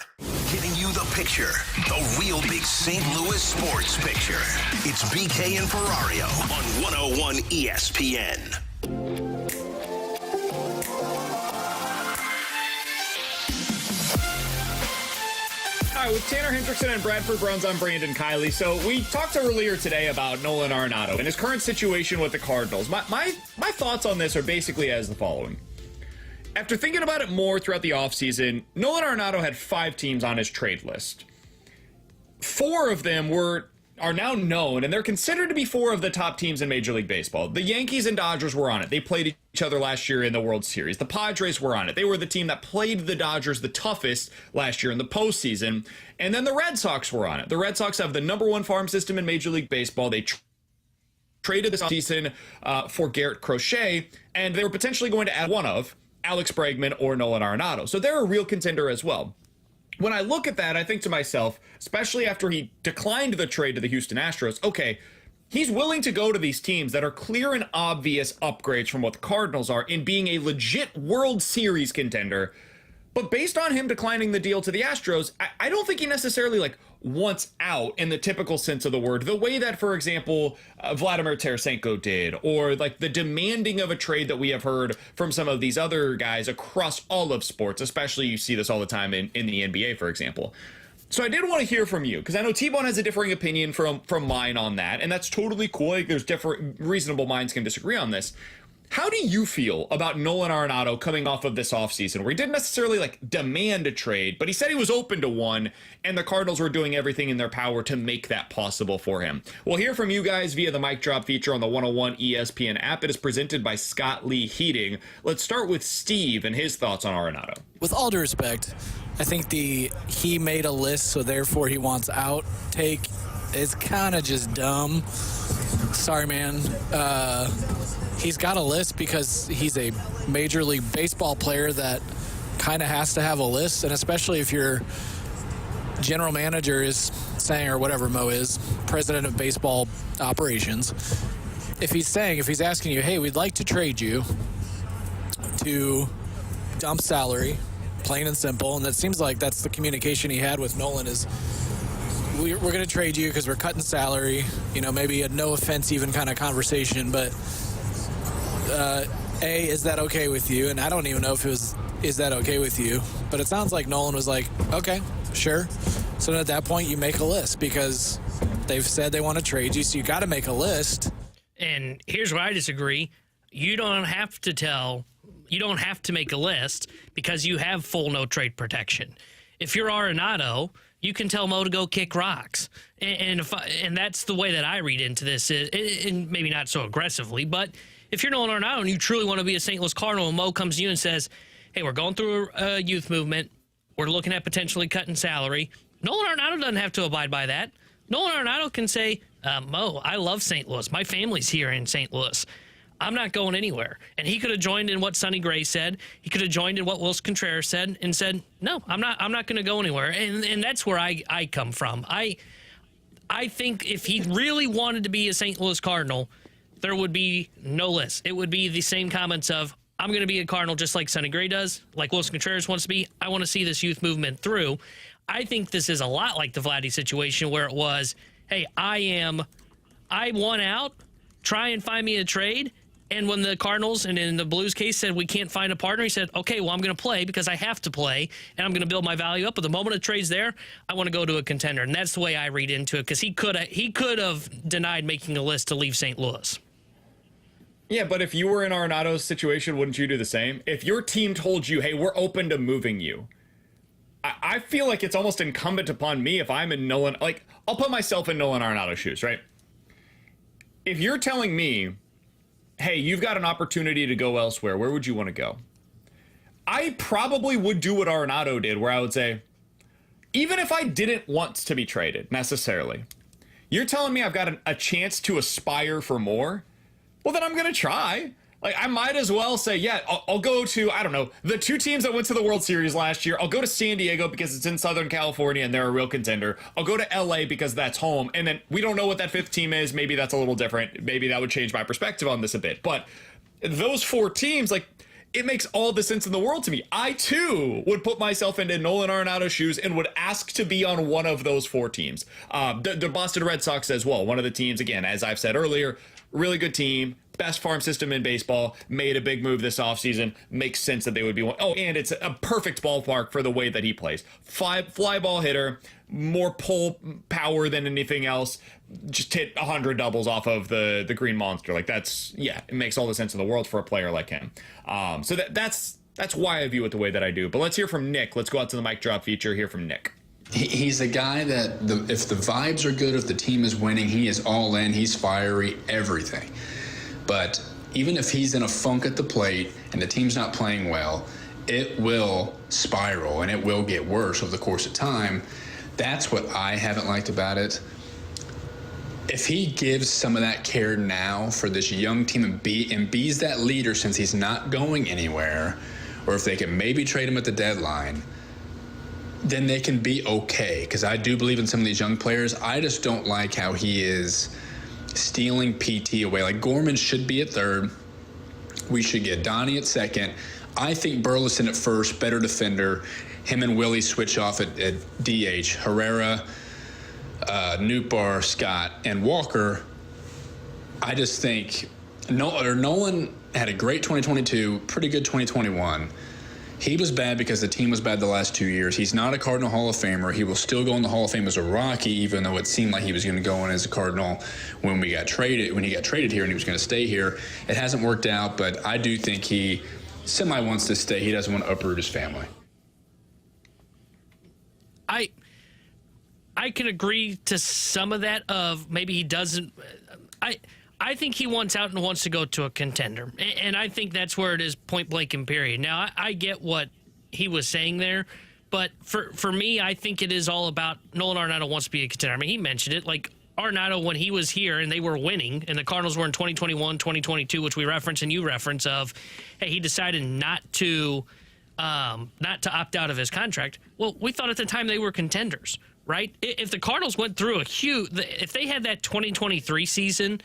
Speaker 4: Giving you the picture, the real big St. Louis sports picture. It's BK and Ferrario on 101 ESPN.
Speaker 2: All right, with Tanner Hendrickson and Bradford Bruns, I'm Brandon Kiley. So we talked earlier today about Nolan Arenado and his current situation with the Cardinals. My thoughts on this are basically as the following. After thinking about it more throughout the offseason, Nolan Arenado had 5 teams on his trade list. 4 of them are now known, and they're considered to be 4 of the top teams in Major League Baseball. The Yankees and Dodgers were on it. They played each other last year in the World Series. The Padres were on it. They were the team that played the Dodgers the toughest last year in the postseason. And then the Red Sox were on it. The Red Sox have the #1 farm system in Major League Baseball. They traded this offseason for Garrett Crochet, and they were potentially going to add one of Alex Bregman or Nolan Arenado. So they're a real contender as well. When I look at that, I think to myself, especially after he declined the trade to the Houston Astros, okay, he's willing to go to these teams that are clear and obvious upgrades from what the Cardinals are in being a legit World Series contender. But based on him declining the deal to the Astros, I don't think he necessarily wants out in the typical sense of the word, the way that, for example, Vladimir Tarasenko did, or the demanding of a trade that we have heard from some of these other guys across all of sports, especially you see this all the time in the NBA, for example. So I did want to hear from you, because I know T-Bone has a differing opinion from mine on that, and that's totally cool. There's different reasonable minds can disagree on this. How do you feel about Nolan Arenado coming off of this offseason, where he didn't necessarily demand a trade, but he said he was open to one, and the Cardinals were doing everything in their power to make that possible for him? We'll hear from you guys via the Mic Drop feature on the 101 ESPN app. It is presented by Scott Lee Heating. Let's start with Steve and his thoughts on Arenado.
Speaker 15: With all due respect, I think he made a list, so therefore he wants out take is kind of just dumb. Sorry, man. He's got a list because he's a Major League Baseball player that kind of has to have a list, and especially if your general manager is saying, or whatever Mo is, president of baseball operations, if he's asking you, hey, we'd like to trade you to dump salary, plain and simple, and it seems like that's the communication he had with Nolan is, we're going to trade you because we're cutting salary, maybe a no offense even kind of conversation, but is that okay with you? And I don't even know if it was, is that okay with you? But it sounds like Nolan was like, okay, sure. So at that point, you make a list because they've said they want to trade you, so you got to make a list.
Speaker 3: And here's where I disagree. You don't have to make a list because you have full no trade protection. If you're Arenado, you can tell Mo to go kick rocks. And that's the way that I read into this, and maybe not so aggressively, but if you're Nolan Arenado and you truly want to be a St. Louis Cardinal, and Mo comes to you and says, hey, we're going through a youth movement, we're looking at potentially cutting salary, Nolan Arenado doesn't have to abide by that. Nolan Arenado can say, Mo, I love St. Louis. My family's here in St. Louis. I'm not going anywhere. And he could have joined in what Sonny Gray said. He could have joined in what Wilson Contreras said and said, no, I'm not going to go anywhere. And that's where I come from. I think if he really wanted to be a St. Louis Cardinal, there would be no list. It would be the same comments of, I'm going to be a Cardinal just like Sonny Gray does, like Wilson Contreras wants to be. I want to see this youth movement through. I think this is a lot like the Vladdy situation where it was, hey, I want out, try and find me a trade. And when the Cardinals, and in the Blues case, said we can't find a partner, he said, okay, well, I'm going to play because I have to play, and I'm going to build my value up. But the moment a trade's there, I want to go to a contender. And that's the way I read into it, because he could have denied making a list to leave St. Louis.
Speaker 2: Yeah, but if you were in Arenado's situation, wouldn't you do the same? If your team told you, hey, we're open to moving you, I feel like it's almost incumbent upon me if I'm in Nolan, I'll put myself in Nolan Arenado's shoes, right? If you're telling me, hey, you've got an opportunity to go elsewhere, where would you want to go? I probably would do what Arenado did, where I would say, even if I didn't want to be traded necessarily, you're telling me I've got a chance to aspire for more? Well, then I'm going to try. Like, I might as well say, yeah, I'll go to, I don't know, the two teams that went to the World Series last year. I'll go to San Diego because it's in Southern California and they're a real contender. I'll go to LA because that's home. And then we don't know what that fifth team is. Maybe that's a little different. Maybe that would change my perspective on this a bit. But those four teams, like, it makes all the sense in the world to me. I, too, would put myself into Nolan Arenado's shoes and would ask to be on one of those four teams. The Boston Red Sox as well. One of the teams, again, as I've said earlier, really good team. Best farm system in baseball, made a big move this offseason. Makes sense that they would be one. Oh, and it's a perfect ballpark for the way that he plays. Fly ball hitter, more pull power than anything else. Just hit 100 doubles off of the green monster. Like, that's, yeah, it makes all the sense in the world for a player like him. So that's why I view it the way that I do. But let's hear from Nick. Let's go out to the mic drop feature. Hear from Nick.
Speaker 16: He's a guy that if the vibes are good, if the team is winning, he is all in. He's fiery, everything. But even if he's in a funk at the plate and the team's not playing well, it will spiral and it will get worse over the course of time. That's what I haven't liked about it. If he gives some of that care now for this young team and be's that leader since he's not going anywhere, or if they can maybe trade him at the deadline, then they can be okay. Because I do believe in some of these young players. I just don't like how he is stealing PT away. Like, Gorman should be at third. We should get Donnie at second. I think Burleson at first, better defender. Him and Willie switch off at DH. Herrera, Nootbaar, Scott, and Walker. I just think Nolan had a great 2022, pretty good 2021. He was bad because the team was bad the last 2 years. He's not a Cardinal Hall of Famer. He will still go in the Hall of Fame as a Rocky, even though it seemed like he was going to go in as a Cardinal when he got traded here and he was going to stay here. It hasn't worked out, but I do think he semi wants to stay. He doesn't want to uproot his family.
Speaker 3: I can agree to some of that of maybe he doesn't. I think he wants out and wants to go to a contender. And I think that's where it is, point blank and period. Now, I get what he was saying there, but for me, I think it is all about Nolan Arenado wants to be a contender. I mean, he mentioned it. Like, Arenado, when he was here and they were winning, and the Cardinals were in 2021, 2022, which we reference and you reference of, hey, he decided not to opt out of his contract. Well, we thought at the time they were contenders, right? If the Cardinals went through if they had that 2023 season,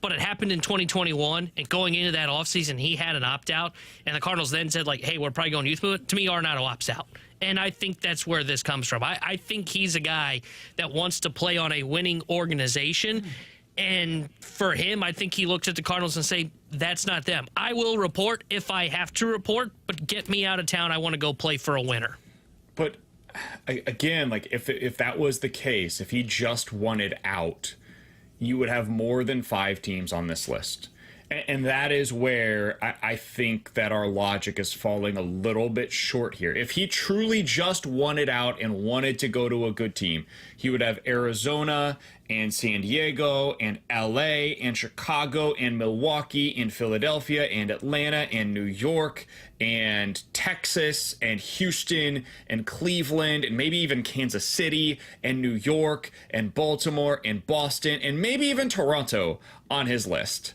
Speaker 3: but it happened in 2021, and going into that offseason, he had an opt-out, and the Cardinals then said, like, hey, we're probably going youth movement. To me, Arenado opts out. And I think that's where this comes from. I think he's a guy that wants to play on a winning organization, and for him, I think he looks at the Cardinals and say, that's not them. I will report if I have to report, but get me out of town. I want to go play for a winner.
Speaker 2: But, again, like, if that was the case, if he just wanted out, you would have more than 5 teams on this list. And that is where I think that our logic is falling a little bit short here. If he truly just wanted out and wanted to go to a good team, he would have Arizona and San Diego and LA and Chicago and Milwaukee and Philadelphia and Atlanta and New York and Texas and Houston and Cleveland and maybe even Kansas City and New York and Baltimore and Boston and maybe even Toronto on his list.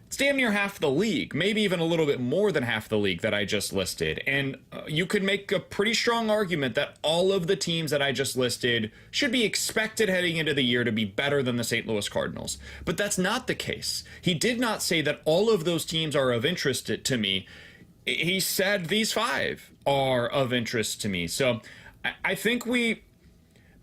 Speaker 2: It's damn near half the league, maybe even a little bit more than half the league that I just listed. And you could make a pretty strong argument that all of the teams that I just listed should be expected heading into the year to be better than the St. Louis Cardinals. But that's not the case. He did not say that all of those teams are of interest to me. He said these 5 are of interest to me. So I think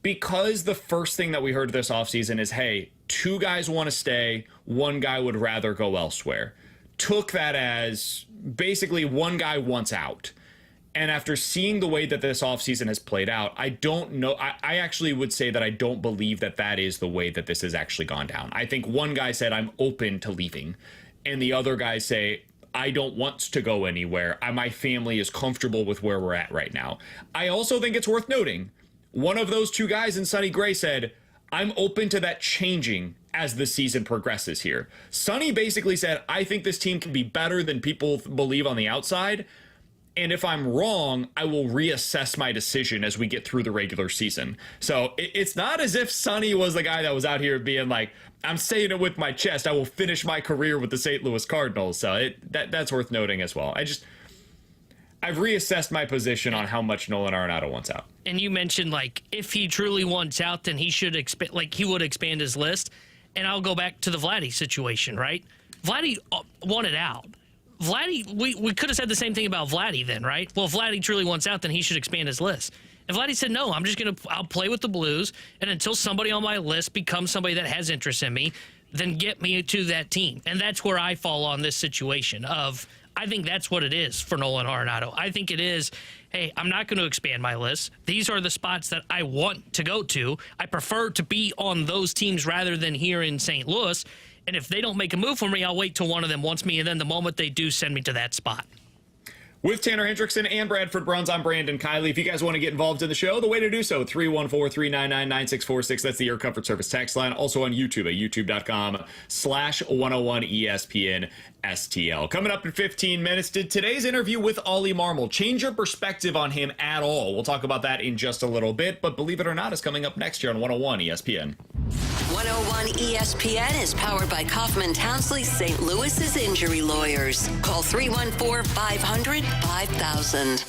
Speaker 2: because the first thing that we heard this offseason is, hey, 2 guys want to stay, 1 guy would rather go elsewhere, took that as basically 1 guy wants out. And after seeing the way that this offseason has played out, I don't know. I actually would say that I don't believe that that is the way that this has actually gone down. I think 1 guy said, I'm open to leaving. And the other guys say, I don't want to go anywhere. My family is comfortable with where we're at right now. I also think it's worth noting, one of those 2 guys in Sonny Gray said, I'm open to that changing as the season progresses here. Sonny basically said, I think this team can be better than people believe on the outside. And if I'm wrong, I will reassess my decision as we get through the regular season. So it's not as if Sonny was the guy that was out here being like, I'm saying it with my chest, I will finish my career with the St. Louis Cardinals. So that's worth noting as well. I've reassessed my position on how much Nolan Arenado wants out.
Speaker 3: And you mentioned, like, if he truly wants out, then he should he would expand his list. And I'll go back to the Vladdy situation, right? Vladdy wanted out. Vladdy, we could have said the same thing about Vladdy then, right? Well, if Vladdy truly wants out, then he should expand his list. And Vladdy said, no, I'll play with the Blues, and until somebody on my list becomes somebody that has interest in me, then get me to that team. And that's where I fall on this situation of, I think that's what it is for Nolan Arenado. I think it is, hey, I'm not going to expand my list. These are the spots that I want to go to. I prefer to be on those teams rather than here in St. Louis. And if they don't make a move for me, I'll wait till one of them wants me, and then the moment they do, send me to that spot.
Speaker 2: With Tanner Hendrickson and Bradford Bruns, I'm Brandon Kiley. If you guys want to get involved in the show, the way to do so, 314-399-9646. That's the Air Comfort Service text line. Also on YouTube at youtube.com/101ESPN STL. Coming up in 15 minutes, did today's interview with Ollie Marmol change your perspective on him at all? We'll talk about that in just a little bit, but believe it or not, is coming up next year on 101 ESPN.
Speaker 5: 101 ESPN is powered by Kaufman Townsley St. Louis's injury lawyers. Call 314-500-5000.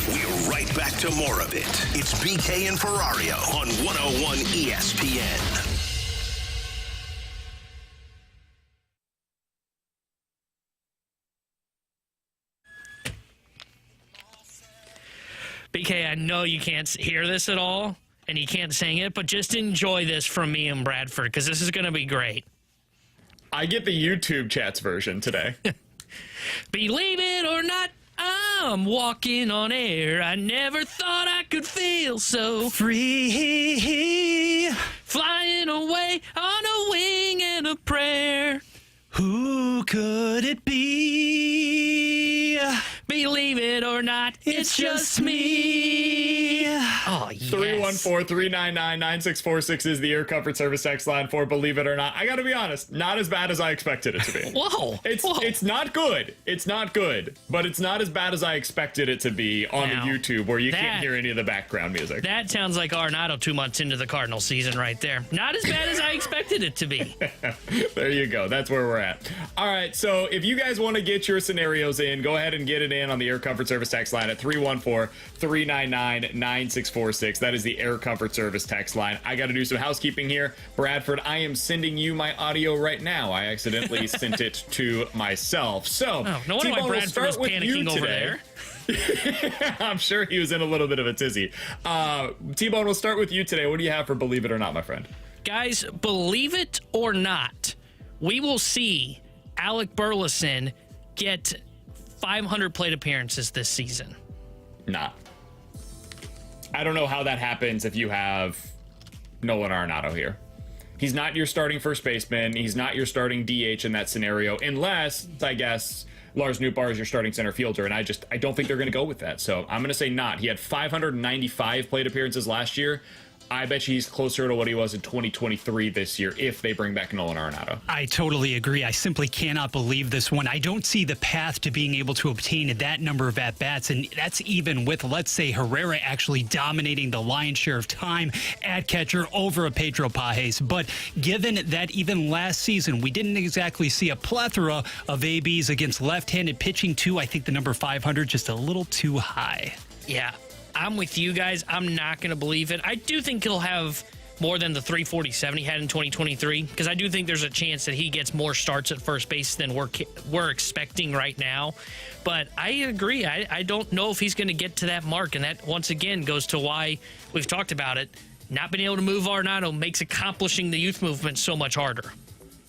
Speaker 4: We're right back to more of it. It's BK and Ferrario on 101 ESPN.
Speaker 3: BK, I know you can't hear this at all, and you can't sing it, but just enjoy this from me and Bradford, because this is going to be great.
Speaker 2: I get the YouTube chats version today.
Speaker 3: Believe it or not, I'm walking on air. I never thought I could feel so
Speaker 8: free,
Speaker 3: flying away on a wing and a prayer.
Speaker 8: Who could it be?
Speaker 3: Believe it or not, it's just me. Oh, yes.
Speaker 2: 314-399-9646 is the Air Comfort Service text line for Believe It or Not. I got to be honest, not as bad as I expected it to be.
Speaker 3: Whoa.
Speaker 2: It's not good. It's not good, but it's not as bad as I expected it to be on YouTube where you can't hear any of the background music.
Speaker 3: That sounds like Arenado 2 months into the Cardinals season right there. Not as bad as I expected it to be.
Speaker 2: There you go. That's where we're at. All right, so if you guys want to get your scenarios in, go ahead and get it in on the Air Comfort Service text line at 314-399-9646. That is the Air Comfort Service text line. I got to do some housekeeping here. Bradford, I am sending you my audio right now. I accidentally sent it to myself. So,
Speaker 3: no wonder why Bradford was panicking over there.
Speaker 2: I'm sure he was in a little bit of a tizzy. T-Bone, we'll start with you today. What do you have for Believe It or Not, my friend?
Speaker 3: Guys, believe it or not, we will see Alec Burleson get 500 plate appearances this season.
Speaker 2: Nah. I don't know how that happens if you have Nolan Arenado here. He's not your starting first baseman. He's not your starting DH in that scenario, unless, I guess, Lars Nootbaar is your starting center fielder, and I don't think they're going to go with that. So I'm going to say not. He had 595 plate appearances last year. I bet you he's closer to what he was in 2023 this year if they bring back Nolan Arenado.
Speaker 8: I totally agree. I simply cannot believe this one. I don't see the path to being able to obtain that number of at-bats, and that's even with, let's say, Herrera actually dominating the lion's share of time at catcher over a Pedro Pajes. But given that even last season, we didn't exactly see a plethora of ABs against left-handed pitching too, I think the number 500 just a little too high.
Speaker 3: Yeah. I'm with you guys. I'm not going to believe it. I do think he'll have more than the 347 he had in 2023 because I do think there's a chance that he gets more starts at first base than we're expecting right now. But I agree. I don't know if he's going to get to that mark, and that once again goes to why we've talked about it. Not being able to move Arenado makes accomplishing the youth movement so much harder.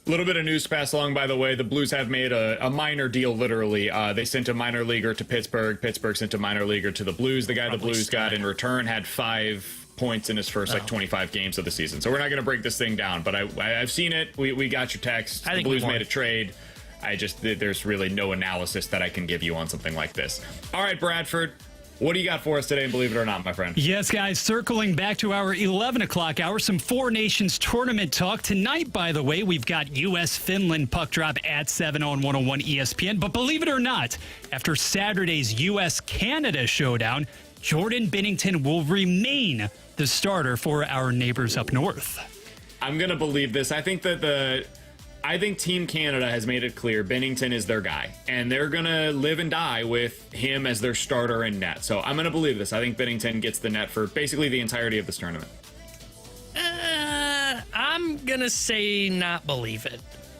Speaker 2: A little bit of news to pass along, by the way. The Blues have made a minor deal, literally. They sent a minor leaguer to Pittsburgh. Pittsburgh sent a minor leaguer to the Blues. The guy the Blues got in return had 5 points in his first 25 games of the season. So we're not going to break this thing down, but I've seen it. We got your text. The Blues made a trade. There's really no analysis that I can give you on something like this. All right, Bradford. What do you got for us today, Believe It or Not, my friend?
Speaker 8: Yes, guys, circling back to our 11 o'clock hour, some Four Nations tournament talk. Tonight, by the way, we've got U.S.-Finland puck drop at 7 on 101 ESPN. But believe it or not, after Saturday's U.S.-Canada showdown, Jordan Binnington will remain the starter for our neighbors up north.
Speaker 2: I'm going to believe this. I think Team Canada has made it clear Binnington is their guy, and they're going to live and die with him as their starter in net. So I'm going to believe this. I think Binnington gets the net for basically the entirety of this tournament.
Speaker 3: I'm going to say not believe it.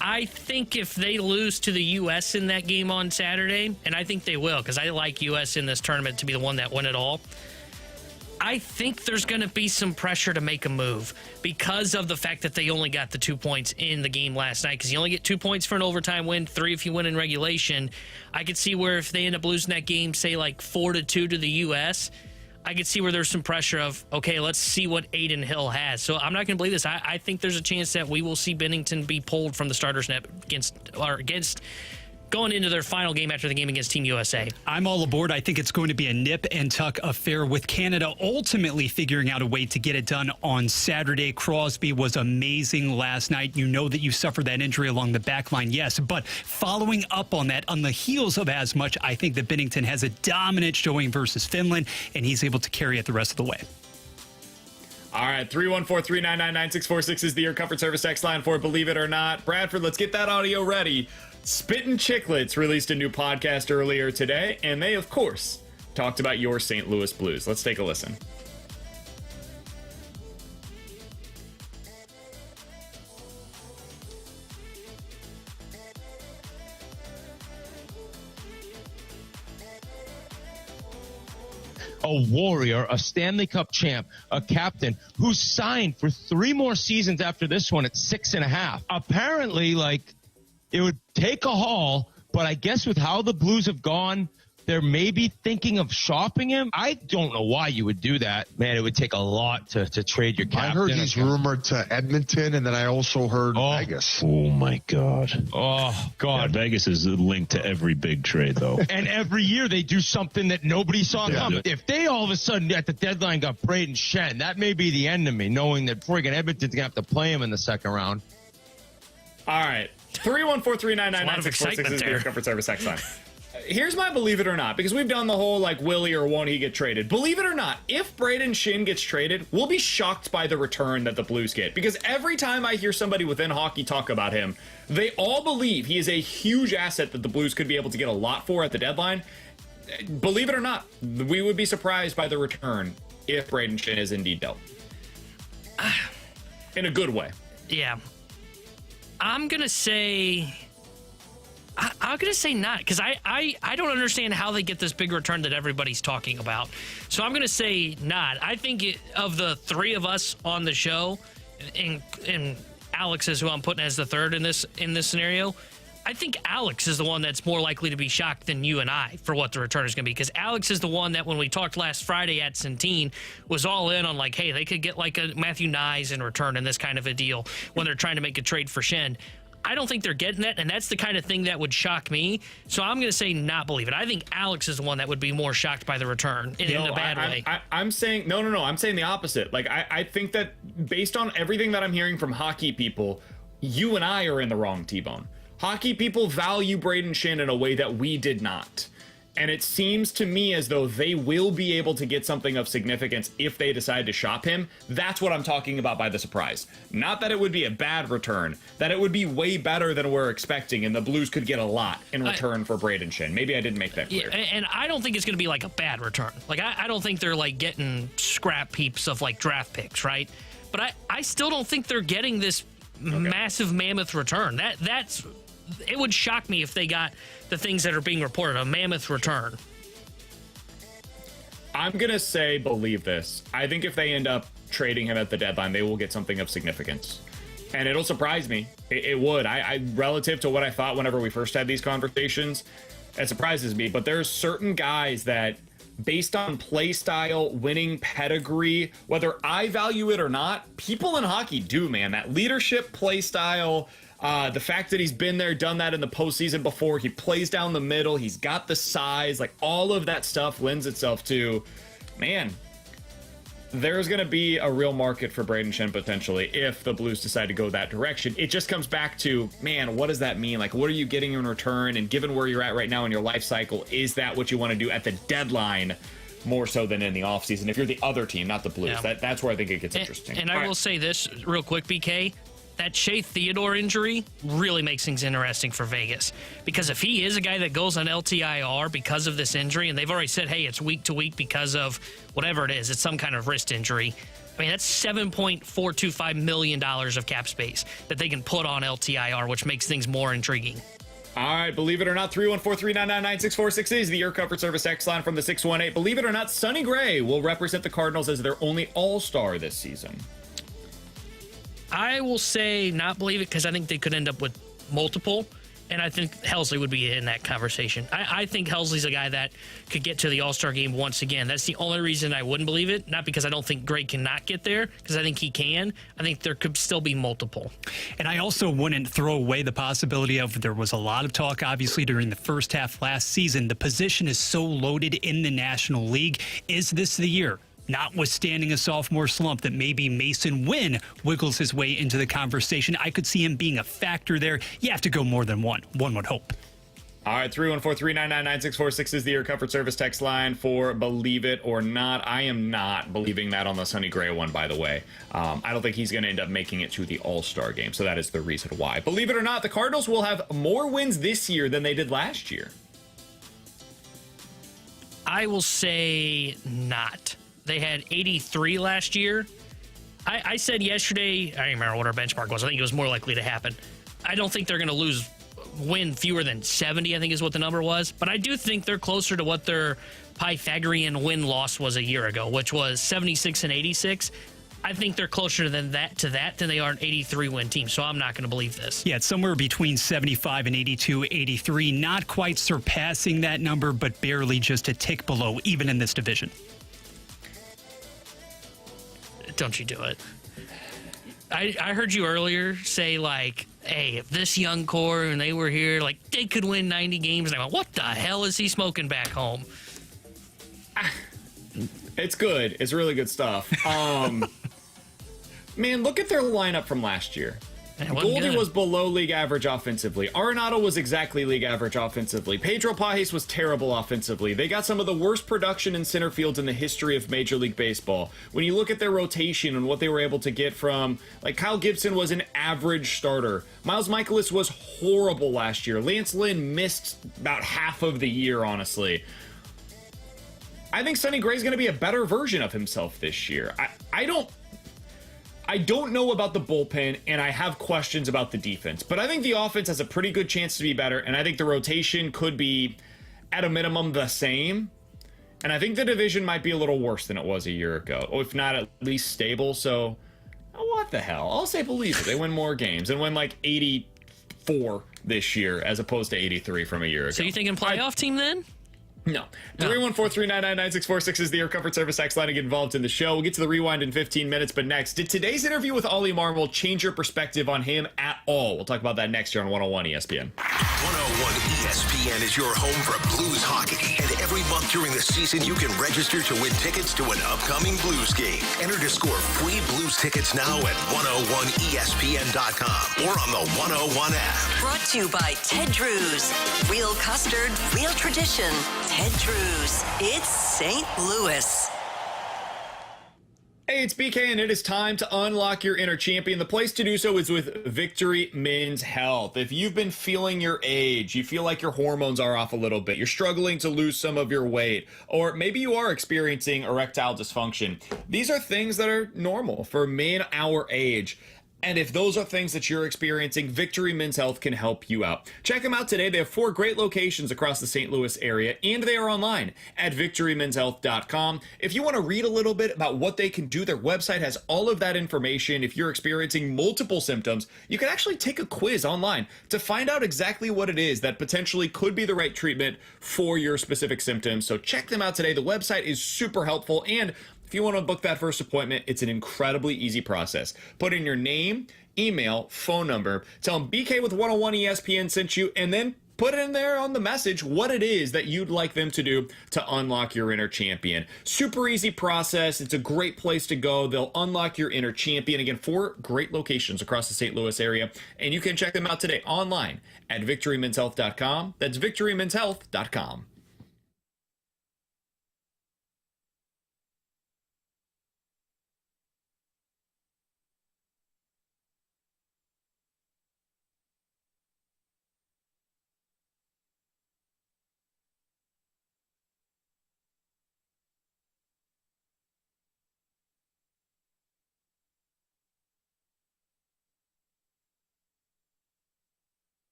Speaker 3: I think if they lose to the U.S. in that game on Saturday, and I think they will because I like U.S. in this tournament to be the one that win it all, I think there's going to be some pressure to make a move because of the fact that they only got the 2 points in the game last night because you only get 2 points for an overtime win, 3 if you win in regulation. I could see where if they end up losing that game, say like 4-2 to the U.S., I could see where there's some pressure of, okay, let's see what Aiden Hill has. So I'm not going to believe this. I think there's a chance that we will see Binnington be pulled from the starters net against going into their final game after the game against Team USA.
Speaker 8: I'm all aboard. I think it's going to be a nip and tuck affair with Canada ultimately figuring out a way to get it done on Saturday. Crosby was amazing last night. You know that you suffered that injury along the back line, yes, but following up on that, on the heels of as much, I think that Binnington has a dominant showing versus Finland, and he's able to carry it the rest of the way.
Speaker 2: All right, 314-399-9646 is the Air Comfort Service text line for Believe It or Not. Bradford, let's get that audio ready. Spittin' Chicklets released a new podcast earlier today, and they, of course, talked about your St. Louis Blues. Let's take a listen.
Speaker 17: A warrior, a Stanley Cup champ, a captain who's signed for 3 more seasons after this one at 6.5. Apparently, it would take a haul, but I guess with how the Blues have gone they're maybe thinking of shopping him. I don't know why you would do that. Man, it would take a lot to trade your captain.
Speaker 18: I heard he's rumored to Edmonton, and then I also heard Vegas.
Speaker 19: Oh, my God.
Speaker 17: Oh, God.
Speaker 19: Yeah, Vegas is linked to every big trade, though.
Speaker 17: And every year they do something that nobody saw coming. If they all of a sudden at the deadline got Braden Shen, that may be the end of me, knowing that friggin' Edmonton's going to have to play him in the second round.
Speaker 2: All right. 314-399-9646 is your comfort service text line. Here's my believe it or not, because we've done the whole like, will he or won't he get traded? Believe it or not, if Braden Shen gets traded, we'll be shocked by the return that the Blues get. Because every time I hear somebody within hockey talk about him, they all believe he is a huge asset that the Blues could be able to get a lot for at the deadline. Believe it or not, we would be surprised by the return if Braden Shen is indeed dealt. In a good way.
Speaker 3: Yeah. I'm going to say not, because I don't understand how they get this big return that everybody's talking about. So I'm going to say not. I think of the three of us on the show, and Alex is who I'm putting as the third in this scenario, I think Alex is the one that's more likely to be shocked than you and I for what the return is going to be, because Alex is the one that when we talked last Friday at Centene was all in on like, hey, they could get like a Matthew Nyes in return in this kind of a deal when they're trying to make a trade for Shen. I don't think they're getting that, and that's the kind of thing that would shock me. So I'm going to say not believe it. I think Alex is the one that would be more shocked by the return in a bad way.
Speaker 2: I'm saying, no. I'm saying the opposite. Like, I think that based on everything that I'm hearing from hockey people, you and I are in the wrong, T-Bone. Hockey people value Braden Shen in a way that we did not. And it seems to me as though they will be able to get something of significance if they decide to shop him. That's what I'm talking about by the surprise. Not that it would be a bad return, that it would be way better than we're expecting, and the Blues could get a lot in return for Braden Shen. Maybe I didn't make that clear.
Speaker 3: Yeah, and I don't think it's going to be like a bad return. Like, I don't think they're like getting scrap heaps of like draft picks, right? But I still don't think they're getting this massive mammoth return. It would shock me if they got the things that are being reported, a mammoth return.
Speaker 2: I'm going to say believe this. I think if they end up trading him at the deadline, they will get something of significance. And it'll surprise me. It would. I relative to what I thought whenever we first had these conversations, it surprises me. But there's certain guys that, based on play style, winning pedigree, whether I value it or not, people in hockey do, man. That leadership play style, the fact that he's been there, done that in the postseason before, he plays down the middle, he's got the size, like all of that stuff lends itself to, man, there's going to be a real market for Braden Shen potentially if the Blues decide to go that direction. It just comes back to, man, what does that mean? Like, what are you getting in return? And given where you're at right now in your life cycle, is that what you want to do at the deadline more so than in the offseason? If you're the other team, not the Blues, that's where I think it gets interesting.
Speaker 3: And I will say this real quick, BK. That Shea Theodore injury really makes things interesting for Vegas, because if he is a guy that goes on LTIR because of this injury, and they've already said, hey, it's week to week because of whatever it is, it's some kind of wrist injury. I mean, that's $7.425 million of cap space that they can put on LTIR, which makes things more intriguing.
Speaker 2: All right, believe it or not, 314-399-9646 is the Air Comfort Service X line from the 618. Believe it or not, Sonny Gray will represent the Cardinals as their only All-Star this season.
Speaker 3: I will say not believe it, because I think they could end up with multiple, and I think Helsley would be in that conversation. I think Helsley's a guy that could get to the All-Star game once again. That's the only reason I wouldn't believe it, not because I don't think Gray cannot get there, because I think he can. I think there could still be multiple.
Speaker 8: And I also wouldn't throw away the possibility of, there was a lot of talk, obviously, during the first half last season. The position is so loaded in the National League. Is this the year, notwithstanding a sophomore slump, that maybe Mason Wynn wiggles his way into the conversation? I could see him being a factor there. You have to go more than one would hope.
Speaker 2: All right, 314-399-9646 is the Air Comfort Service text line for Believe It or Not. I am not believing that on the Sonny Gray one, by the way. I don't think he's going to end up making it to the All-Star game, so that is the reason why. Believe it or not, the Cardinals will have more wins this year than they did last year.
Speaker 3: I will say not. They had 83 last year. I said yesterday, I don't remember what our benchmark was. I think it was more likely to happen. I don't think they're going to win fewer than 70, I think is what the number was. But I do think they're closer to what their Pythagorean win-loss was a year ago, which was 76 and 86. I think they're closer than that than they are an 83-win team, so I'm not going to believe this.
Speaker 8: Yeah, it's somewhere between 75 and 82, 83. Not quite surpassing that number, but barely just a tick below, even in this division.
Speaker 3: Don't you do it. I heard you earlier say, like, hey, if this young core and they were here, like, they could win 90 games. And I went, what the hell is he smoking back home?
Speaker 2: It's good. It's really good stuff. Man, look at their lineup from last year. Goldie was below league average offensively. Arenado was exactly league average offensively. Pedro Pajes was terrible offensively. They got some of the worst production in center fields in the history of Major League Baseball. When you look at their rotation and what they were able to get from, like, Kyle Gibson was an average starter. Miles Michaelis was horrible last year. Lance Lynn missed about half of the year, honestly. I think Sonny Gray's going to be a better version of himself this year. I don't know about the bullpen, and I have questions about the defense, but I think the offense has a pretty good chance to be better, and I think the rotation could be, at a minimum, the same. And I think the division might be a little worse than it was a year ago, or if not at least stable. So, what the hell? I'll say believe it. They win more games and win like 84 this year as opposed to 83 from a year ago.
Speaker 3: So you thinking playoff team then?
Speaker 2: No. 314-399-9646 is the Air Comfort Service X line to get involved in the show. We'll get to the rewind in 15 minutes, but next, did today's interview with Ollie Marmol change your perspective on him at all? We'll talk about that next year on 101 ESPN.
Speaker 4: 101 ESPN is your home for Blues hockey. And every month during the season, you can register to win tickets to an upcoming Blues game. Enter to score free Blues tickets now at 101ESPN.com or on the 101 app.
Speaker 5: Brought to you by Ted Drew's. Real custard, real tradition. Ted Drew's. It's St. Louis.
Speaker 2: Hey, it's BK, and it is time to unlock your inner champion. The place to do so is with Victory Men's Health. If you've been feeling your age, you feel like your hormones are off a little bit, you're struggling to lose some of your weight, or maybe you are experiencing erectile dysfunction, these are things that are normal for men our age. And if those are things that you're experiencing, Victory Men's Health can help you out. Check them out today. They have 4 great locations across the St. Louis area, and they are online at victorymenshealth.com. If you want to read a little bit about what they can do, their website has all of that information. If you're experiencing multiple symptoms, you can actually take a quiz online to find out exactly what it is that potentially could be the right treatment for your specific symptoms. So check them out today. The website is super helpful, and if you want to book that first appointment, it's an incredibly easy process. Put in your name, email, phone number, tell them BK with 101 ESPN sent you, and then put in there on the message what it is that you'd like them to do to unlock your inner champion. Super easy process. It's a great place to go. They'll unlock your inner champion. Again, 4 great locations across the St. Louis area, and you can check them out today online at victorymenshealth.com. That's victorymenshealth.com.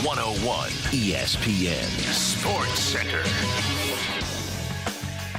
Speaker 4: 101 ESPN Sports Center.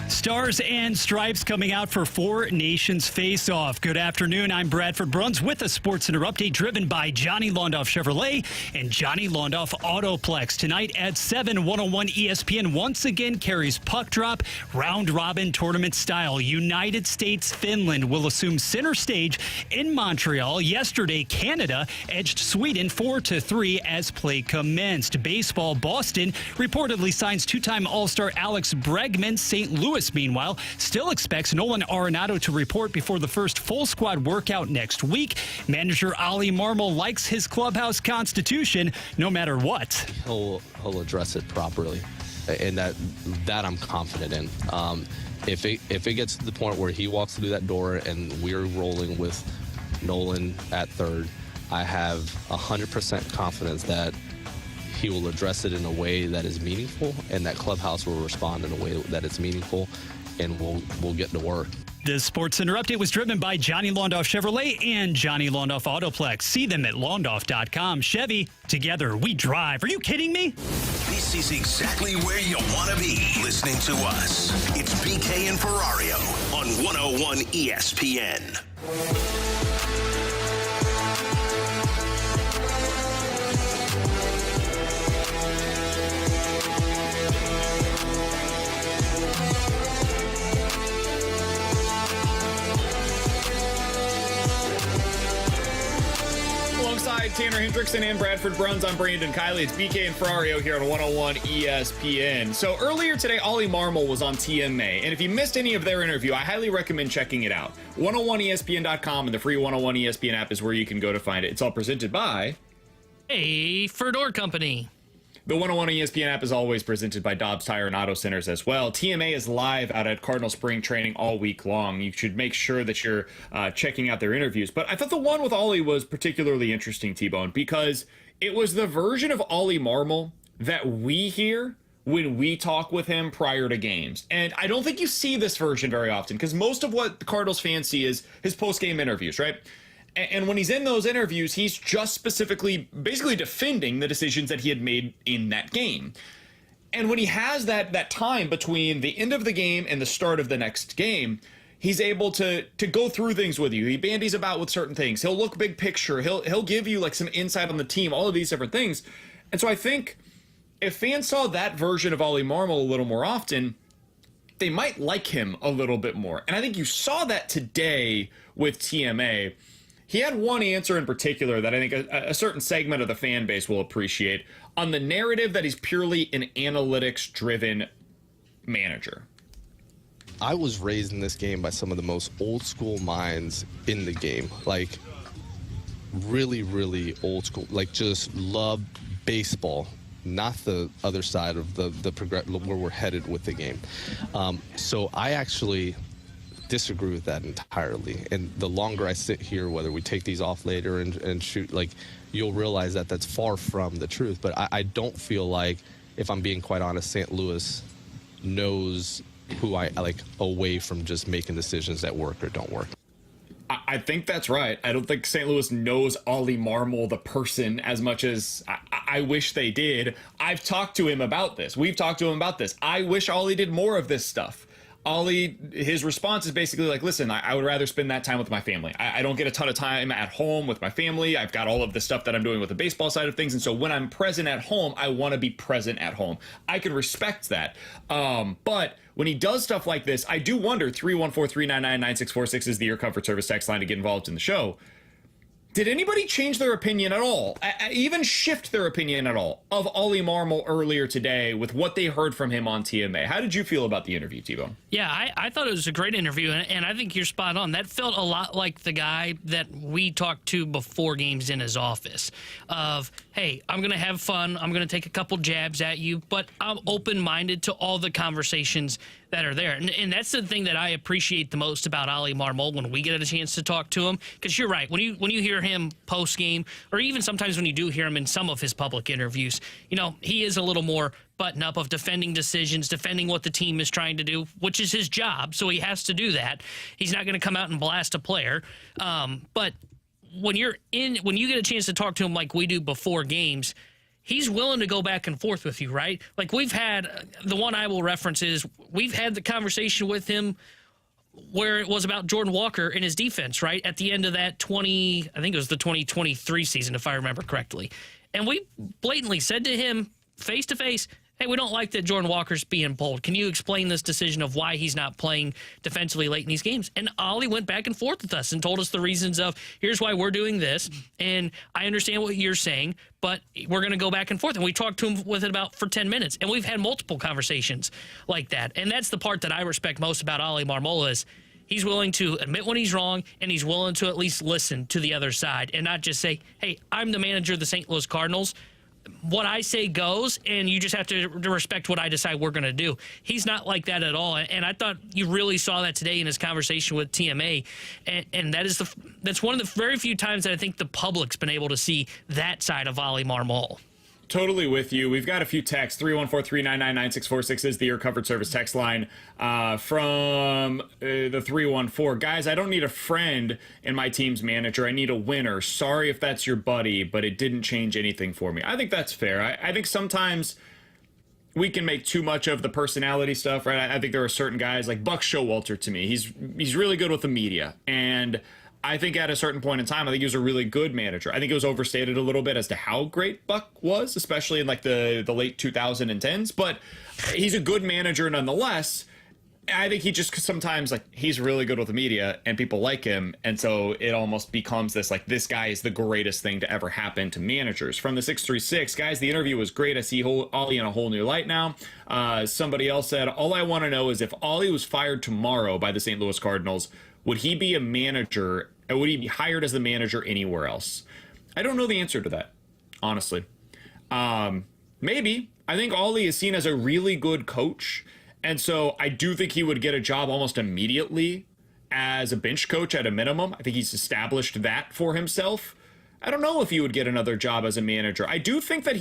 Speaker 8: Stars and stripes coming out for Four Nations Face-Off. Good afternoon. I'm Bradford Bruns with a SportsCenter update driven by Johnny Londoff Chevrolet and Johnny Londoff Autoplex. Tonight at 7, 101 ESPN once again carries puck drop, round-robin tournament style. United States, Finland will assume center stage in Montreal. Yesterday, Canada edged Sweden 4-3 as play commenced. Baseball, Boston reportedly signs two-time All-Star Alex Bregman. St. Louis, meanwhile, still expects Nolan Arenado to report before the first full squad workout next week. Manager Ollie Marmol likes his clubhouse constitution no matter what.
Speaker 9: He'll address it properly, and that I'm confident in. If it gets to the point where he walks through that door and we're rolling with Nolan at third, I have 100% confidence that he will address it in a way that is meaningful, and that clubhouse will respond in a way that is meaningful, and we'll get to work.
Speaker 8: This SportsCenter update was driven by Johnny Londoff Chevrolet and Johnny Londoff Autoplex. See them at londoff.com. Chevy, together we drive. Are you kidding me?
Speaker 4: This is exactly where you want to be listening to us. It's BK and Ferrario on 101 ESPN.
Speaker 2: Alongside Tanner Hendrickson and Bradford Bruns, I'm Brandon Kiley. It's BK and Ferrario here on 101 ESPN. So earlier today, Ollie Marmol was on TMA. And if you missed any of their interview, I highly recommend checking it out. 101ESPN.com and the free 101 ESPN app is where you can go to find it. It's all presented by
Speaker 3: a Fedor Company.
Speaker 2: The 101 ESPN app is always presented by Dobbs Tire and Auto Centers as well. TMA is live out at Cardinal Spring Training all week long. You should make sure that you're checking out their interviews. But I thought the one with Ollie was particularly interesting, T-Bone, because it was the version of Ollie Marmol that we hear when we talk with him prior to games. And I don't think you see this version very often, because most of what the Cardinals fans see is his post-game interviews, right? And when he's in those interviews, he's just specifically basically defending the decisions that he had made in that game. And when he has that time between the end of the game and the start of the next game, he's able to go through things with you. He bandies about with certain things. He'll look big picture. He'll give you like some insight on the team, all of these different things. And so I think if fans saw that version of Ollie Marmol a little more often, they might like him a little bit more. And I think you saw that today with TMA. He had one answer in particular that I think a certain segment of the fan base will appreciate on the narrative that he's purely an analytics-driven manager.
Speaker 9: I was raised in this game by some of the most old school minds in the game. Like, really, really old school. Like, just love baseball, not the other side of the where we're headed with the game. So I actually disagree with that entirely, and the longer I sit here, whether we take these off later and shoot, like, you'll realize that that's far from the truth. But I don't feel like, if I'm being quite honest, St. Louis knows who I like away from just making decisions that work or don't work.
Speaker 2: I think that's right. I don't think St. Louis knows Ollie Marmol, the person, as much as I wish they did. I've talked to him about this. We've talked to him about this. I wish Ollie did more of this stuff. Ollie, his response is basically like, listen, I would rather spend that time with my family. I don't get a ton of time at home with my family. I've got all of the stuff that I'm doing with the baseball side of things. And so when I'm present at home, I want to be present at home. I could respect that. But when he does stuff like this, I do wonder, 314-399-9646 is the Air Comfort Service text line to get involved in the show. Did anybody change their opinion at all, even shift their opinion at all, of Ollie Marmol earlier today with what they heard from him on TMA? How did you feel about the interview, T-Bone?
Speaker 3: Yeah, I thought it was a great interview, and I think you're spot on. That felt a lot like the guy that we talked to before games in his office of, hey, I'm going to have fun. I'm going to take a couple jabs at you, but I'm open-minded to all the conversations that are there. And that's the thing that I appreciate the most about Ollie Marmol when we get a chance to talk to him. Because you're right. When you hear him post-game, or even sometimes when you do hear him in some of his public interviews, you know, he is a little more button-up of defending decisions, defending what the team is trying to do, which is his job, so he has to do that. He's not going to come out and blast a player. But when you get a chance to talk to him like we do before games, he's willing to go back and forth with you, right? Like we've had, the one I will reference is we've had the conversation with him where it was about Jordan Walker and his defense, right? At the end of that I think it was the 2023 season, if I remember correctly. And we blatantly said to him face to face, hey, we don't like that Jordan Walker's being pulled. Can you explain this decision of why he's not playing defensively late in these games? And Ollie went back and forth with us and told us the reasons of, here's why we're doing this. And I understand what you're saying, but we're going to go back and forth. And we talked to him with it about for 10 minutes. And we've had multiple conversations like that. And that's the part that I respect most about Ollie Marmola is he's willing to admit when he's wrong, and he's willing to at least listen to the other side and not just say, hey, I'm the manager of the St. Louis Cardinals. What I say goes, and you just have to respect what I decide we're going to do. He's not like that at all, and I thought you really saw that today in his conversation with TMA, and that's one of the very few times that I think the public's been able to see that side of Ollie Marmol.
Speaker 2: Totally with you. We've got a few texts. 314-399-9646 is the Air Comfort Service text line from the 314. Guys, I don't need a friend in my team's manager. I need a winner. Sorry if that's your buddy, but it didn't change anything for me. I think that's fair. I think sometimes we can make too much of the personality stuff, right? I think there are certain guys like Buck Showalter to me. He's really good with the media, and I think at a certain point in time, I think he was a really good manager. I think it was overstated a little bit as to how great Buck was, especially in like the late 2010s. But he's a good manager nonetheless. I think he just sometimes like he's really good with the media and people like him. And so it almost becomes this like this guy is the greatest thing to ever happen to managers. From the 636, guys, the interview was great. I see Ollie in a whole new light now. Somebody else said, all I want to know is if Ollie was fired tomorrow by the St. Louis Cardinals, would he be a manager? Or would he be hired as the manager anywhere else? I don't know the answer to that, honestly. Maybe. I think Ollie is seen as a really good coach. And so I do think he would get a job almost immediately as a bench coach at a minimum. I think he's established that for himself. I don't know if he would get another job as a manager. I do think that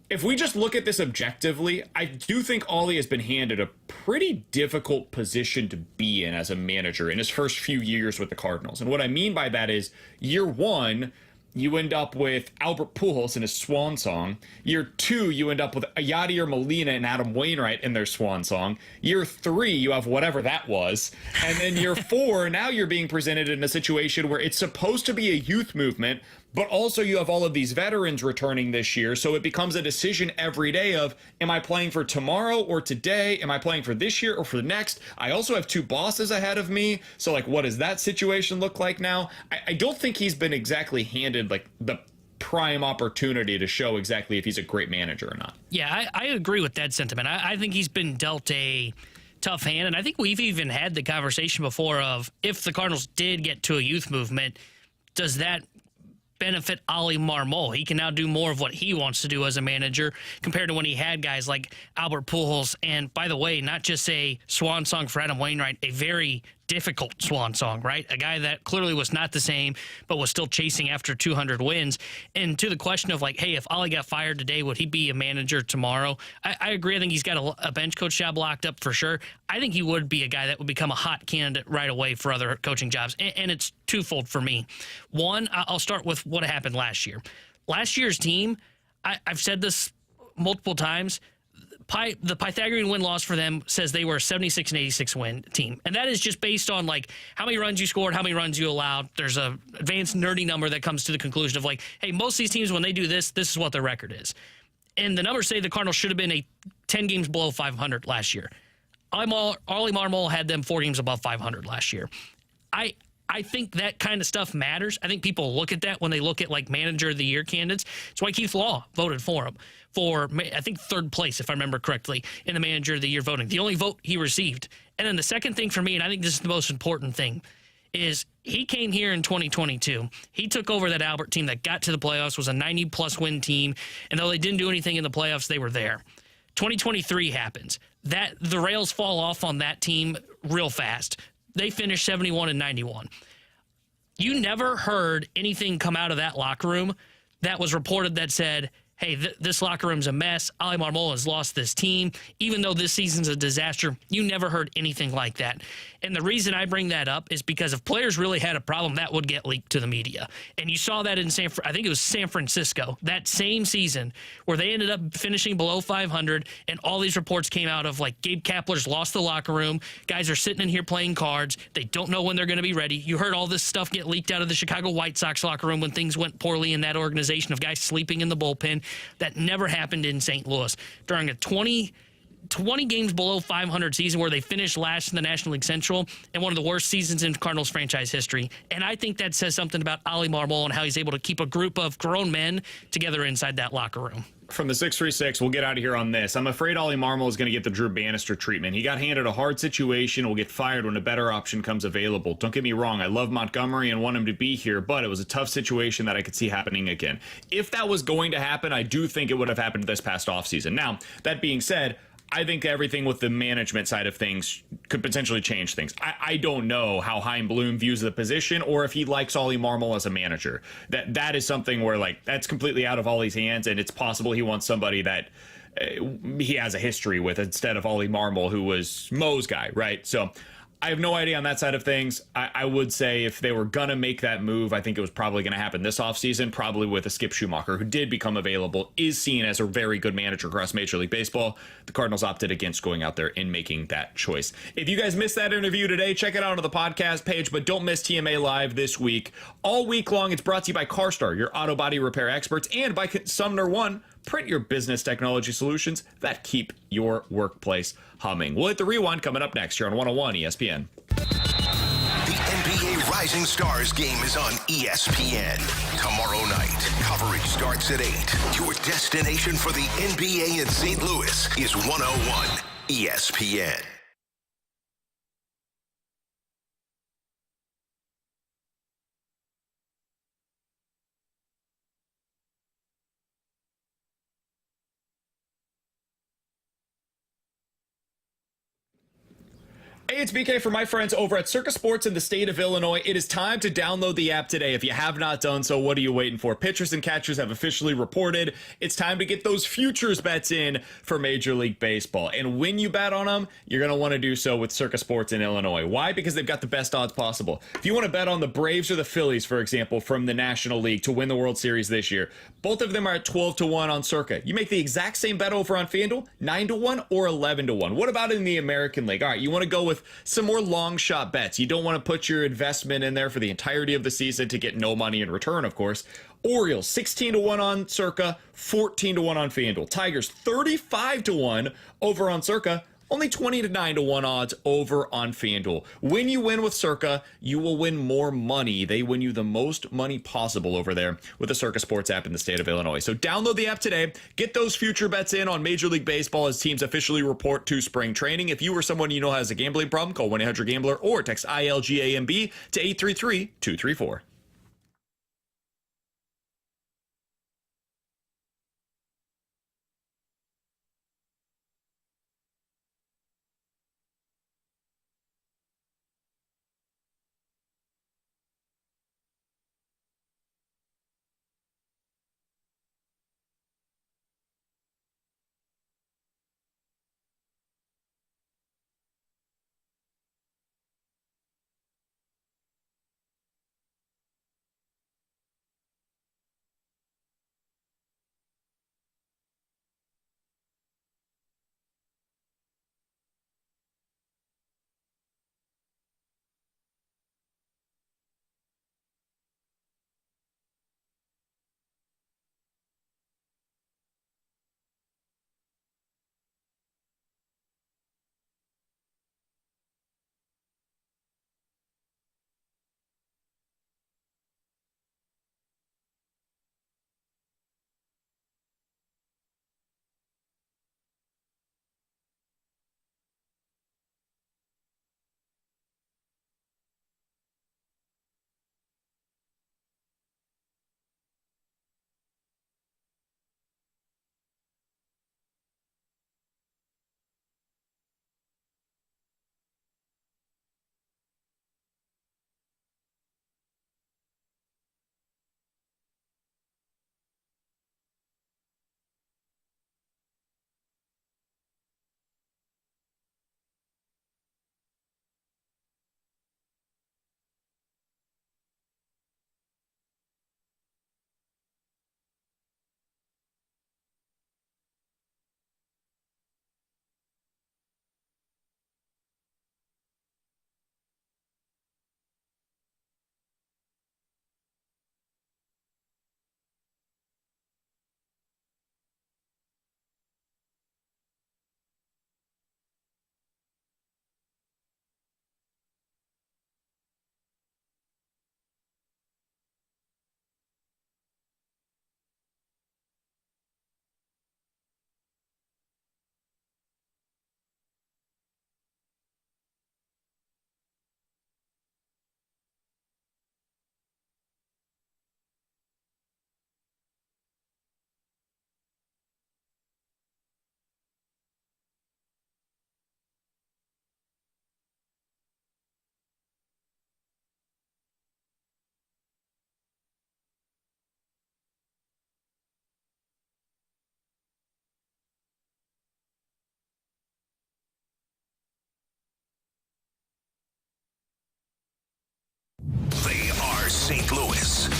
Speaker 2: if we just look at this objectively, I do think Ollie has been handed a pretty difficult position to be in as a manager in his first few years with the Cardinals. And what I mean by that is year one, you end up with Albert Pujols in his swan song. Year two, you end up with Yadier Molina and Adam Wainwright in their swan song. Year three, you have whatever that was. And then year four, now you're being presented in a situation where it's supposed to be a youth movement, but also you have all of these veterans returning this year. So it becomes a decision every day of, am I playing for tomorrow or today? Am I playing for this year or for the next? I also have two bosses ahead of me. So like, what does that situation look like now? I don't think he's been exactly handed like the prime opportunity to show exactly if he's a great manager or not.
Speaker 3: Yeah, I agree with that sentiment. I think he's been dealt a tough hand. And I think we've even had the conversation before of if the Cardinals did get to a youth movement, does that benefit Ollie Marmol? He can now do more of what he wants to do as a manager compared to when he had guys like Albert Pujols. And by the way, not just a swan song for Adam Wainwright, a very difficult swan song, right? A guy that clearly was not the same, but was still chasing after 200 wins. And to the question of like, hey, if Ollie got fired today, would he be a manager tomorrow? I agree. I think he's got a bench coach job locked up for sure. I think he would be a guy that would become a hot candidate right away for other coaching jobs. And it's twofold for me. One, I'll start with what happened last year. Last year's team, I've said this multiple times, the Pythagorean win-loss for them says they were a 76 and 86 win team. And that is just based on like how many runs you scored, how many runs you allowed. There's a advanced nerdy number that comes to the conclusion of like, hey, most of these teams, when they do this, this is what their record is. And the numbers say the Cardinals should have been 10 games below 500 last year. Ollie Marmol had them 4 games above 500 last year. I think that kind of stuff matters. I think people look at that when they look at like manager of the year candidates. It's why Keith Law voted for him for, I think, 3rd place, if I remember correctly, in the manager of the year voting. The only vote he received. And then the second thing for me, and I think this is the most important thing, is he came here in 2022. He took over that Albert team that got to the playoffs, was a 90-plus win team. And though they didn't do anything in the playoffs, they were there. 2023 happens. The rails fall off on that team real fast. They finished 71 and 91. You never heard anything come out of that locker room that was reported that said, hey, this locker room's a mess. Ali Marmol has lost this team. Even though this season's a disaster, you never heard anything like that. And the reason I bring that up is because if players really had a problem, that would get leaked to the media. And you saw that in I think it was San Francisco, that same season, where they ended up finishing below 500, and all these reports came out of, like, Gabe Kapler's lost the locker room. Guys are sitting in here playing cards. They don't know when they're going to be ready. You heard all this stuff get leaked out of the Chicago White Sox locker room when things went poorly in that organization, of guys sleeping in the bullpen. That never happened in St. Louis. During a 20 games below 500 season where they finished last in the National League Central and one of the worst seasons in Cardinals franchise history. And I think that says something about Ali Marmol and how he's able to keep a group of grown men together inside that locker room.
Speaker 2: From the 636, we'll get out of here on this. I'm afraid Ali Marmol is going to get the Drew Bannister treatment. He got handed a hard situation, will get fired when a better option comes available. Don't get me wrong, I love Montgomery and want him to be here, but it was a tough situation that I could see happening again. If that was going to happen, I do think it would have happened this past offseason. Now, that being said, I think everything with the management side of things could potentially change things. I don't know how Chaim Bloom views the position or if he likes Ali Marmol as a manager. That is something where, like, that's completely out of Ollie's hands, and it's possible he wants somebody that he has a history with instead of Ali Marmol, who was Mo's guy, right? So I have no idea on that side of things. I would say if they were going to make that move, I think it was probably going to happen this offseason, probably with a Skip Schumacher, who did become available, is seen as a very good manager across Major League Baseball. The Cardinals opted against going out there and making that choice. If you guys missed that interview today, check it out on the podcast page, but don't miss TMA Live this week. All week long, it's brought to you by CarStar, your auto body repair experts, and by Sumner One. Print your business technology solutions that keep your workplace humming. We'll hit the rewind coming up next here on 101 ESPN.
Speaker 4: The NBA Rising Stars game is on ESPN. Tomorrow night, coverage starts at 8. Your destination for the NBA in St. Louis is 101 ESPN.
Speaker 2: Hey, it's BK for my friends over at Circus Sports in the state of Illinois. It is time to download the app today. If you have not done so, what are you waiting for? Pitchers and catchers have officially reported. It's time to get those futures bets in for Major League Baseball. And when you bet on them, you're going to want to do so with Circus Sports in Illinois. Why? Because they've got the best odds possible. If you want to bet on the Braves or the Phillies, for example, from the National League to win the World Series this year, both of them are at 12-1 on Circa. You make the exact same bet over on FanDuel, 9-1 or 11-1. What about in the American League? All right, you want to go with some more long shot bets. You don't want to put your investment in there for the entirety of the season to get no money in return, of course. Orioles 16-1 on Circa, 14-1 on FanDuel. Tigers 35-1 over on Circa, only 20-9-1 odds over on FanDuel. When you win with Circa, you will win more money. They win you the most money possible over there with the Circa Sports app in the state of Illinois. So download the app today. Get those future bets in on Major League Baseball as teams officially report to spring training. If you or someone you know has a gambling problem, call 1-800-GAMBLER or text ILGAMB to 833-234.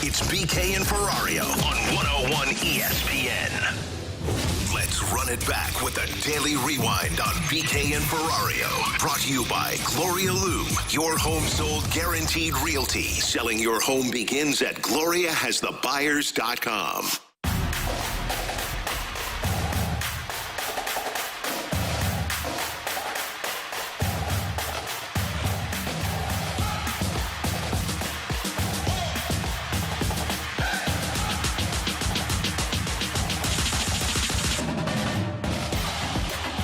Speaker 4: It's BK and Ferrario on 101 ESPN. Let's run it back with a daily rewind on BK and Ferrario. Brought to you by Gloria Loom, your home sold guaranteed realty. Selling your home begins at GloriaHasTheBuyers.com.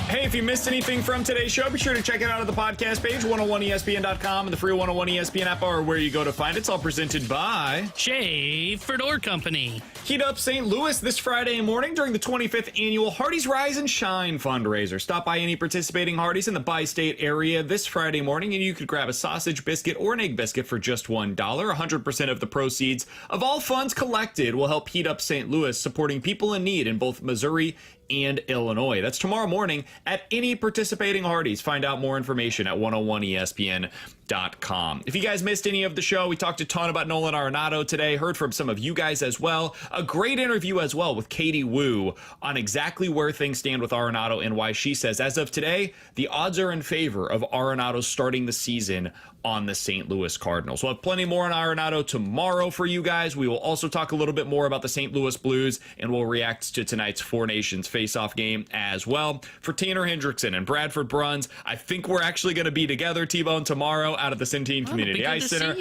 Speaker 2: Hey, if you missed anything from today's show, be sure to check it out at the podcast page, 101ESPN.com, and the free 101 ESPN app are where you go to find it. It's all presented by
Speaker 3: Schaefer Door Company.
Speaker 2: Heat up St. Louis this Friday morning during the 25th annual Hardee's Rise and Shine fundraiser. Stop by any participating Hardee's in the bi-state area this Friday morning, and you could grab a sausage biscuit or an egg biscuit for just $1. 100% of the proceeds of all funds collected will help Heat up St. Louis, supporting people in need in both Missouri and Illinois. That's tomorrow morning at any participating Hardee's. Find out more information at 101ESPN.com. If you guys missed any of the show, we talked a ton about Nolan Arenado today, heard from some of you guys as well. A great interview as well with Katie Wu on exactly where things stand with Arenado and why she says, as of today, the odds are in favor of Arenado starting the season on the St. Louis Cardinals. We'll have plenty more on Arenado tomorrow for you guys. We will also talk a little bit more about the St. Louis Blues, and we'll react to tonight's Four Nations face-off game as well. For Tanner Hendrickson and Bradford Bruns, I think we're actually going to be together, T-Bone, tomorrow out at the Centene Community Ice Center.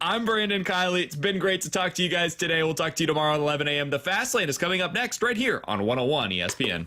Speaker 2: I'm Brandon Kiley. It's been great to talk to you guys today. We'll talk to you tomorrow at 11 a.m. The Fast Lane is coming up next right here on 101 ESPN.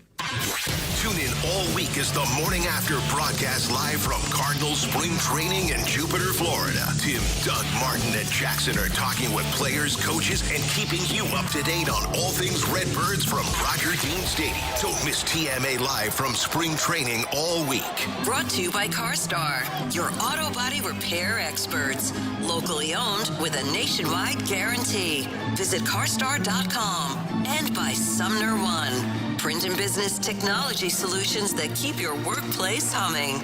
Speaker 4: Tune in all week as the Morning After broadcasts live from Cardinals spring training in Jupiter, Florida. Tim, Doug, Martin, and Jackson are talking with players, coaches, and keeping you up to date on all things Redbirds from Roger Dean Stadium. Don't miss TMA Live from spring training all week.
Speaker 5: Brought to you by CarStar, your auto body repair experts. Locally owned with a nationwide guarantee. Visit CarStar.com and by Sumner One. Print and business technology solutions that keep your workplace humming.